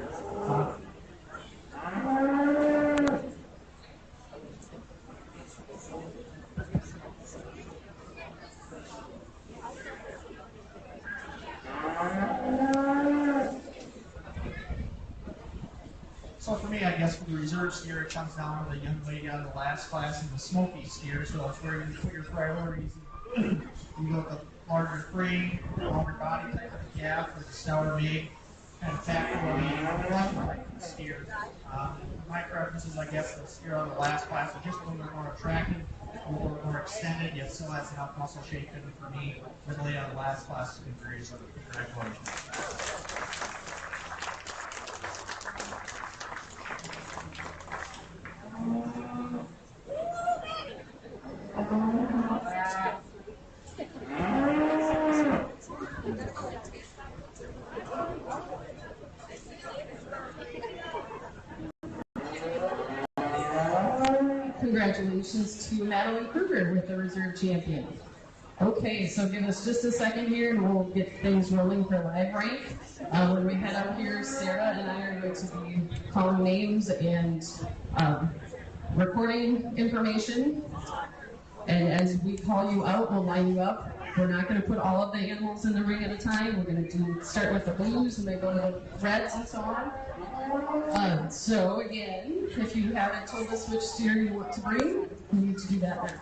So for me, I guess for the reserve steer, it comes down to the young lady out of the last class and the smoky steer. So it's where you put your priorities. You go with the larger frame, longer body type of calf, or the stouter made, kind of fat type of steer. My preference is, I guess, the steer out of the last class is just a little bit more attractive, a little bit more extended, yet still has enough muscle shape in it for me. The lady out of the last class has been great, so congratulations. Congratulations to Madeline Kruger with the reserve champion. Okay, so give us just a second here and we'll get things rolling for live rank. When we head up here, Sarah and I are going to be calling names and recording information. And as we call you out, we'll line you up. We're not going to put all of the animals in the ring at a time. We're going to start with the blues and then go to the reds and so on. So again, if you haven't told us which steer you want to bring, you need to do that now.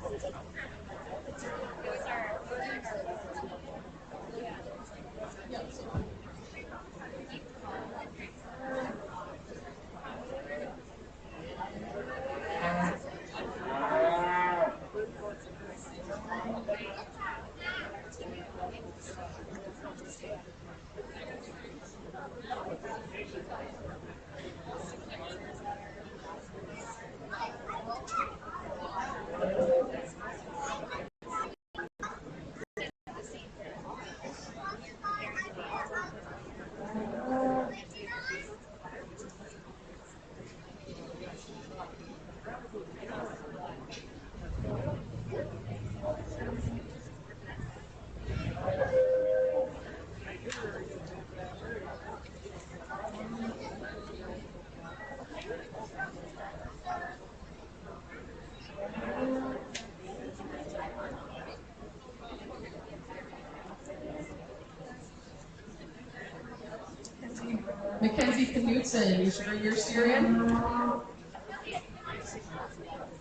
Mackenzie Knutson, you should bring your steer in.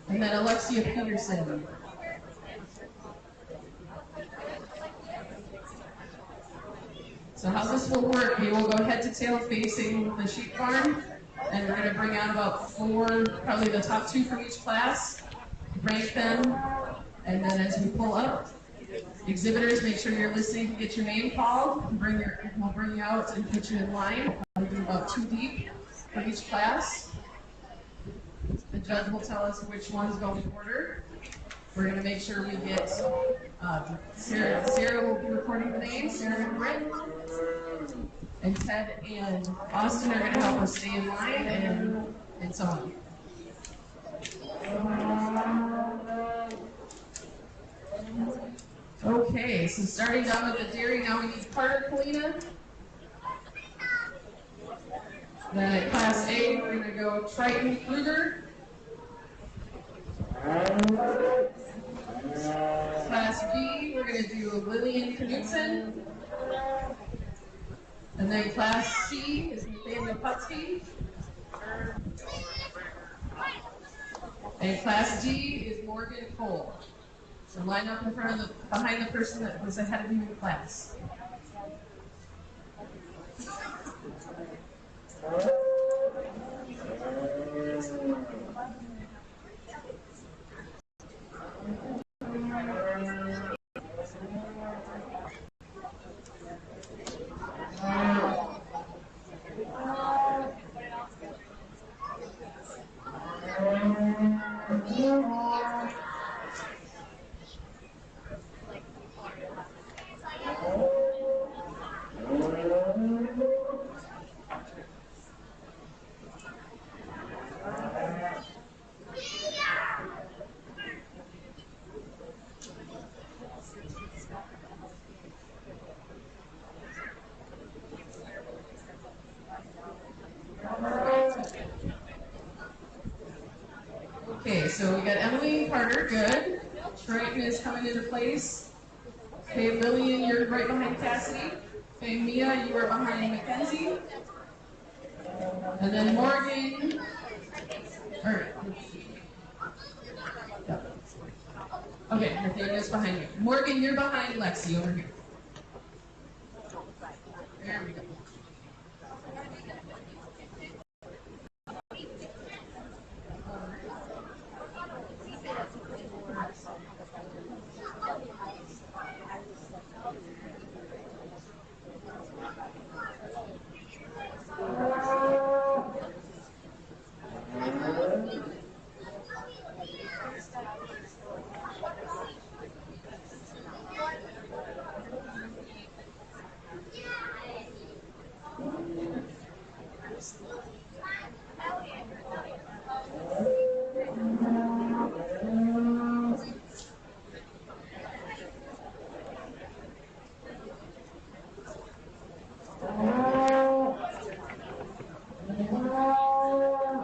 And then Alexia Peterson. So how this will work, we will go head to tail facing the sheep barn, and we're going to bring out about 4, probably the top 2 from each class, rank them, and then as we pull up, exhibitors, make sure you're listening to get your name called. We'll bring you out and put you in line. We'll do about 2 deep for each class. The judge will tell us which ones go in order. We're going to make sure we get Sarah. Sarah will be recording the names. Sarah and Britt. And Ted and Austin are going to help us stay in line and so on. Okay, so starting down with the dairy, now we need Carter Kalina. Then at Class A, we're going to go Triton Kruger. Class B, we're going to do Lillian Knutson. And then Class C is Nathaniel Putsky. And Class D is Morgan Cole. So line up in front of behind the person that was ahead of you in class. Okay, so we got Emily Carter, good. Triton is coming into place. Okay, Lillian, you're right behind Cassidy. Okay, Mia, you are behind Mackenzie. And then Morgan, okay, Nathaniel's behind you. Morgan, you're behind Lexi over here. There we go.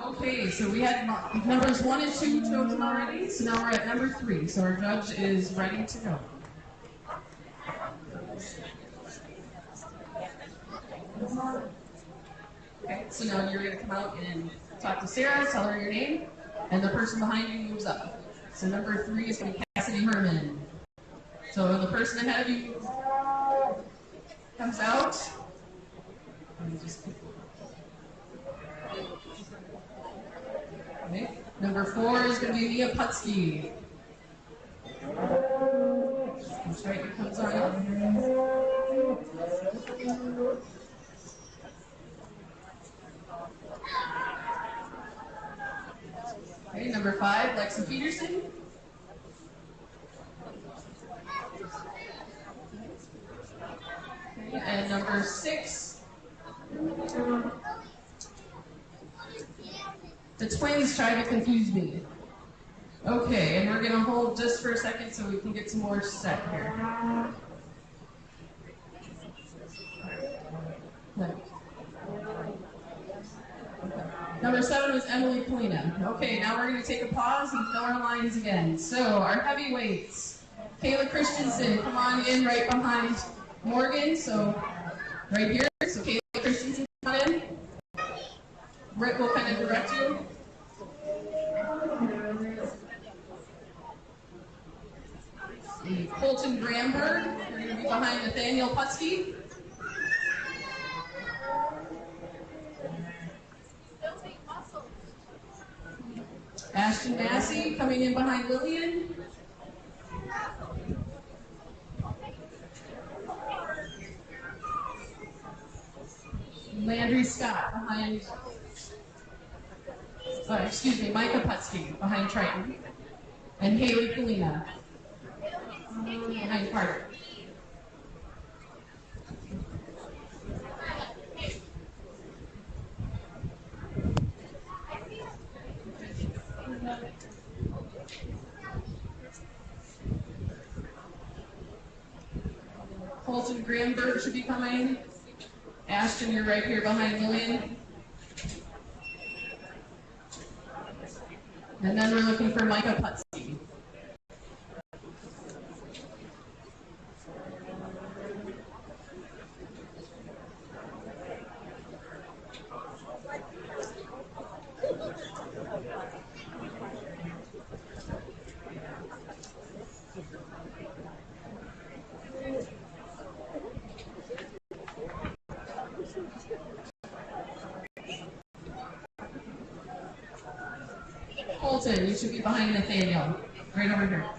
Okay, so we had numbers 1 and 2 chosen already, so now we're at number 3. So our judge is ready to go. Okay, so now you're going to come out and talk to Sarah, tell her your name, and the person behind you moves up. So number 3 is going to be Cassidy Herman. So the person ahead of you comes out. Okay. Number 4 is going to be Mia Putsky. That's right, here comes on up. Okay, number 5, Lexi Peterson. Okay, and number 6, the twins try to confuse me. Okay, and we're going to hold just for a second so we can get some more set here. Okay. Number 7 was Emily Polina. Okay, now we're going to take a pause and fill our lines again. So our heavyweights, Kayla Christensen, come on in right behind Morgan. So right here. So Kayla Christensen, come on in. Ashton Massey coming in behind Lillian. Landry Scott behind, Micah Putsky behind Triton. And Haley Kalina behind Carter. Colton Granberg should be coming. Ashton, you're right here behind Lillian. And then we're looking for Micah Putsky. Colton, you should be behind Nathaniel. Right over here.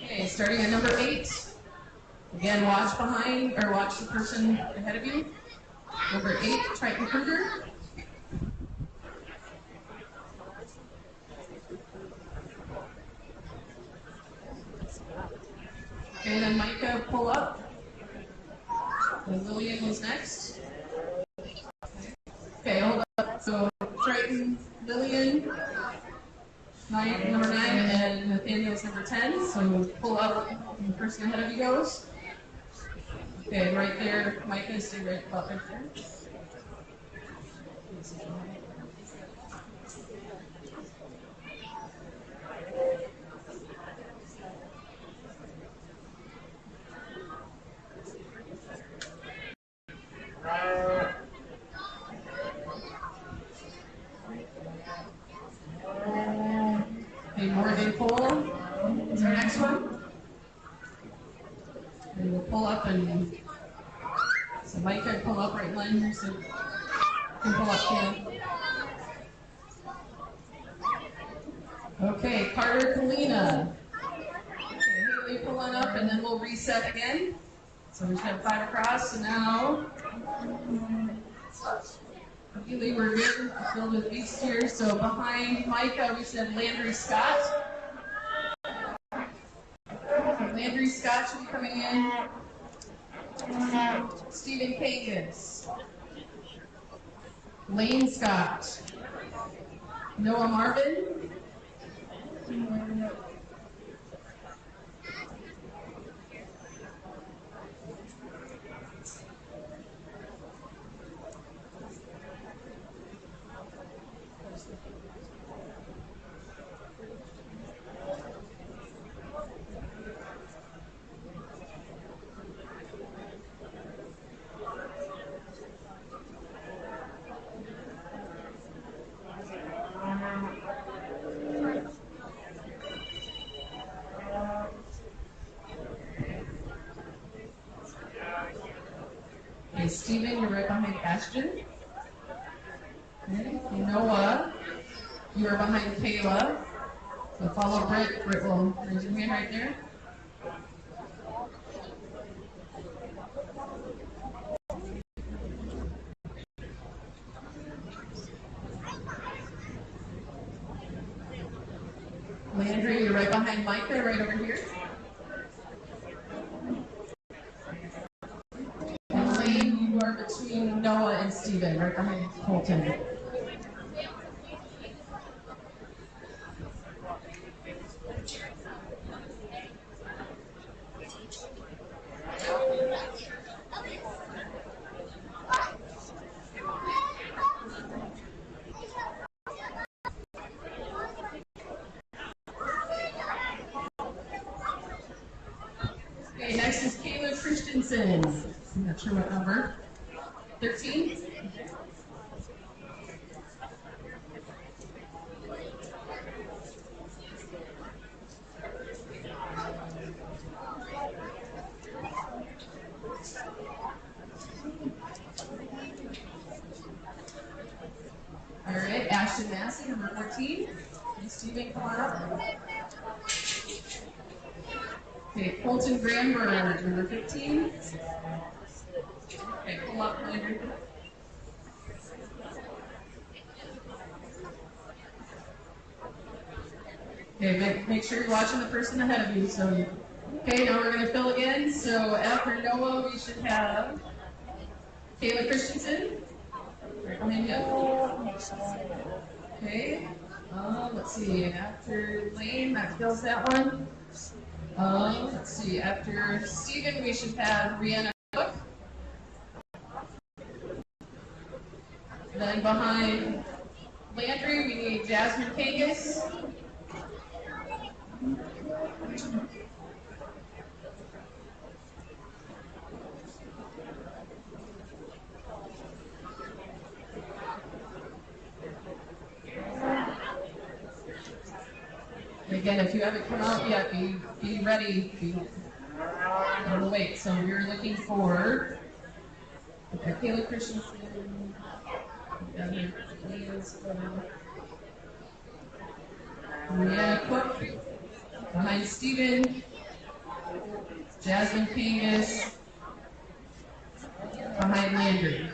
Okay, starting at number 8. Again, watch the person ahead of you. Number 8, Triton Kruger. Okay, then Micah, pull up. And Lillian was next. Okay, hold up. So Triton, Lillian, number 9, and Nathaniel's number 10. So pull up, and the person ahead of you goes. Okay, right there, Micah, stay right there. Okay, Morgan Cole is our next one. And we'll pull up and so Micah pull up right line here so you can pull up here. Okay, Carter Kalina. Okay, Haley pulling up and then we'll reset again. So we should have 5 across. So now Haley, we're good. Filled with beast here. So behind Micah, we said Landry Scott. Landry Scott should be coming in. Stephen Kangas. Lane Scott. Noah Marvin. Okay, Steven, you're right behind Ashton. Okay, Noah, you are behind Kayla. So follow Britt. Britt will raise your hand right there. Landry, you're right behind Micah, right over here. And Lane, you are between Noah and Steven, right behind Colton. Christensen. I'm not sure what number. 13? All right, Ashton Massey, number 14. Steven, come on up. Okay, Colton Granberg, number 15. Okay, pull up, Landry. Okay, make sure you're watching the person ahead of you. So, okay, now we're going to fill again. So after Noah, we should have Kayla Christensen. Right behind you. Okay. Let's see. After Lane, that fills that one. Let's see. After Steven, we should have Rihanna Cook. Then behind Landry, we need Jasmine Kangas. Again, if you haven't come out yet, be ready. Be on the wait. So we're looking for Kayla Christensen. Rihanna Cook. Behind Steven. Jasmine Kangas. Behind Landry.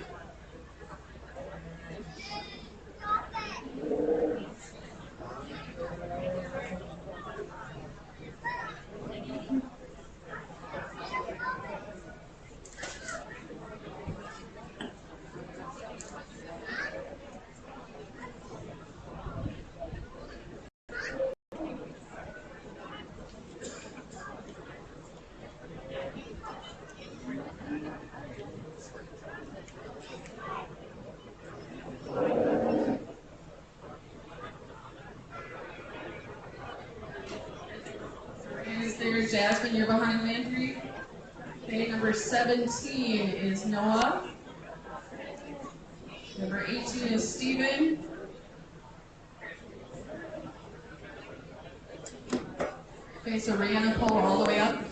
Jasmine, you're behind Landry. Okay, number 17 is Noah. Number 18 is Steven. Okay, so Rihanna, pull all the way up.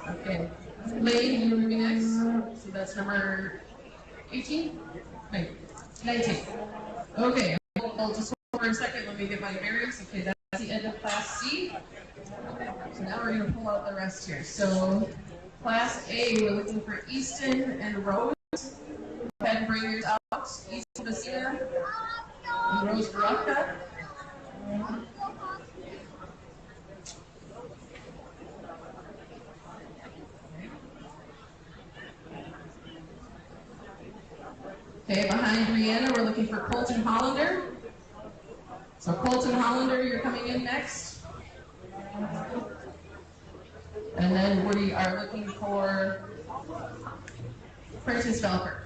Okay, Lane, you're moving next. So that's number 18? Wait, 19. Okay, I'll just hold for a second. Let me get my bearings. Okay, that's the end of Class C. So now we're going to pull out the rest here. So Class A, we're looking for Easton and Rose. Go ahead and bring yours out. Easton Basina and Rose Baraka. Okay, behind Brianna, we're looking for Colton Hollander. So Colton Hollander, you're coming in next. And then we are looking for Prentice Velker.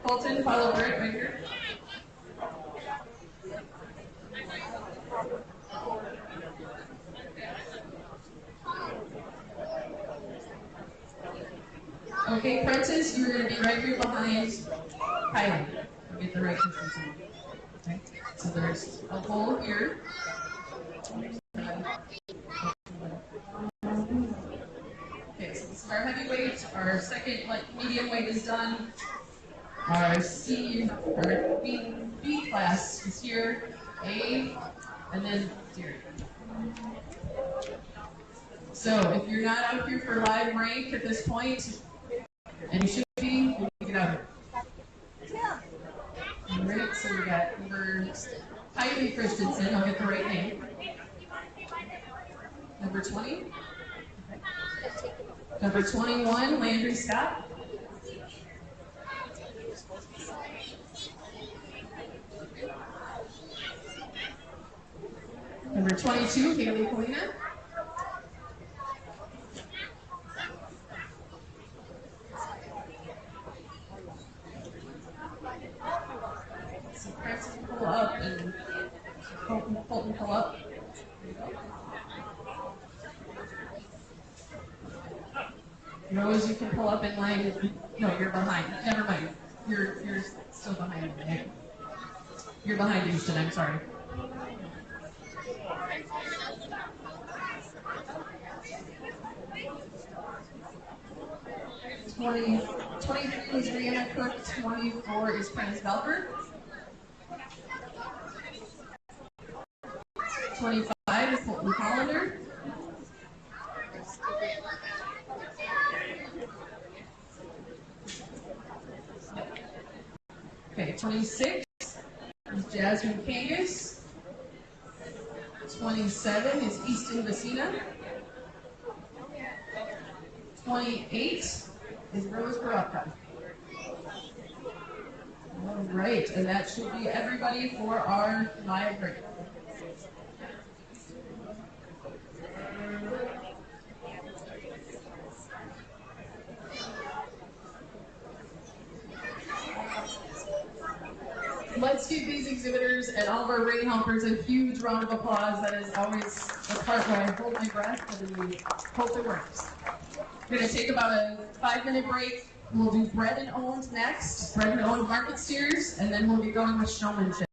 Colton, follow right here. Okay, Prentice, you're going to be right here behind Kylie. Get the right consistency. Okay, so there's a hole here. Okay, so this is our heavyweight. Our second medium weight is done. Our B class is here. A, and then deer. So if you're not out here for live rank at this point, and you should be, you need to get out here. All right, so we got number Heidi Christensen. I'll get the right name. Number 20. Number 21, Landry Scott. Number 22, Haley Polina. So Francis can pull up and Colton pull up. Rose, you can pull up in line. No, you're behind. Never mind. You're still behind me. You're behind Houston, I'm sorry. Twenty 23 is Rihanna Cook, 24 is Prentice Belfer. 25 is Colton Collender. Okay, 26 is Jasmine Kangas. 27 is Easton Vecina. 28 is Rose Baraka. All right, and that should be everybody for our live break. Let's give these exhibitors and all of our ring helpers a huge round of applause. That is always the part where I hold my breath and we hope it works. We're going to take about a 5-minute break. We'll do bread and owned next, bread and owned market steers, and then we'll be going with showmanship.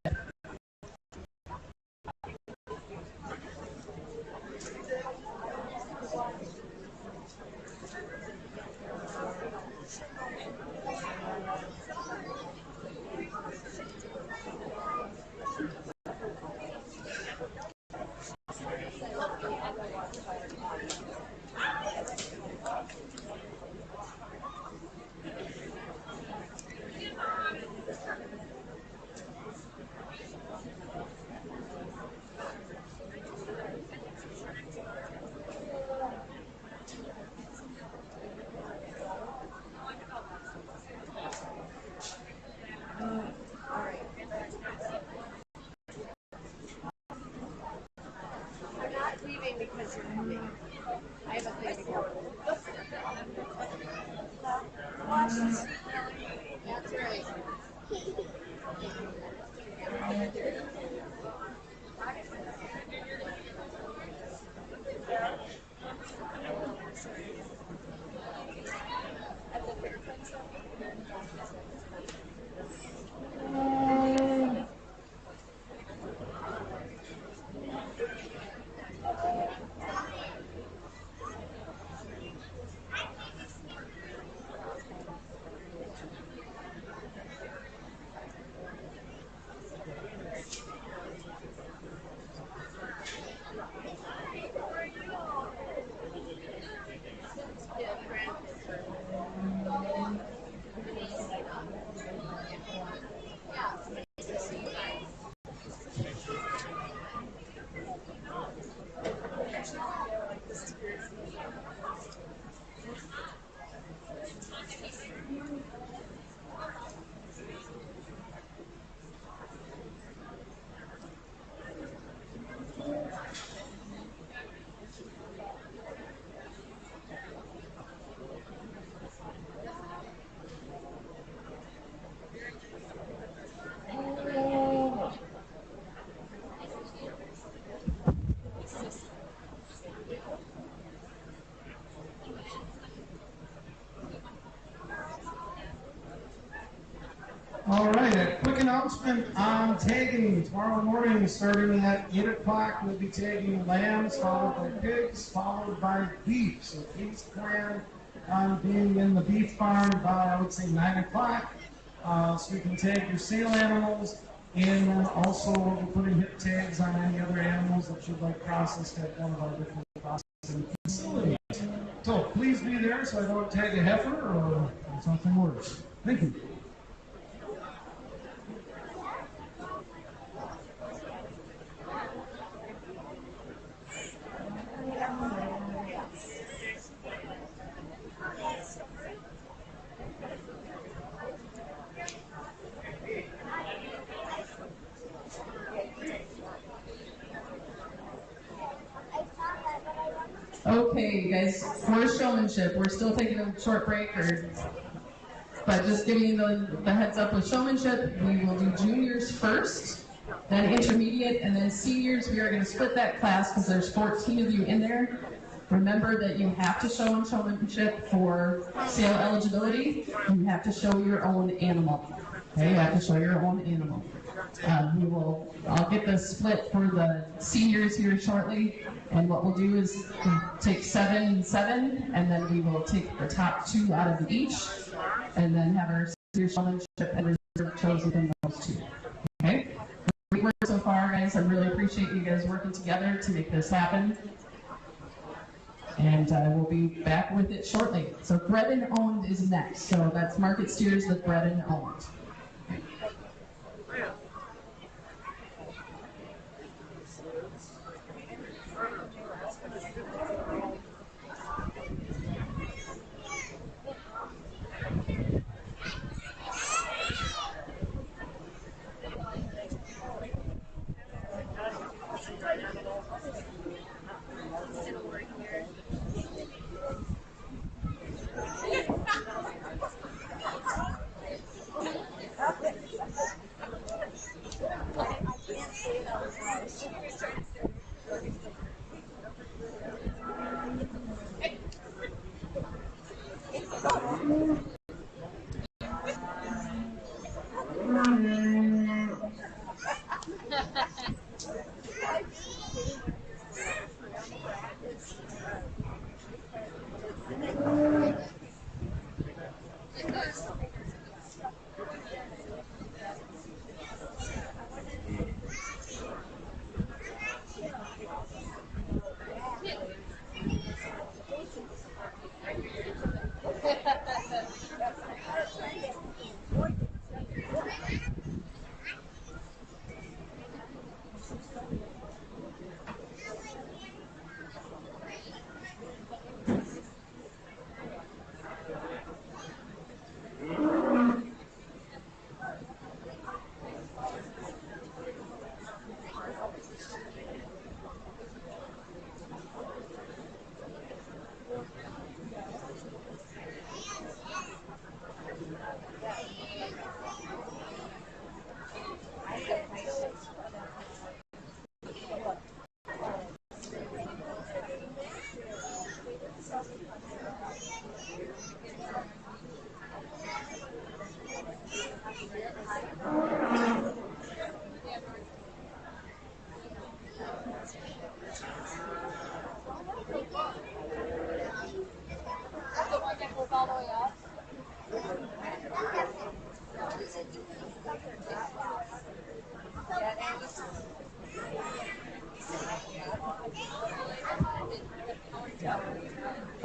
All right, a quick announcement on tagging. Tomorrow morning, starting at 8 o'clock, we'll be tagging lambs, followed by pigs, followed by beef. So please plan on being in the beef barn by, I would say, 9 o'clock, so you can tag your sale animals. And also, we're putting hip tags on any other animals that you'd like processed at one of our different processing facilities. So please be there so I don't tag a heifer or something worse. Thank you. Okay, you guys, more showmanship. We're still taking a short break, but just giving you the heads up with showmanship. We will do juniors first, then intermediate, and then seniors. We are going to split that class because there's 14 of you in there. Remember that you have to show showmanship for sale eligibility. You have to show your own animal. Okay, you have to show your own animal. I'll get the split for the seniors here shortly, and what we'll do is take 7 and 7, and then we will take the top 2 out of each, and then have our senior showmanship and reserve chosen from those 2. Okay? Great work so far, guys. I really appreciate you guys working together to make this happen. And we'll be back with it shortly. So bred and owned is next. So that's market steers with bred and owned.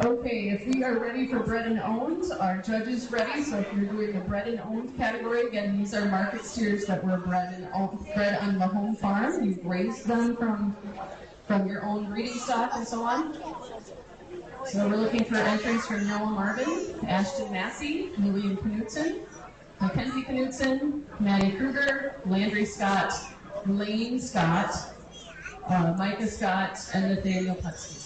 Okay, if we are ready for bred and owned, our judge is ready. So if you're doing the bred and owned category, again, these are market steers that were bred on the home farm. You've raised them from your own breeding stock and so on. So we're looking for entries from Noah Marvin, Ashton Massey, William Knutson, Mackenzie Knutson, Maddie Kruger, Landry Scott, Lane Scott, Micah Scott, and Nathaniel Putski.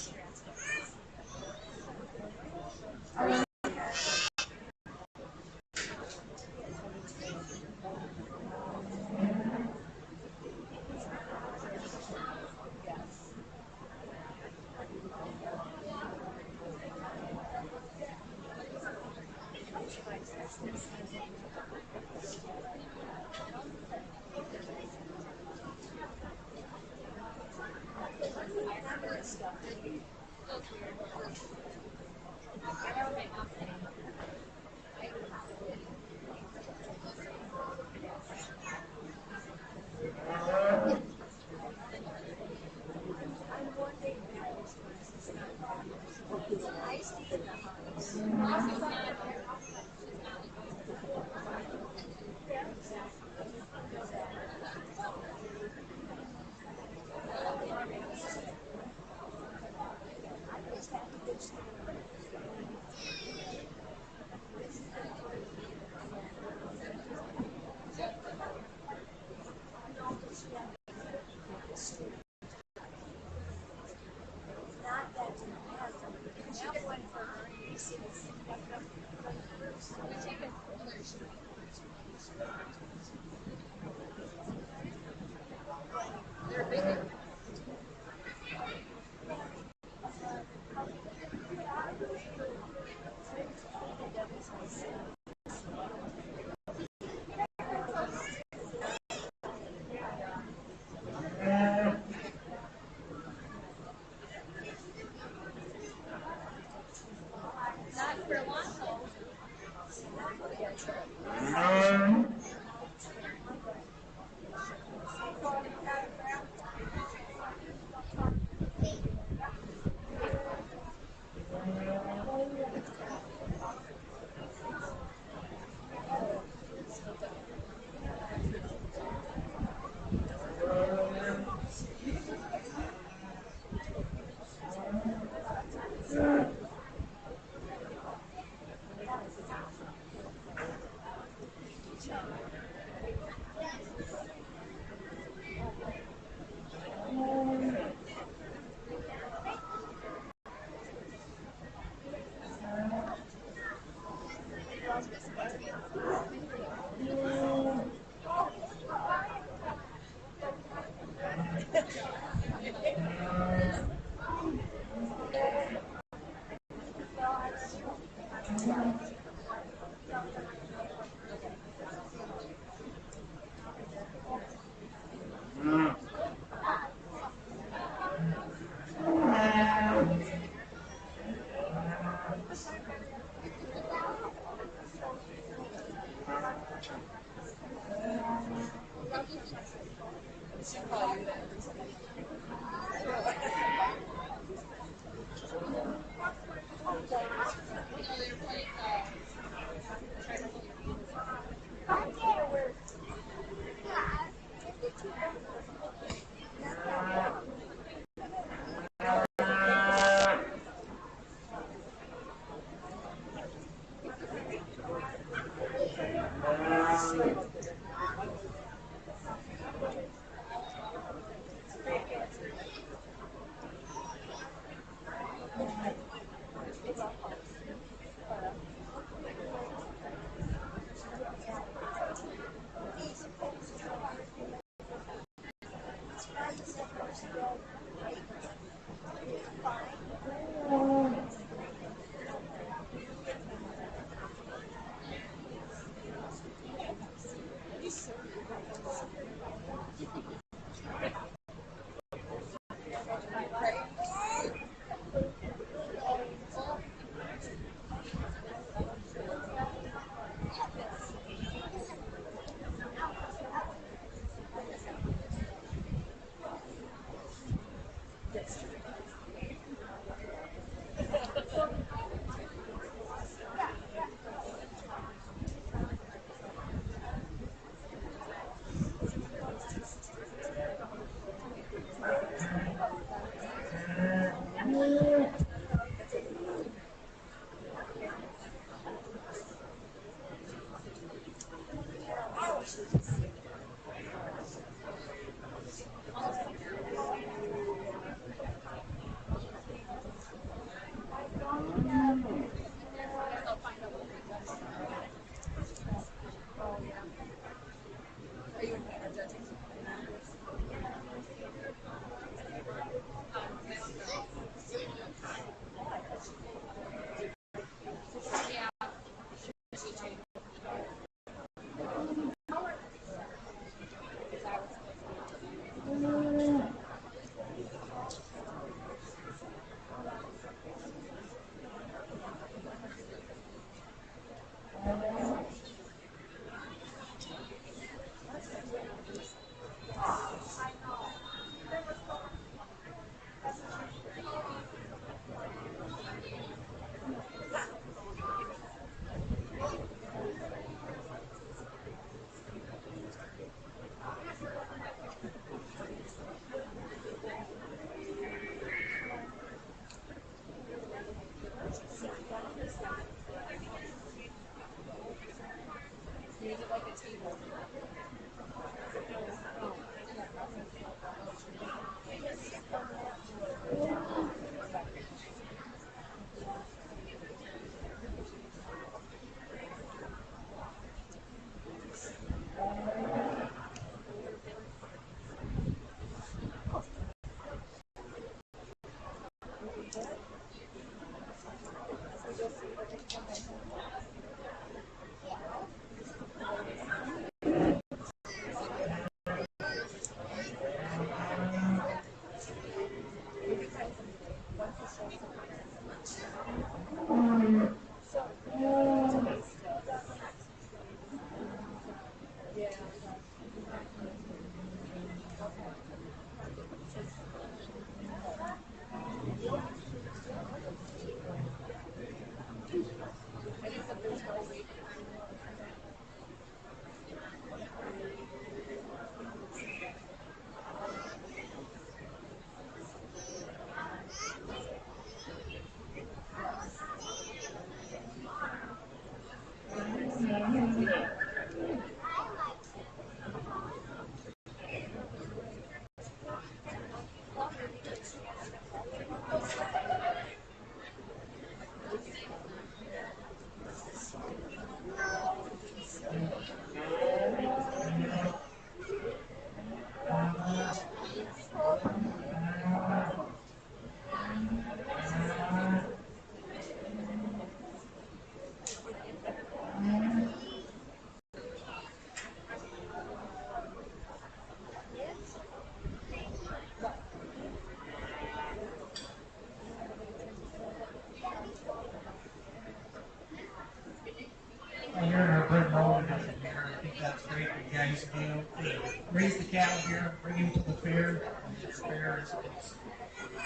raise the cattle here, bring him to the fair. This fair is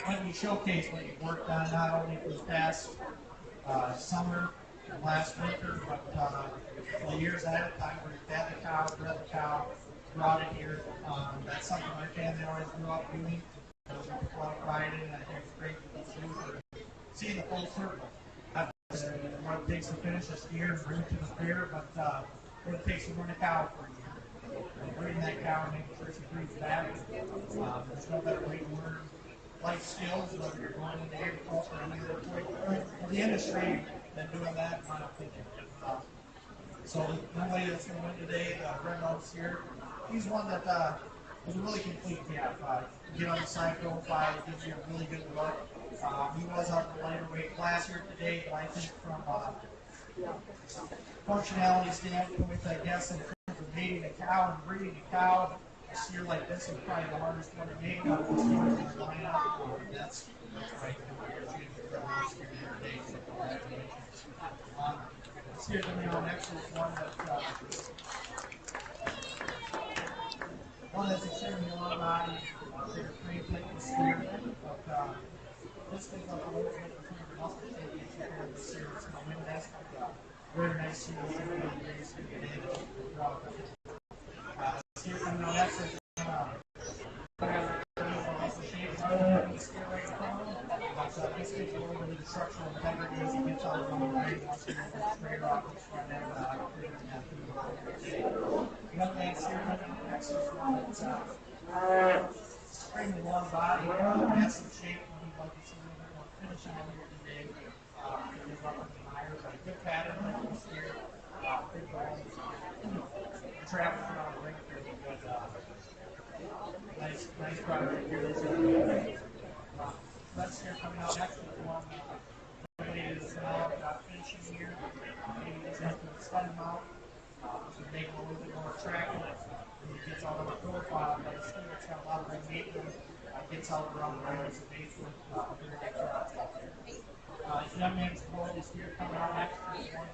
when you showcase what you've worked on, not only for the past summer and last winter, but for the years ahead of time where you've had the cow, bred the cow, brought it here. That's something my family always grew up doing. We took a lot of pride in it. I think it's great to do for seeing the full circle. What it takes to finish this year and bring it to the fair, but what it takes to run a cow for a year. Breeding that cow and making sure she breeds back. There's no better way to learn life skills, whether you're going into agriculture or any other point of the industry, than doing that, in my opinion. So the young lady that's going to win today, Brent Oaks here, he's one that is a really complete calf. You get on the side profile, it gives you a really good look. He was up in the lighter weight class here today, but I think from functionality standpoint, I guess in terms of mating a cow and breeding a cow, a steer like this is probably the hardest one to make out of the steers in the lineup. That's right. Steer coming on next is one that's extremely long body, bigger frame thickness steer, but this thing's up a little bit in terms of muscle shape compared to the steer that's going to win this. Very nice steer that's going to be raised here today. Steer coming on next is this gives a little bit of the structural integrity as he gets out of the way. Once you get that straight off, it's front end, young man steer next is one that's extremely long body, has some shape, and we'd like to see a little bit more finishing on here today. He's up in the higher, but a good pattern like this steer. Big bones. Travels around the ring pretty good. Nice product here. Let's hear coming out next with one. Is finishing here. Maybe just have to extend him out to make him a little bit more attractive. When he gets out on the profile, but the steer that's got a lot of red meat in him, gets out around the ring as a base with very good product. Young man's quality steer coming out next with one.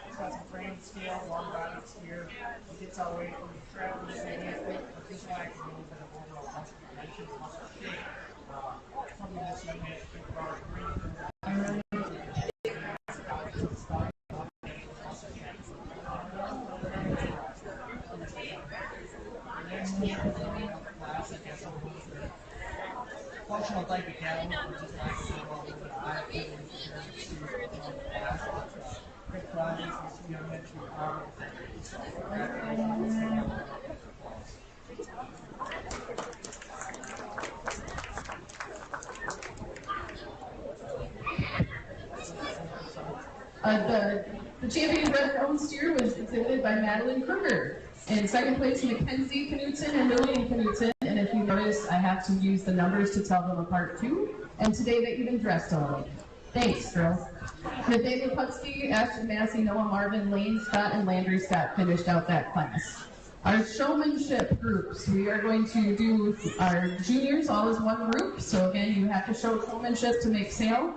He's got some frame scale, long body steer. He gets out away from the travel this way, but just lacking a little bit of overall muscle dimension, muscle shape. Something this young man should think about breeding. Functional type of cattle, just like a little bit of higher big projects, and see young men to power. The champion red owned steer was exhibited by Madeline Kruger. In second place, Mackenzie Knutson and Lillian Knutson. And if you notice, I have to use the numbers to tell them apart too. And today they even dressed alike. Thanks, girls. Nathaniel Putsky, Ashton Massey, Noah Marvin, Lane Scott, and Landry Scott finished out that class. Our showmanship groups, we are going to do our juniors all as one group. So again, you have to show showmanship to make sale.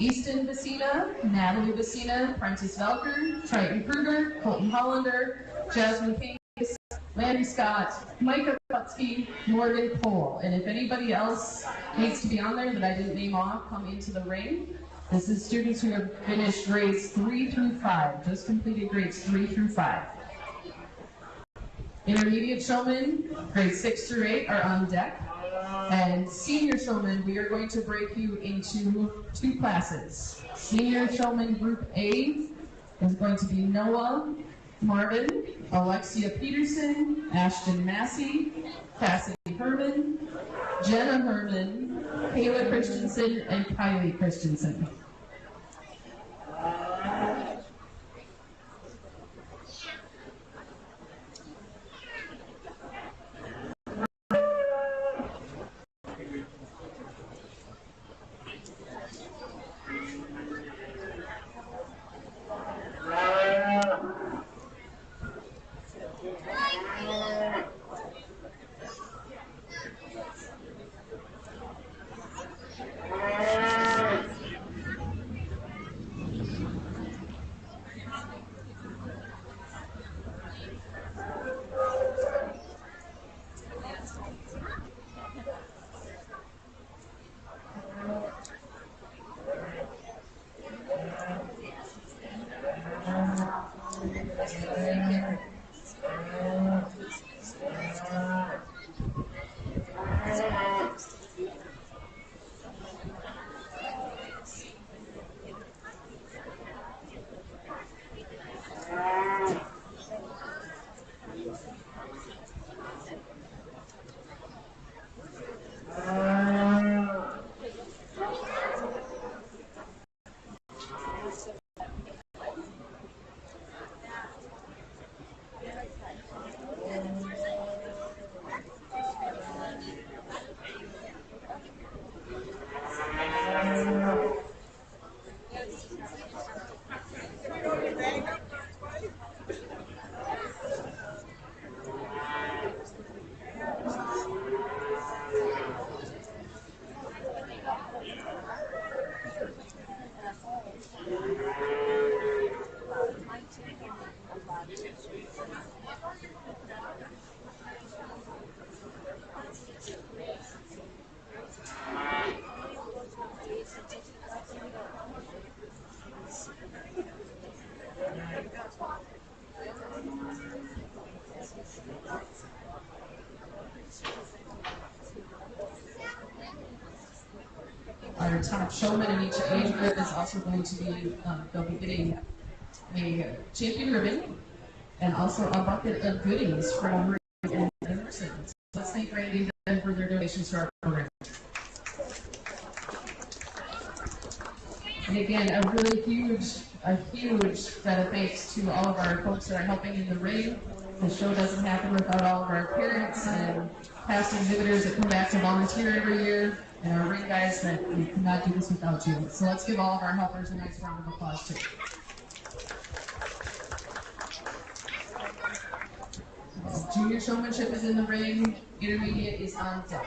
Easton Vecina, Natalie Vecina, Prentice Velker, Triton Kruger, Colton Hollander, Jasmine Case, Landy Scott, Micah Putsky, Morgan Cole. And if anybody else needs to be on there that I didn't name off, come into the ring. This is students who have finished grades 3 through 5, just completed grades 3 through 5. Intermediate showmen, grades 6 through 8 are on deck. And senior showmen, we are going to break you into 2 classes. Senior showman group A is going to be Noah Marvin, Alexia Peterson, Ashton Massey, Cassidy Herman, Jenna Herman, Kayla Christensen, and Kylie Christensen. our top showman in each age group is also going to be, they'll be getting a champion ribbon and also a bucket of goodies from Rick and Emerson. So let's thank Randy and for their donations to our program. And again, a really huge set of thanks to all of our folks that are helping in the ring. The show doesn't happen without all of our parents and past exhibitors that come back to volunteer every year, and our ring guys that we could not do this without you. So let's give all of our helpers a nice round of applause too. Junior showmanship is in the ring. Intermediate is on deck.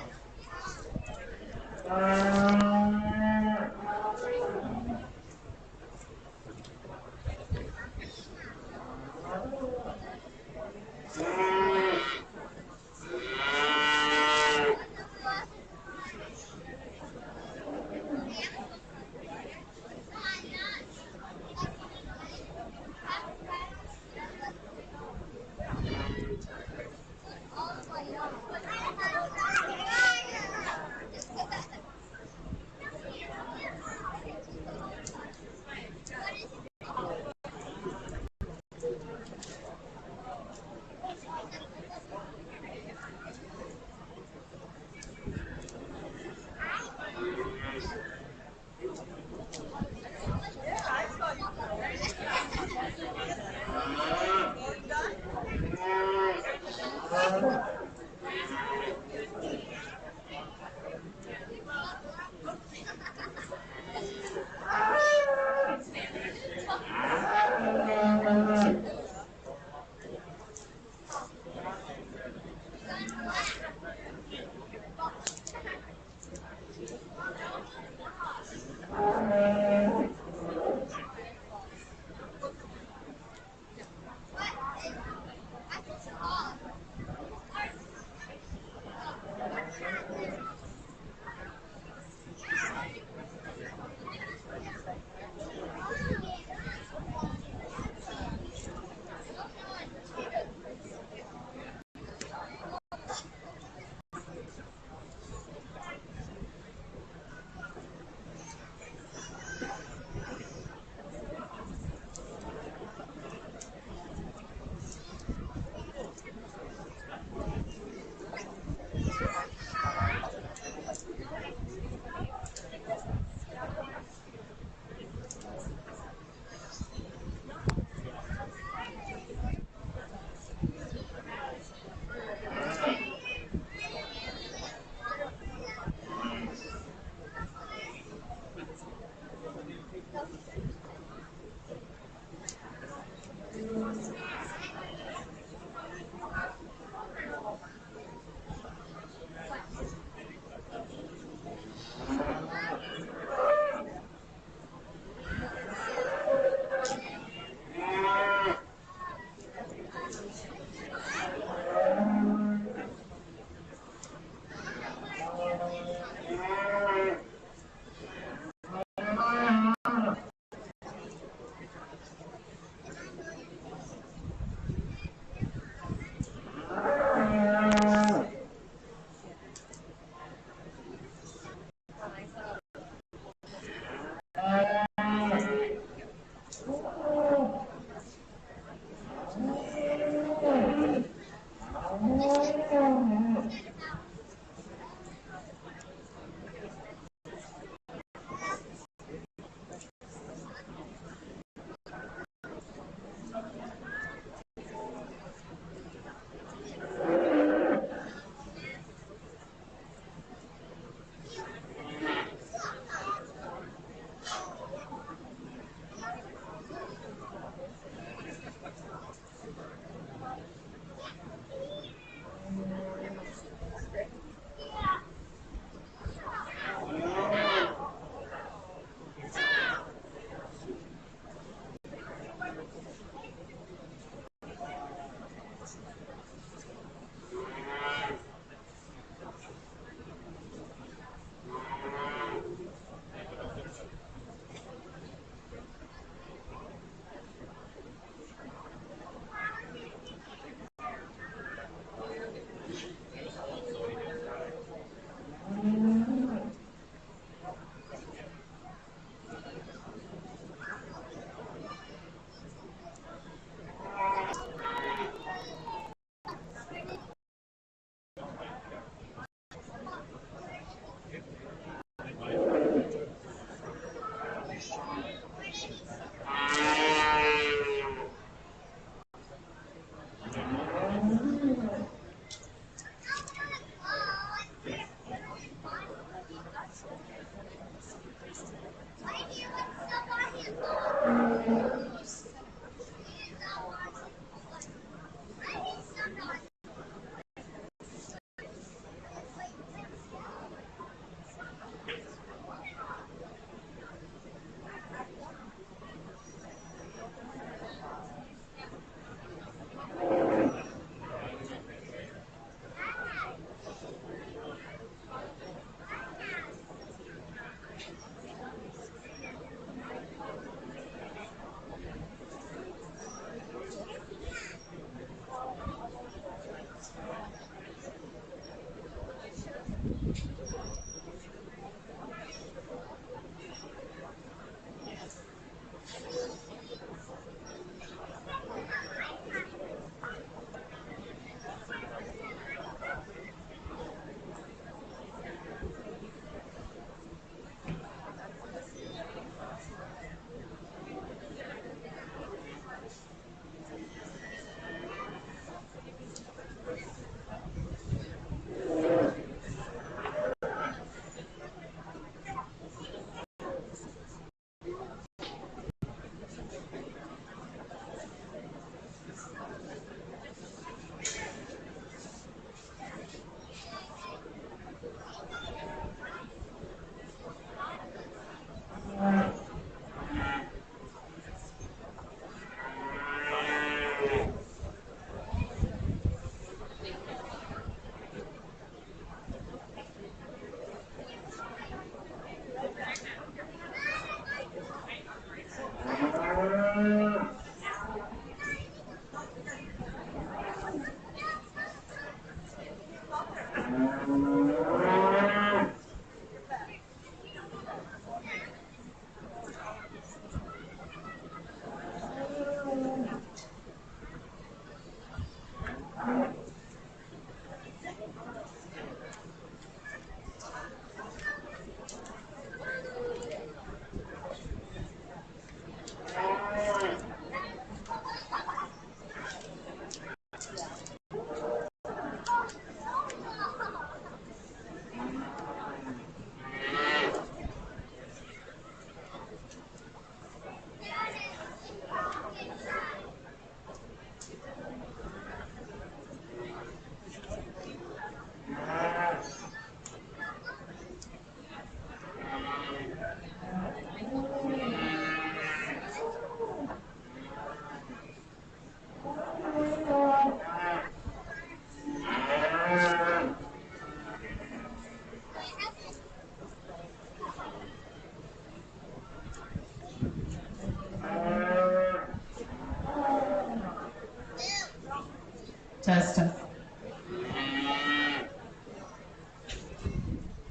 Test, test.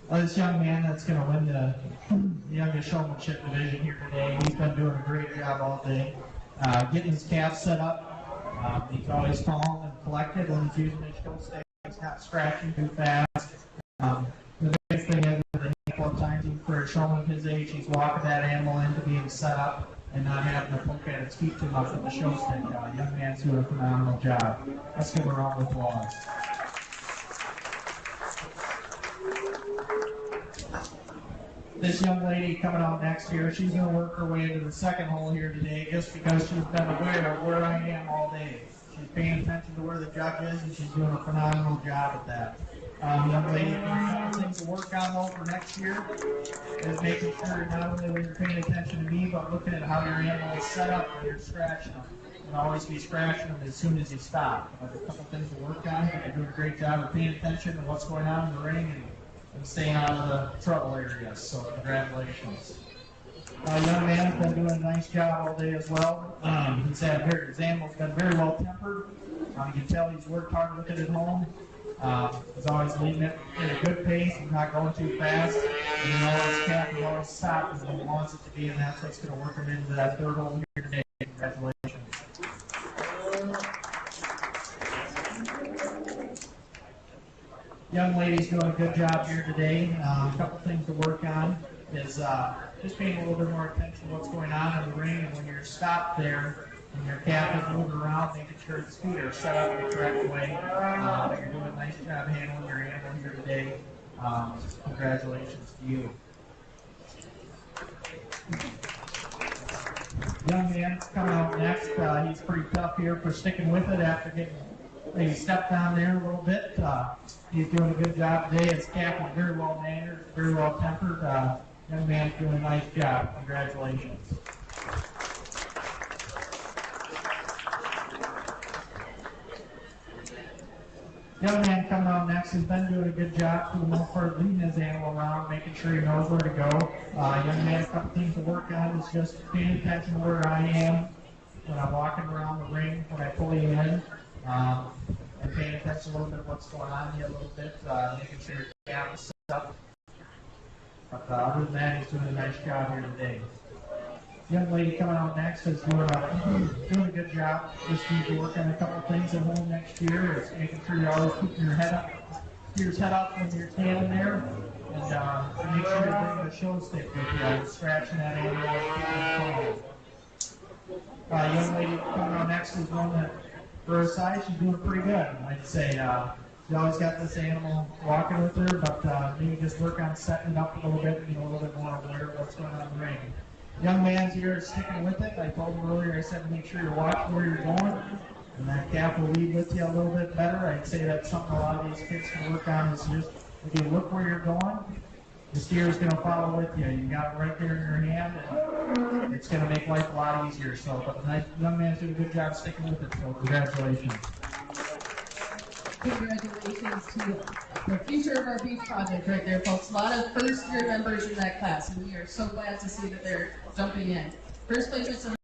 Well, this young man that's going to win the youngest showmanship division here today, he's been doing a great job all day, getting his calf set up. He's always calm and collected when he's using his show stick. He's not scratching too fast. The biggest thing is that a handful of times for a showman of his age, he's walking that animal into being set up and not having to poke at its feet too much with the show stick. Young man's doing a phenomenal job. Let's give a round of applause. This young lady coming out next here, she's going to work her way into the second hole here today just because she's been aware of where I am all day. She's paying attention to where the judge is, and she's doing a phenomenal job at that. Young lady, a couple things to work on though for next year is making sure not only when you're paying attention to me, but looking at how your animal is set up when you're scratching them. And always be scratching them as soon as you stop. A couple things to work on. You're doing a great job of paying attention to what's going on in the ring and staying out of the trouble areas. So congratulations. Young man's been doing a nice job all day as well. His animal's been very well tempered. You can tell he's worked hard with it at home. He's always leading it at a good pace. He's not going too fast. And his calf is always stopped when he wants it to be, and that's what's going to work him into that third hole here today. Congratulations. Young lady's doing a good job here today. A couple things to work on is just paying a little bit more attention to what's going on in the ring, and when you're stopped there and your calf is moving around, making sure its feet are set up the correct way. You're doing a nice job handling your animal here today. Congratulations to you. Young man's coming out next. He's pretty tough here for sticking with it after getting maybe stepped on there a little bit. He's doing a good job today. His calf is very well mannered, very well tempered. Young man's doing a nice job. Congratulations. Young man coming out next has been doing a good job for the most part leading his animal around, making sure he knows where to go. Young man, a couple things to work on is just paying attention to where I am when I'm walking around the ring, when I pull you in, and paying attention a little bit of what's going on here a little bit, making sure your calf is set up. But other than that, he's doing a nice job here today. Young lady coming out next is doing a good job. Just need to work on a couple things at home next year. It's making sure you're always keeping your head up when you're standing there, and make sure you're bringing the show stick with you, scratching that animal and keeping it calm. Young lady coming out next is one that, for her size, she's doing pretty good. I'd say she always got this animal walking with her, but maybe just work on setting it up a little bit and being a little bit more aware of what's going on in the ring. Young man's here sticking with it. I told him earlier, I said, make sure you're watching where you're going, and that calf will lead with you a little bit better. I'd say that's something a lot of these kids can work on, is just, if you look where you're going, the steer is going to follow with you. You got it right there in your hand, and it's going to make life a lot easier. So, but the young man's doing a good job sticking with it, so congratulations. Congratulations to the future of our beef project right there, folks. A lot of first-year members in that class, and we are so glad to see that they're jumping in. First place is to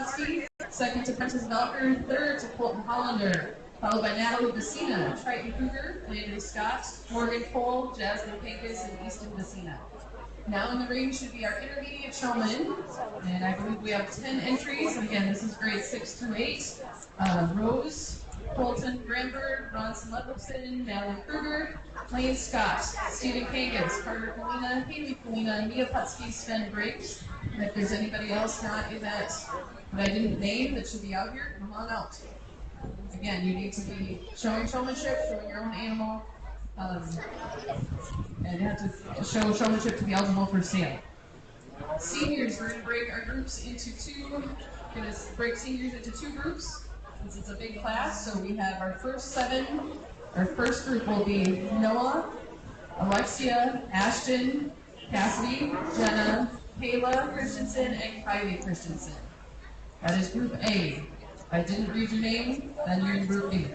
Steve, second to Princess Valkyrie, third to Colton Hollander, followed by Natalie Vecina, Triton Kruger, Landry Scott, Morgan Cole, Jasmine Pincus, and Easton Vecina. Now in the ring should be our intermediate showmen, and I believe we have 10 entries. And again, this is grade 6 through 8. Rose, Colton Granberg, Ronson Ludwigson, Natalie Kruger, Lane Scott, Stephen Kangas, Carter Kalina, Haley Kalina, Mia Putsky, Sven Briggs. And if there's anybody else not in that I didn't name that should be out here, come on out. Again, you need to be showing showmanship, showing your own animal, and you have to show showmanship to be eligible for sale. Seniors, we're going to break our groups into two. We're going to break seniors into two groups since it's a big class. So we have our first 7. Our first group will be Noah, Alexia, Ashton, Cassidy, Jenna, Kayla Christensen, and Kylie Christensen. That is Group A. If I didn't read your name, then you're in Group B.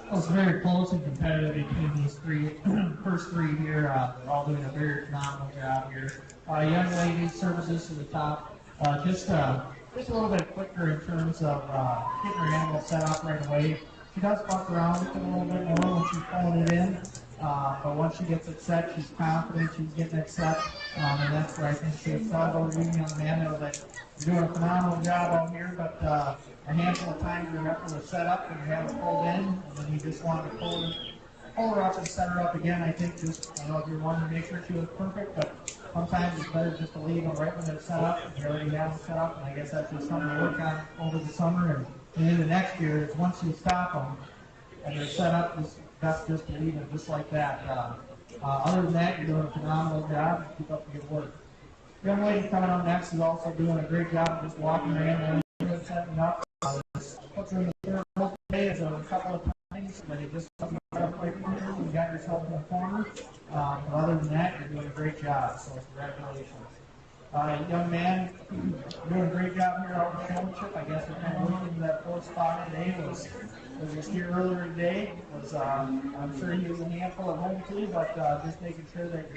Well, it's very close and competitive between these first three here. They're all doing a very phenomenal job here. Young lady services to the top. Just a little bit quicker in terms of getting her animal set up right away. She does buck around it a little bit more when she's pulling it in. But once she gets it set, she's confident she's getting it set. And that's where I think she'll tell those young men that you're doing a phenomenal job out here, but a handful of times your heifer was set up and you have it pulled in, and then you just want to pull pull her up and set her up again. I think just, I don't know if you're wanting to make sure she was perfect, but sometimes it's better just to leave them right when they're set up. You already have them set up, and I guess that's just something to work on over the summer. And into next year, is once you stop them and they're set up, that's just to leave them just like that. Other than that, you're doing a phenomenal job. Keep up the good work. The young lady coming up next is also doing a great job of just walking her animal and setting up. Puts her in the third rope today as a couple of times, but it just doesn't up right from here. You got yourself in the corner. But other than that, you're doing a great job. So congratulations. Young man, doing a great job here out in the showmanship. I guess we're kind of looking to that fourth spot today. Was just here earlier today. I'm sure he was a handful at home too, but just making sure that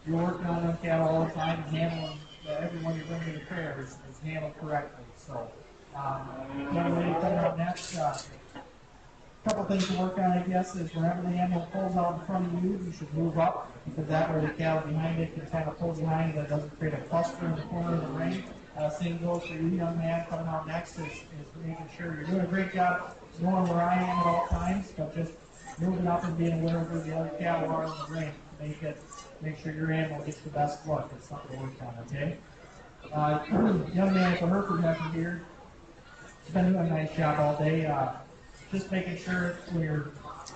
you're working on them cattle all the time and handling everyone you're bringing to the fair is handled correctly. So, young lady coming up next. Couple things to work on, I guess, is whenever the animal pulls out in front of you, you should move up, because that way the cattle behind it can kind of pull behind, that doesn't create a cluster in the corner of the ring. Same goes for you, young man, coming out next, is making sure you're doing a great job knowing where I am at all times, but just moving up and being aware of where the other cattle are in the ring to make sure your animal gets the best look. It's something to work on, okay? Young man at the Hereford heifer here, he's been doing a nice job all day. Just making sure when you're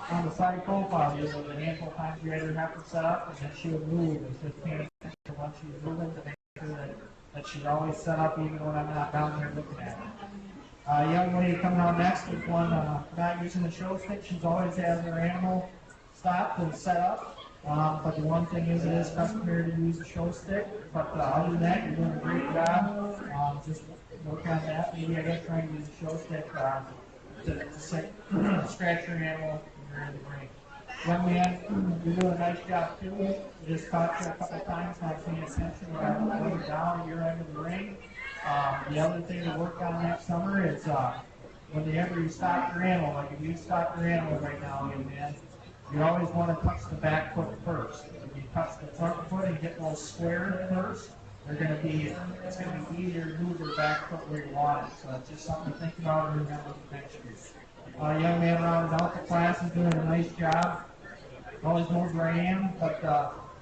on the side profile, there's a handful of times you had her heifer set up, and then she would move. It's just paying attention to when she's moving to make sure that she's always set up, even when I'm not down there looking at her. Young lady coming on next is one not using the show stick. She's always has her animal stopped and set up. But the one thing is, it is customary to use the show stick. But other than that, you're doing a great job. Just work on that. Maybe I guess trying to use the show stick to scratch your animal when you're in the ring. Young man, you're doing a nice job too. We just caught you a couple of times not paying attention when you're down at your end of the ring. The other thing to work on next summer is whenever you stop your animal, like if you stop your animal right now, young man, you always want to touch the back foot first. If you touch the front foot and get those squared first, it's going to be easier to move your back foot where you want it. So it's just something to think about and remember for next year. Young man rounding out the class is doing a nice job. Always knows where I am, but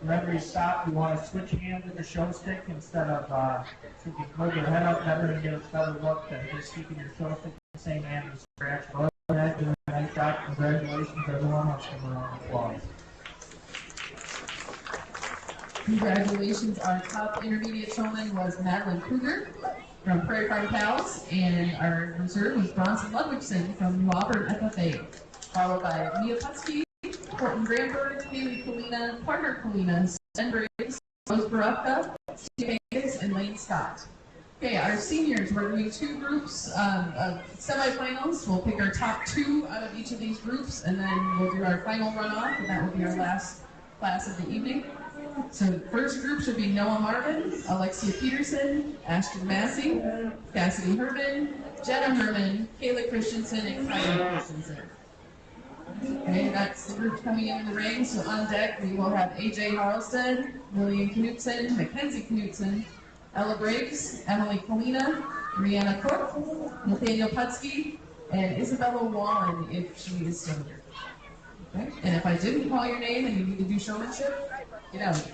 whenever you stop, you want to switch hands with the show stick instead of so you can hold your head up better and get a better look than just keeping your show stick in the same hand and scratch. But other than that, doing a nice job. Congratulations, everyone. Let's give a round of applause. Congratulations, our top intermediate showman was Madeline Kruger from Prairie Farm Pals, and our reserve was Bronson Ludwigson from New Auburn FFA, followed by Mia Putsky, Horton Gramberg, Haley Kalina, Partner Kalina, Sven Briggs, Rose Barufka, Steve Angus, and Lane Scott. Okay, our seniors, we're doing two groups of semifinals. We'll pick our top two out of each of these groups, and then we'll do our final runoff, and that will be our last class of the evening. So the first group should be Noah Marvin, Alexia Peterson, Ashton Massey, Cassidy Herman, Jenna Herman, Kayla Christensen, and Kylie Christensen. Okay, that's the group coming in the ring. So on deck, we will have AJ Harleston, Lillian Knutson, Mackenzie Knutson, Ella Briggs, Emily Kalina, Rihanna Cook, Nathaniel Putsky, and Isabella Wallen if she is still here. Okay? And if I didn't call your name and you need to do showmanship, get out.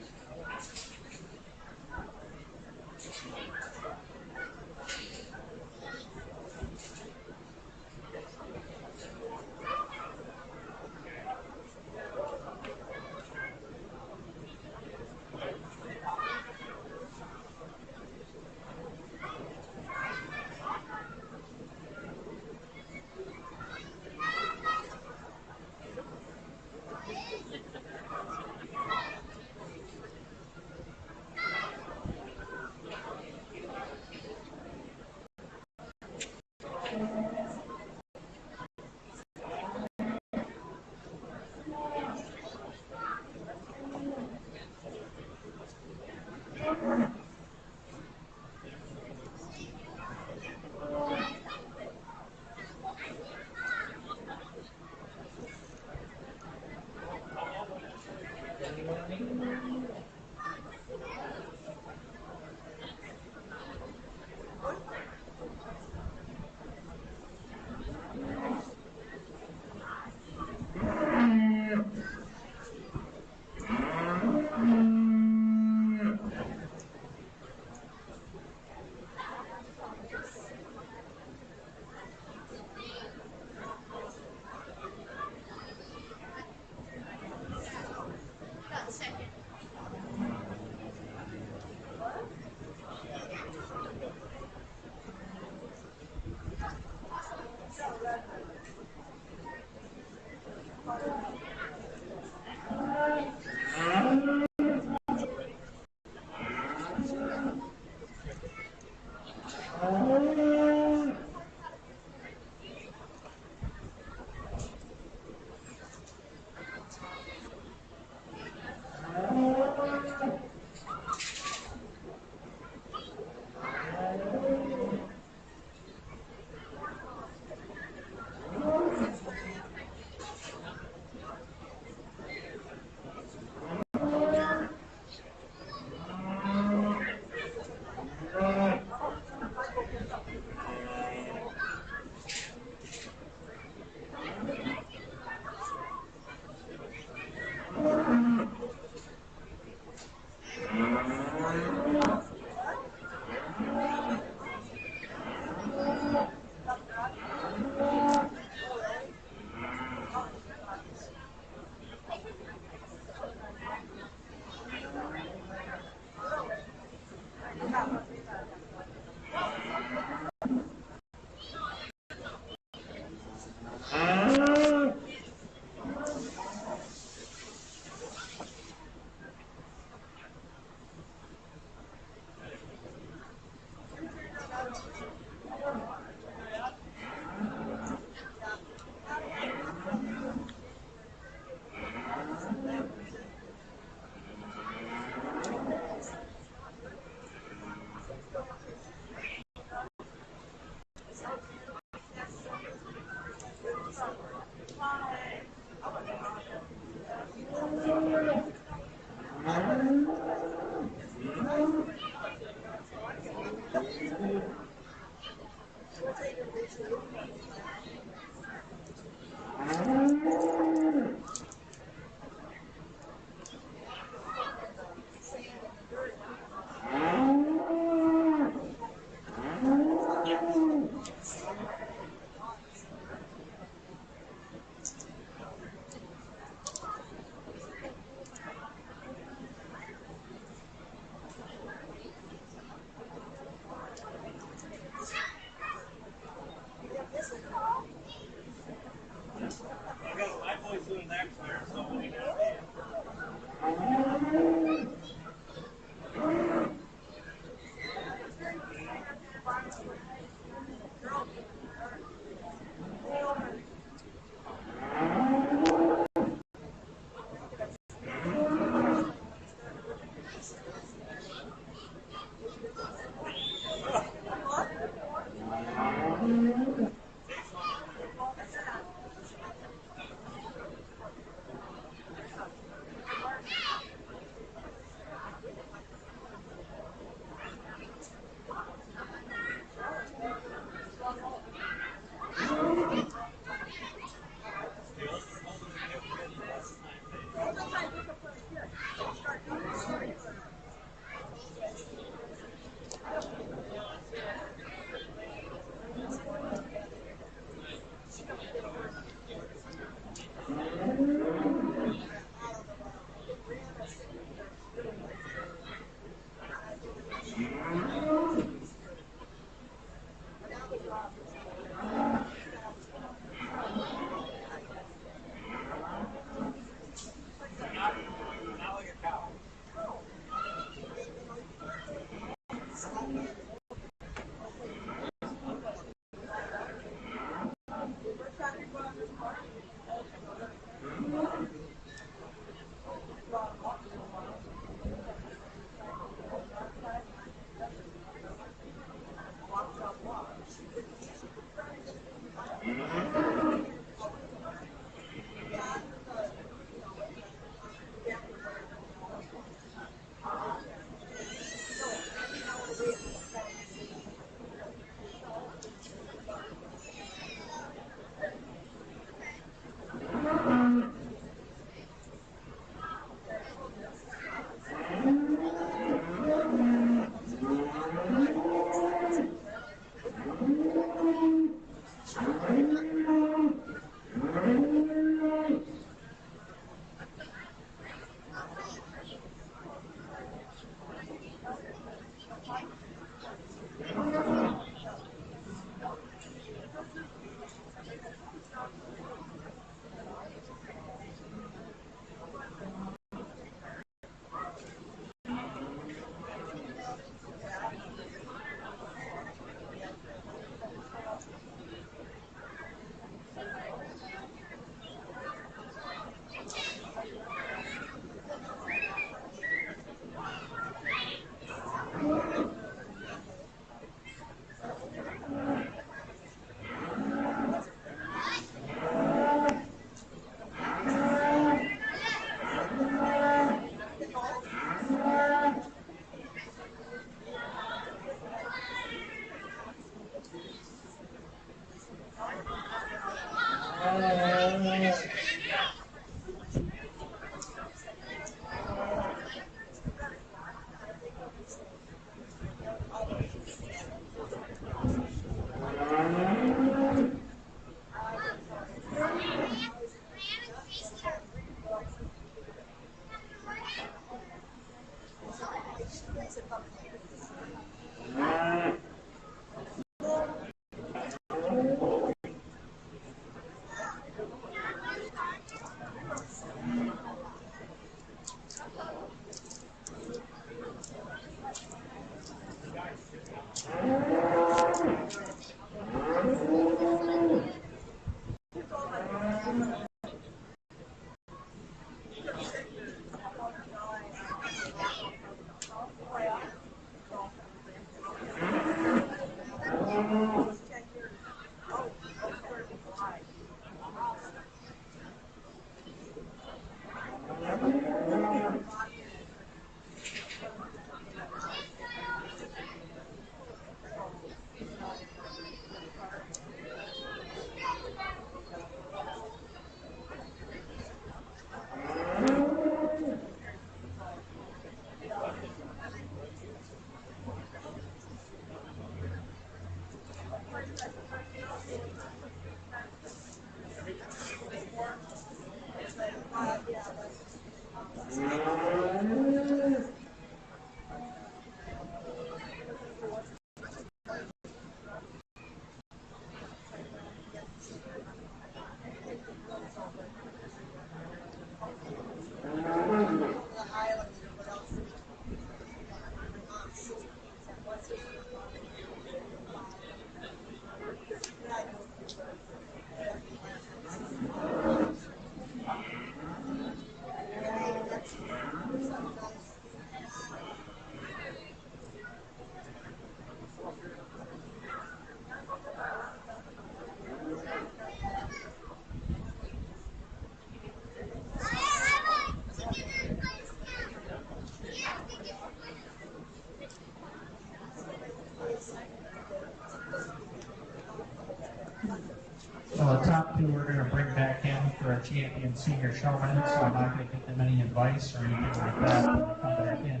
the top two we're going to bring back in for a champion senior showman, so I'm not going to give them any advice or anything like that when they come back in.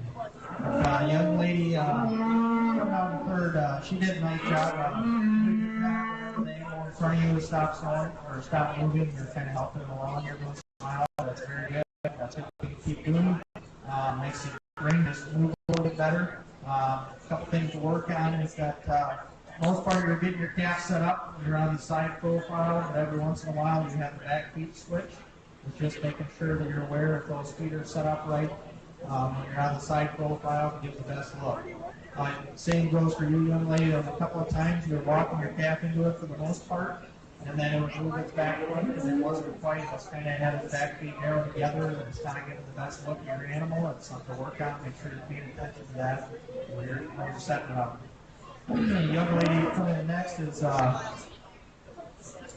But, young lady, come out and third, she did a nice job. Whenever the animal in front of you stops going or stop moving, you're kind of helping them along. You're going a mile. That's very good. That's what we can keep doing. Makes the ring just move a little bit better. A couple things to work on is that most part you're getting your calf set up when you're on the side profile, but every once in a while you have the back feet switch. It's just making sure that you're aware if those feet are set up right when you're on the side profile to give the best look. Same goes for you, young lady. A couple of times you were walking your calf into it for the most part, and then it would move its back foot because it wasn't quite. It was kind of had its back feet narrow together, and it's not getting the best look of your animal. It's something to work on. Make sure you're paying attention to that when you're setting it up. The young lady coming in next is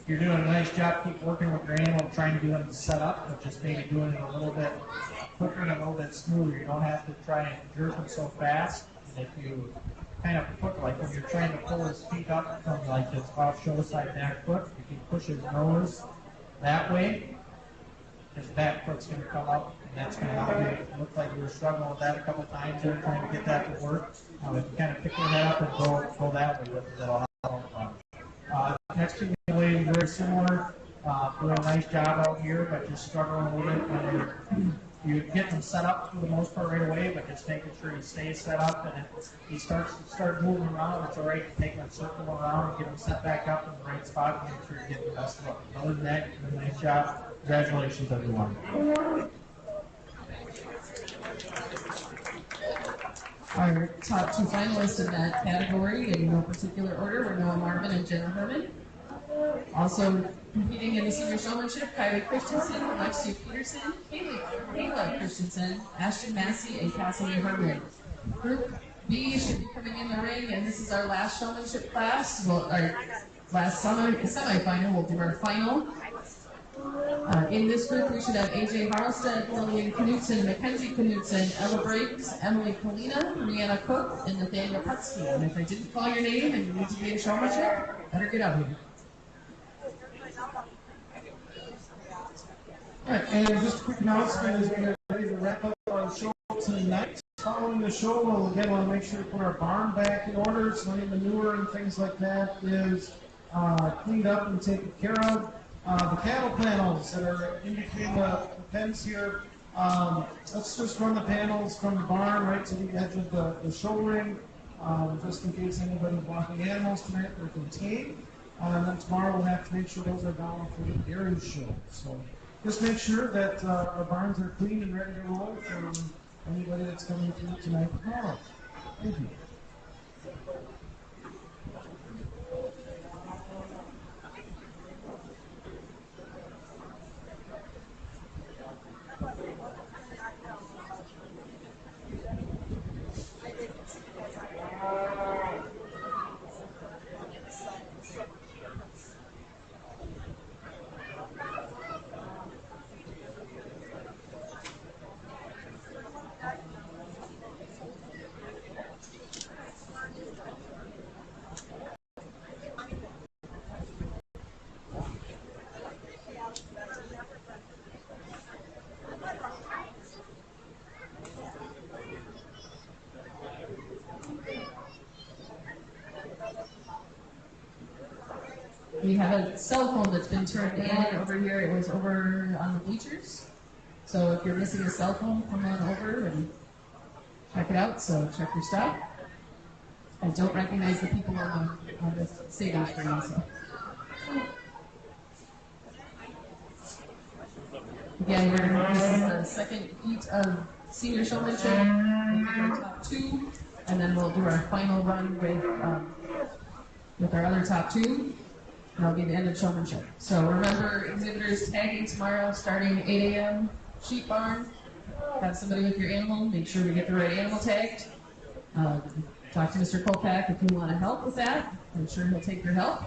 you're doing a nice job. Keep working with your animal, trying to do them set up, but just maybe doing it a little bit quicker and a little bit smoother. You don't have to try and jerk them so fast. And if you kind of put, like when you're trying to pull his feet up from like his off shoulder side back foot, if you push his nose that way, his back foot's going to come up, and that's going to help you. It looked like you were struggling with that a couple times there, trying to get that to work. If you kind of pick your head up and go that way with it, that'll help. Next to the lady, very similar. Doing a nice job out here, but just struggling a little bit when you get them set up for the most part right away, but just making sure he stays set up, and if he starts to moving around, it's all right to take him circle around and get him set back up in the right spot and make sure you get the best look. Other than that, you did a nice job. Congratulations, everyone. Our top two finalists in that category, in no particular order, were Noah Marvin and Jenna Herman. Also competing in the senior showmanship, Kylie Christensen, Alexia Peterson, Kayla Christensen, Ashton Massey, and Cassidy Herman. Group B should be coming in the ring, and this is our last showmanship class. Well, our last semifinal. We'll do our final. In this group, we should have AJ Harlstead, Lillian Knutson, Mackenzie Knutson, Ella Briggs, Emily Polina, Rihanna Cook, and Nathaniel Putsky. And if I didn't call your name and you need to be in showmanship, better get out here. All right, and just a quick announcement as we get ready to wrap up our show tonight. Following the show, we'll again want to make sure to put our barn back in order, so any manure and things like that is cleaned up and taken care of. The cattle panels that are in between the pens here, let's just run the panels from the barn right to the edge of the show ring, just in case anybody's walking animals tonight they're contained. And then tomorrow we'll have to make sure those are down for the dairy show. So just make sure that our barns are clean and ready to roll for anybody that's coming through tonight tomorrow. Thank you. We have a cell phone that's been turned in over here. It was over on the bleachers. So if you're missing a cell phone, come on over and check it out. So check your stuff. I don't recognize the people on the stadium screen. So. Again, this is the second heat of senior showmanship. We'll pick our top two, and then we'll do our final run with our other top two. And that'll be the end of showmanship. So remember, exhibitors tagging tomorrow starting 8 a.m. Sheep barn. Have somebody with your animal. Make sure we get the right animal tagged. Talk to Mr. Kolpak if you want to help with that. I'm sure he'll take your help.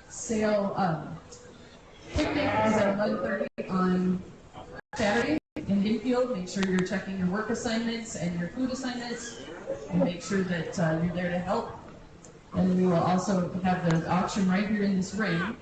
Sale picnic is at 11:30 on Saturday in infield. Make sure you're checking your work assignments and your food assignments, and make sure that you're there to help. And we will also have the auction right here in this ring.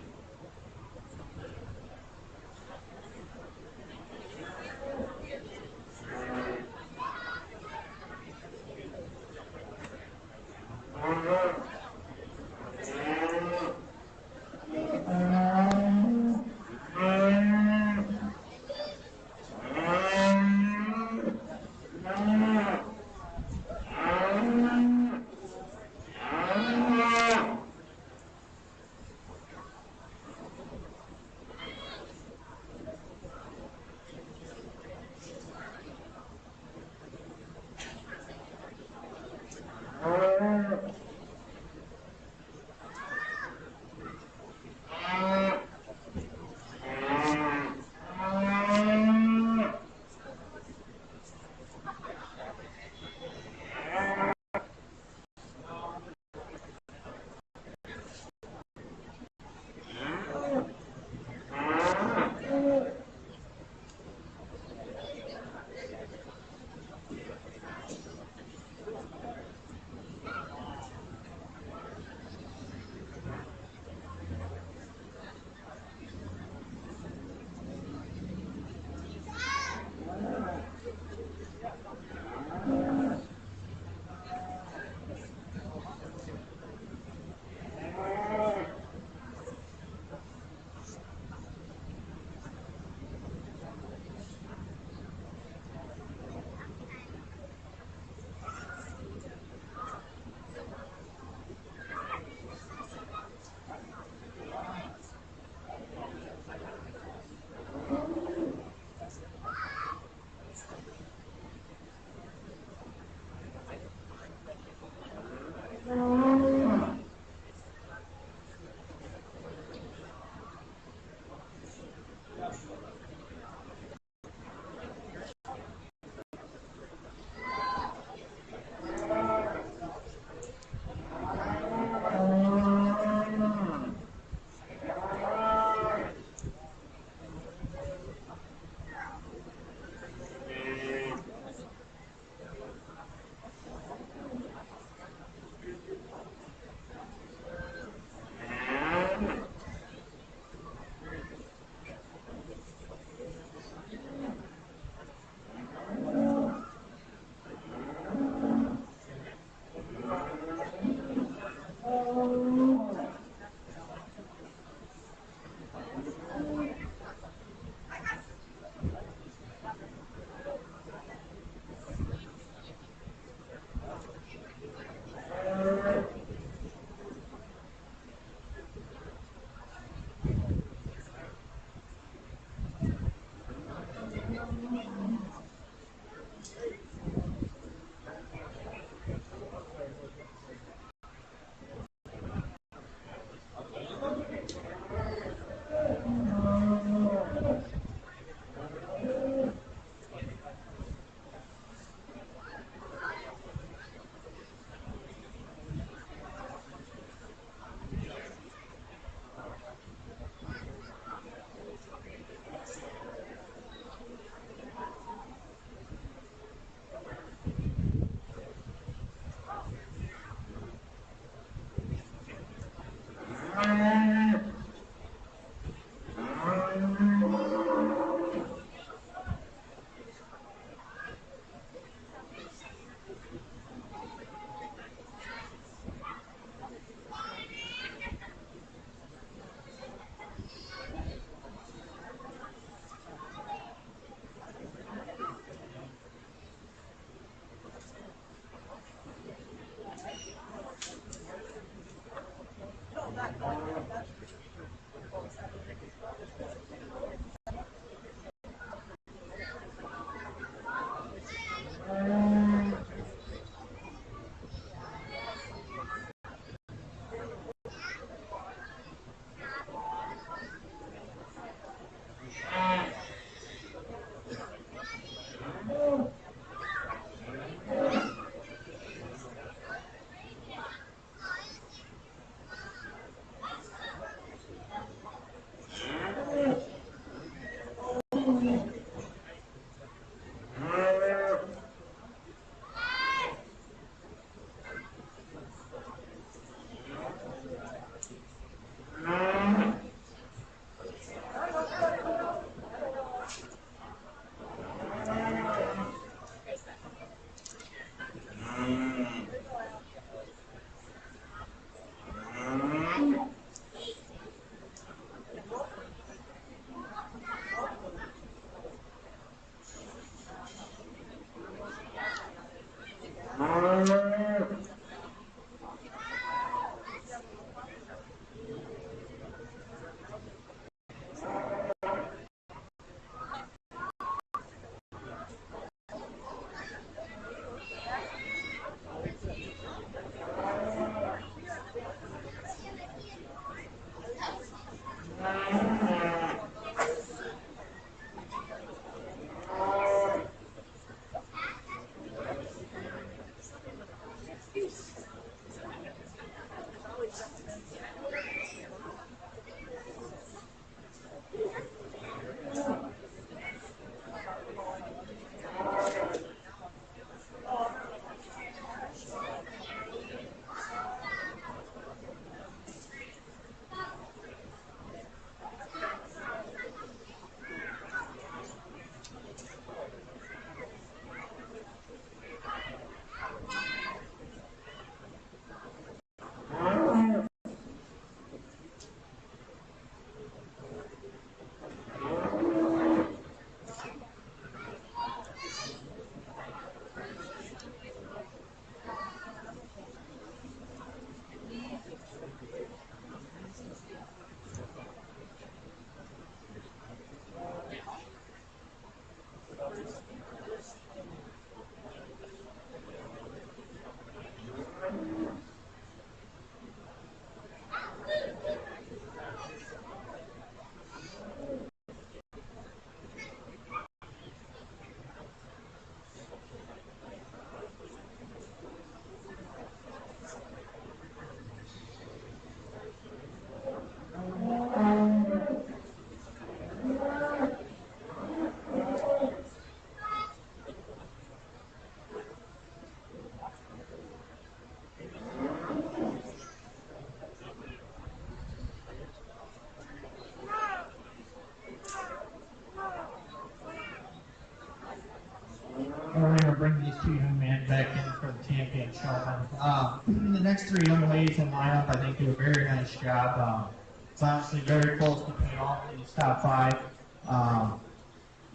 The next three young ladies in lineup, I think, do a very nice job. It's honestly very close between all of these top five.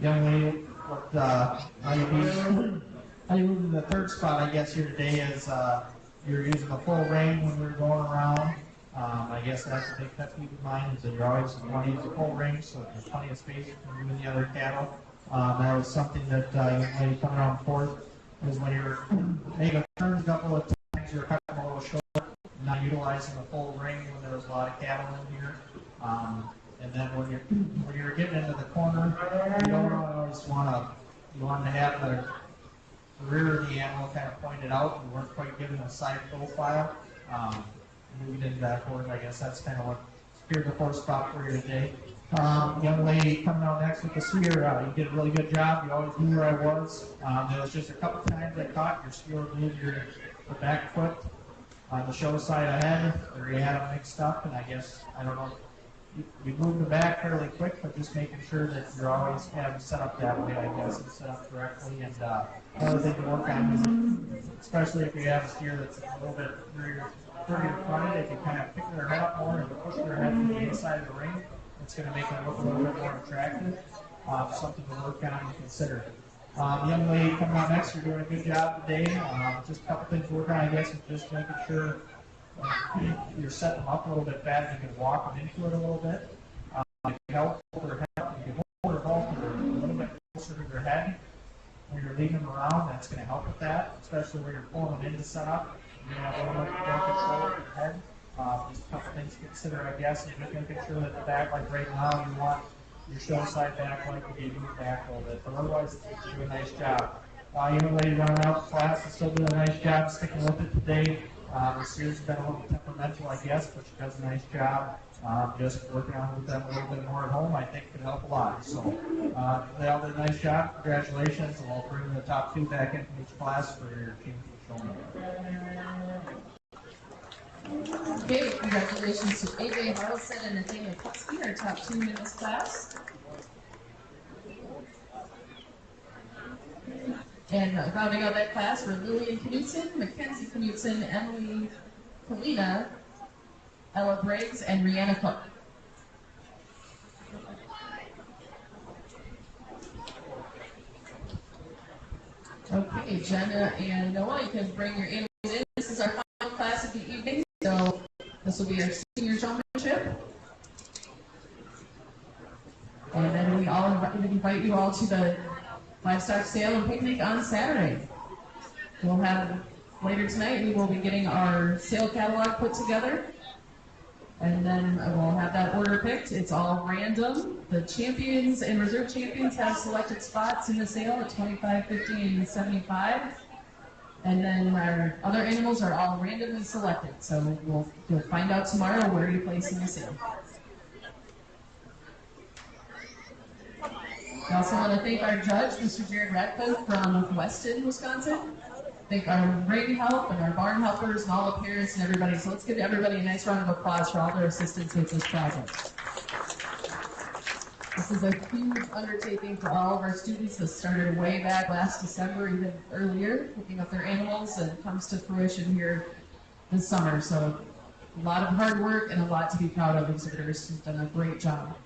Young lady with how you move in the third spot, I guess, here today is you're using the full ring when you're going around. I guess that's a big pet peeve of mine is that you're always want to use the full ring so there's plenty of space for you and the other cattle. That was something that young lady coming around fourth is when you're making turns a couple of times, you're cutting a little short, not utilizing the full ring when there was a lot of cattle in here. And then when you're getting into the corner, you don't always you want to have the rear of the animal kind of pointed out. We weren't quite given a side profile. Moving into that forward, I guess that's kind of what secured the fourth spot for you today. Young lady coming out next with the steer, you did a really good job. You always knew where I was. There was just a couple times I caught your steer move the back foot on the show side ahead, or you had them mixed up, and I guess, I don't know, you moved the back fairly quick, but just making sure that you're always having set up that way, I guess, and set up correctly. And another thing to work on is, especially if you have a steer that's a little bit further fronted, if you kind of pick their head up more and push their head to the inside of the ring, it's going to make them look a little bit more attractive. Something to work on and consider. Young lady coming out next, you're doing a good job today. Just a couple things to work on, I guess, is just making sure you're setting them up a little bit better. You can walk them into it a little bit. If you help hold their head, you can hold their halter a little bit closer to their head. When you're leading them around, that's going to help with that, especially when you're pulling them into setup. You're going to have a little bit more control of your head. Just a couple things to consider, I guess, and just making sure that the back, like right now, you want your show side back like you gave you back a little bit. But otherwise, you do a nice job. Young lady running out the class is still doing a nice job sticking with it today. The steer's been a little temperamental, I guess, but she does a nice job. Just working on with them a little bit more at home, I think, can help a lot. So they all did a nice job. Congratulations, and we'll bring the top two back into each class for your team showing. Okay, congratulations to AJ Harrelson and Nathaniel Kutsky, our top two in this class. And rounding out that class were Lillian Knutson, Mackenzie Knutson, Emily Kalina, Ella Briggs, and Rihanna Cook. Okay, Jenna and Noah, you can bring your animals in. This is our final class of the evening, so this will be our senior showmanship. And then we invite you all to the livestock sale and picnic on Saturday. We'll have, later tonight, we will be getting our sale catalog put together. And then we'll have that order picked. It's all random. The champions and reserve champions have selected spots in the sale at 25, 50, and 75. And then our other animals are all randomly selected. So you'll find out tomorrow where you place in the sale. I also want to thank our judge, Mr. Jared Radcliffe from Weston, Wisconsin. Thank our ring help and our barn helpers and all the parents and everybody. So let's give everybody a nice round of applause for all their assistance with this project. This is a huge undertaking for all of our students that started way back last December, even earlier, picking up their animals, and comes to fruition here this summer. So a lot of hard work and a lot to be proud of. Exhibitors have done a great job.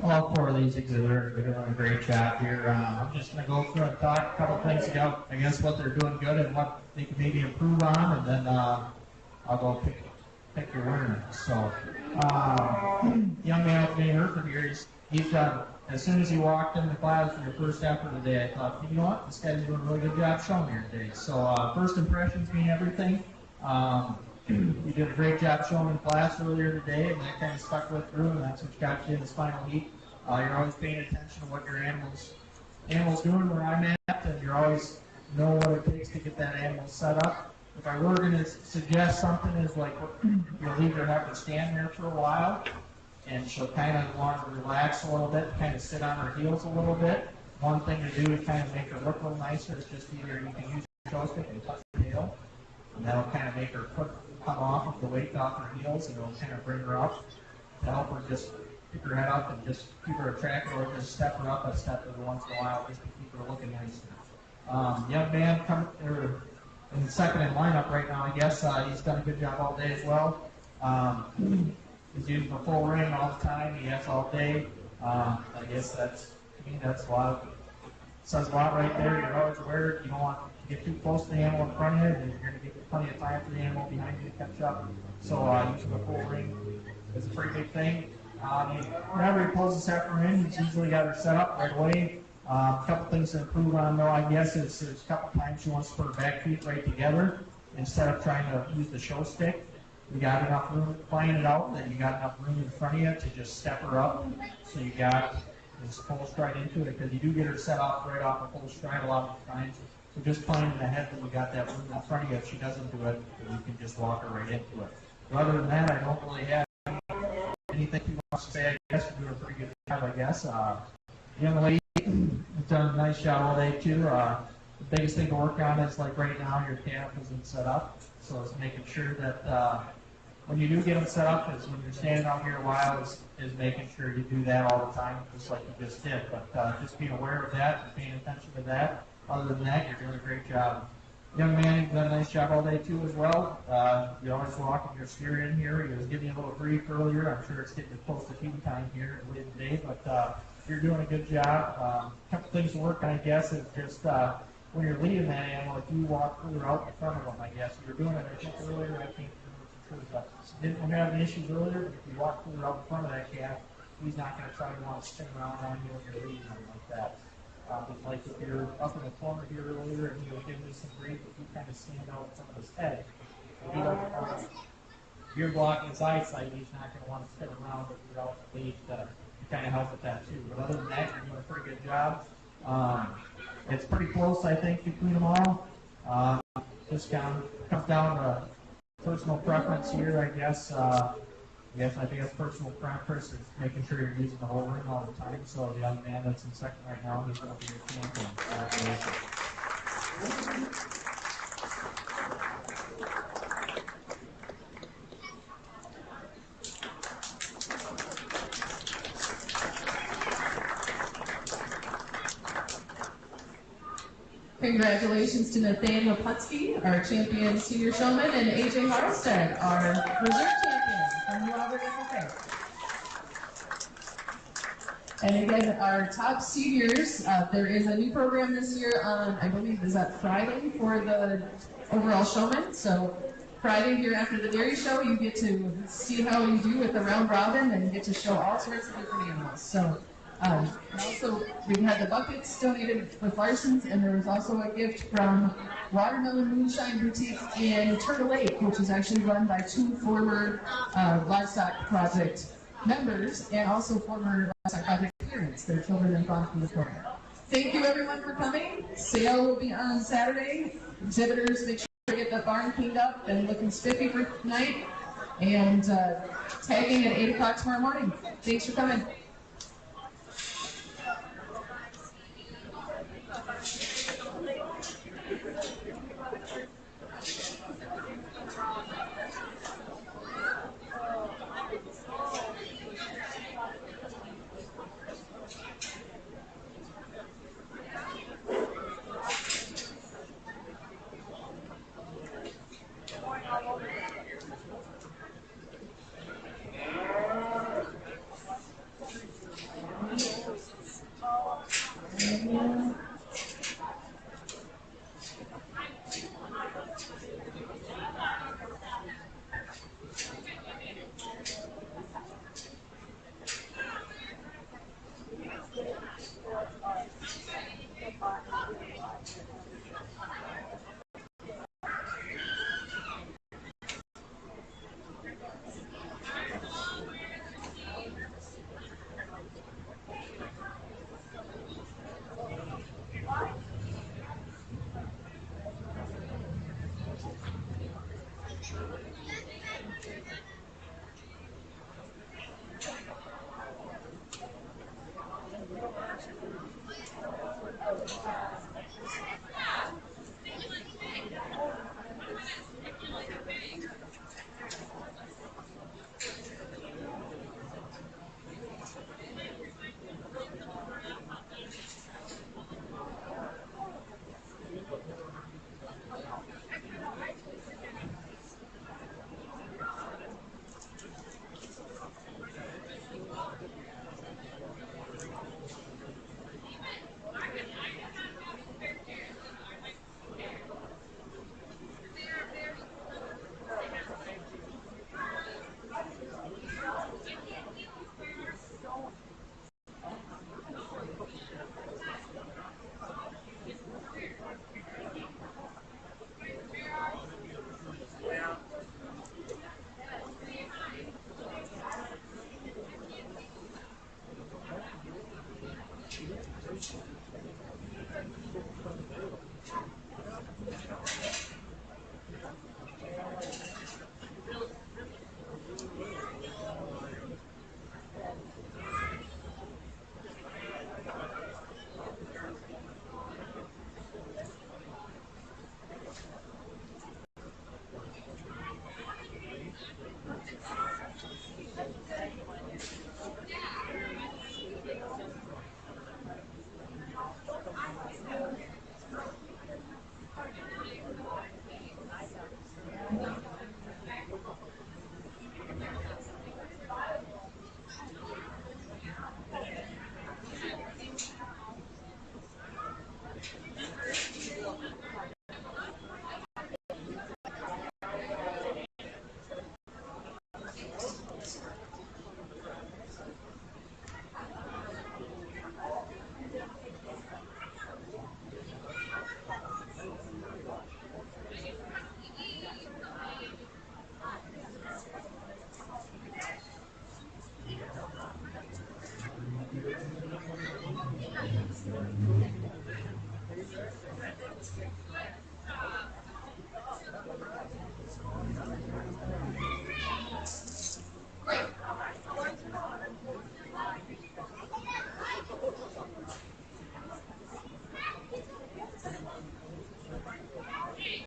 All four of these exhibitors are doing a great job here. I'm just going to go through and talk a couple things about, I guess, what they're doing good and what they can maybe improve on, and then I'll go pick your winner. So, young man with Vinny Herford here, he's done, as soon as he walked in the class for the first half of the day, I thought, you know what, this guy's doing a really good job showing here today. So, first impressions mean everything. You did a great job showing in class earlier today, and that kind of stuck with through, and that's what got you in this final heat. You're always paying attention to what your animal's doing where I'm at, and you always know what it takes to get that animal set up. If I were going to suggest something, is like you'll leave her have to stand there for a while, and she'll kind of want to relax a little bit, kind of sit on her heels a little bit. One thing to do to kind of make her look a little nicer is just either you can use your toe stick and touch her tail, and that'll kind of make her come off of the weight off her heels, and it'll kind of bring her up to help her just pick her head up and just keep her attractive, or just step her up a step every once in a while just to keep her looking nice. Young man in second in lineup right now, I guess. He's done a good job all day as well. He's using the full ring all the time. He has all day. I guess that's a lot. Says a lot right there. You're always aware you don't want to get too close to the animal in front of you, and you're going to get plenty of time for the animal behind you to catch up. So using the full ring is a pretty big thing. Whenever he pulls this heifer in, he's usually got her set up right away. A couple things to improve on, though, I guess, is there's a couple times she wants to put her back feet right together instead of trying to use the show stick. You got enough room playing it out, that you got enough room in front of you to just step her up. So you got this full stride into it, because you do get her set off right off a full stride a lot of the times. So just playing in the head that you got that room in front of you. If she doesn't do it, you can just walk her right into it. But other than that, I don't really have anything you want to say. I guess you're doing a pretty good job, I guess. Young lady has done a nice job all day, too. The biggest thing to work on is, like right now, your calf isn't set up. So it's making sure that when you do get them set up, is when you're standing out here a while, is making sure you do that all the time, just like you just did. But just being aware of that and paying attention to that. Other than that, you're doing a great job. Young man, you've done a nice job all day, too, as well. You're always walking your steer in here. He was giving you a little brief earlier. I'm sure it's getting close to feeding time here late in the day, but you're doing a good job. A couple things to work on, I guess, is just when you're leading that animal, if you walk further out in front of them, I guess. You were doing it, I think, earlier. I can't remember for sure, but didn't have any issues earlier, but if you walk further out in front of that calf, he's not going to try to want to spin around on you when you're leading him like that. Like if you're up in the corner here earlier and he was giving you some grief, if you kind of stand out in front of his head, if you're blocking his eyesight, he's not going to want to spin around, but you're out the lead to kind of help with that too. But other than that, you're doing a pretty good job. It's pretty close, I think, between them all. Just comes down to personal preference here, I guess. I think it's personal preference is making sure you're using the whole ring all the time. So the young man that's in second right now, he's going to be your champion. Congratulations. Congratulations to Nathaniel Putsky, our champion senior showman, and AJ Harlstead, our reserve champion from New Albert FFA. And again, our top seniors, there is a new program this year on, I believe, is that Friday for the overall showman. So Friday here after the dairy show, you get to see how you do with the round robin and get to show all sorts of different animals. So and also, we had the buckets donated with Larson's, and there was also a gift from Watermelon Moonshine Boutique in Turtle Lake, which is actually run by two former Livestock Project members and also former Livestock Project parents. Their children have gone through the program. Thank you, everyone, for coming. Sale will be on Saturday. Exhibitors, make sure to get the barn cleaned up and looking spiffy for tonight. And tagging at 8 o'clock tomorrow morning. Thanks for coming.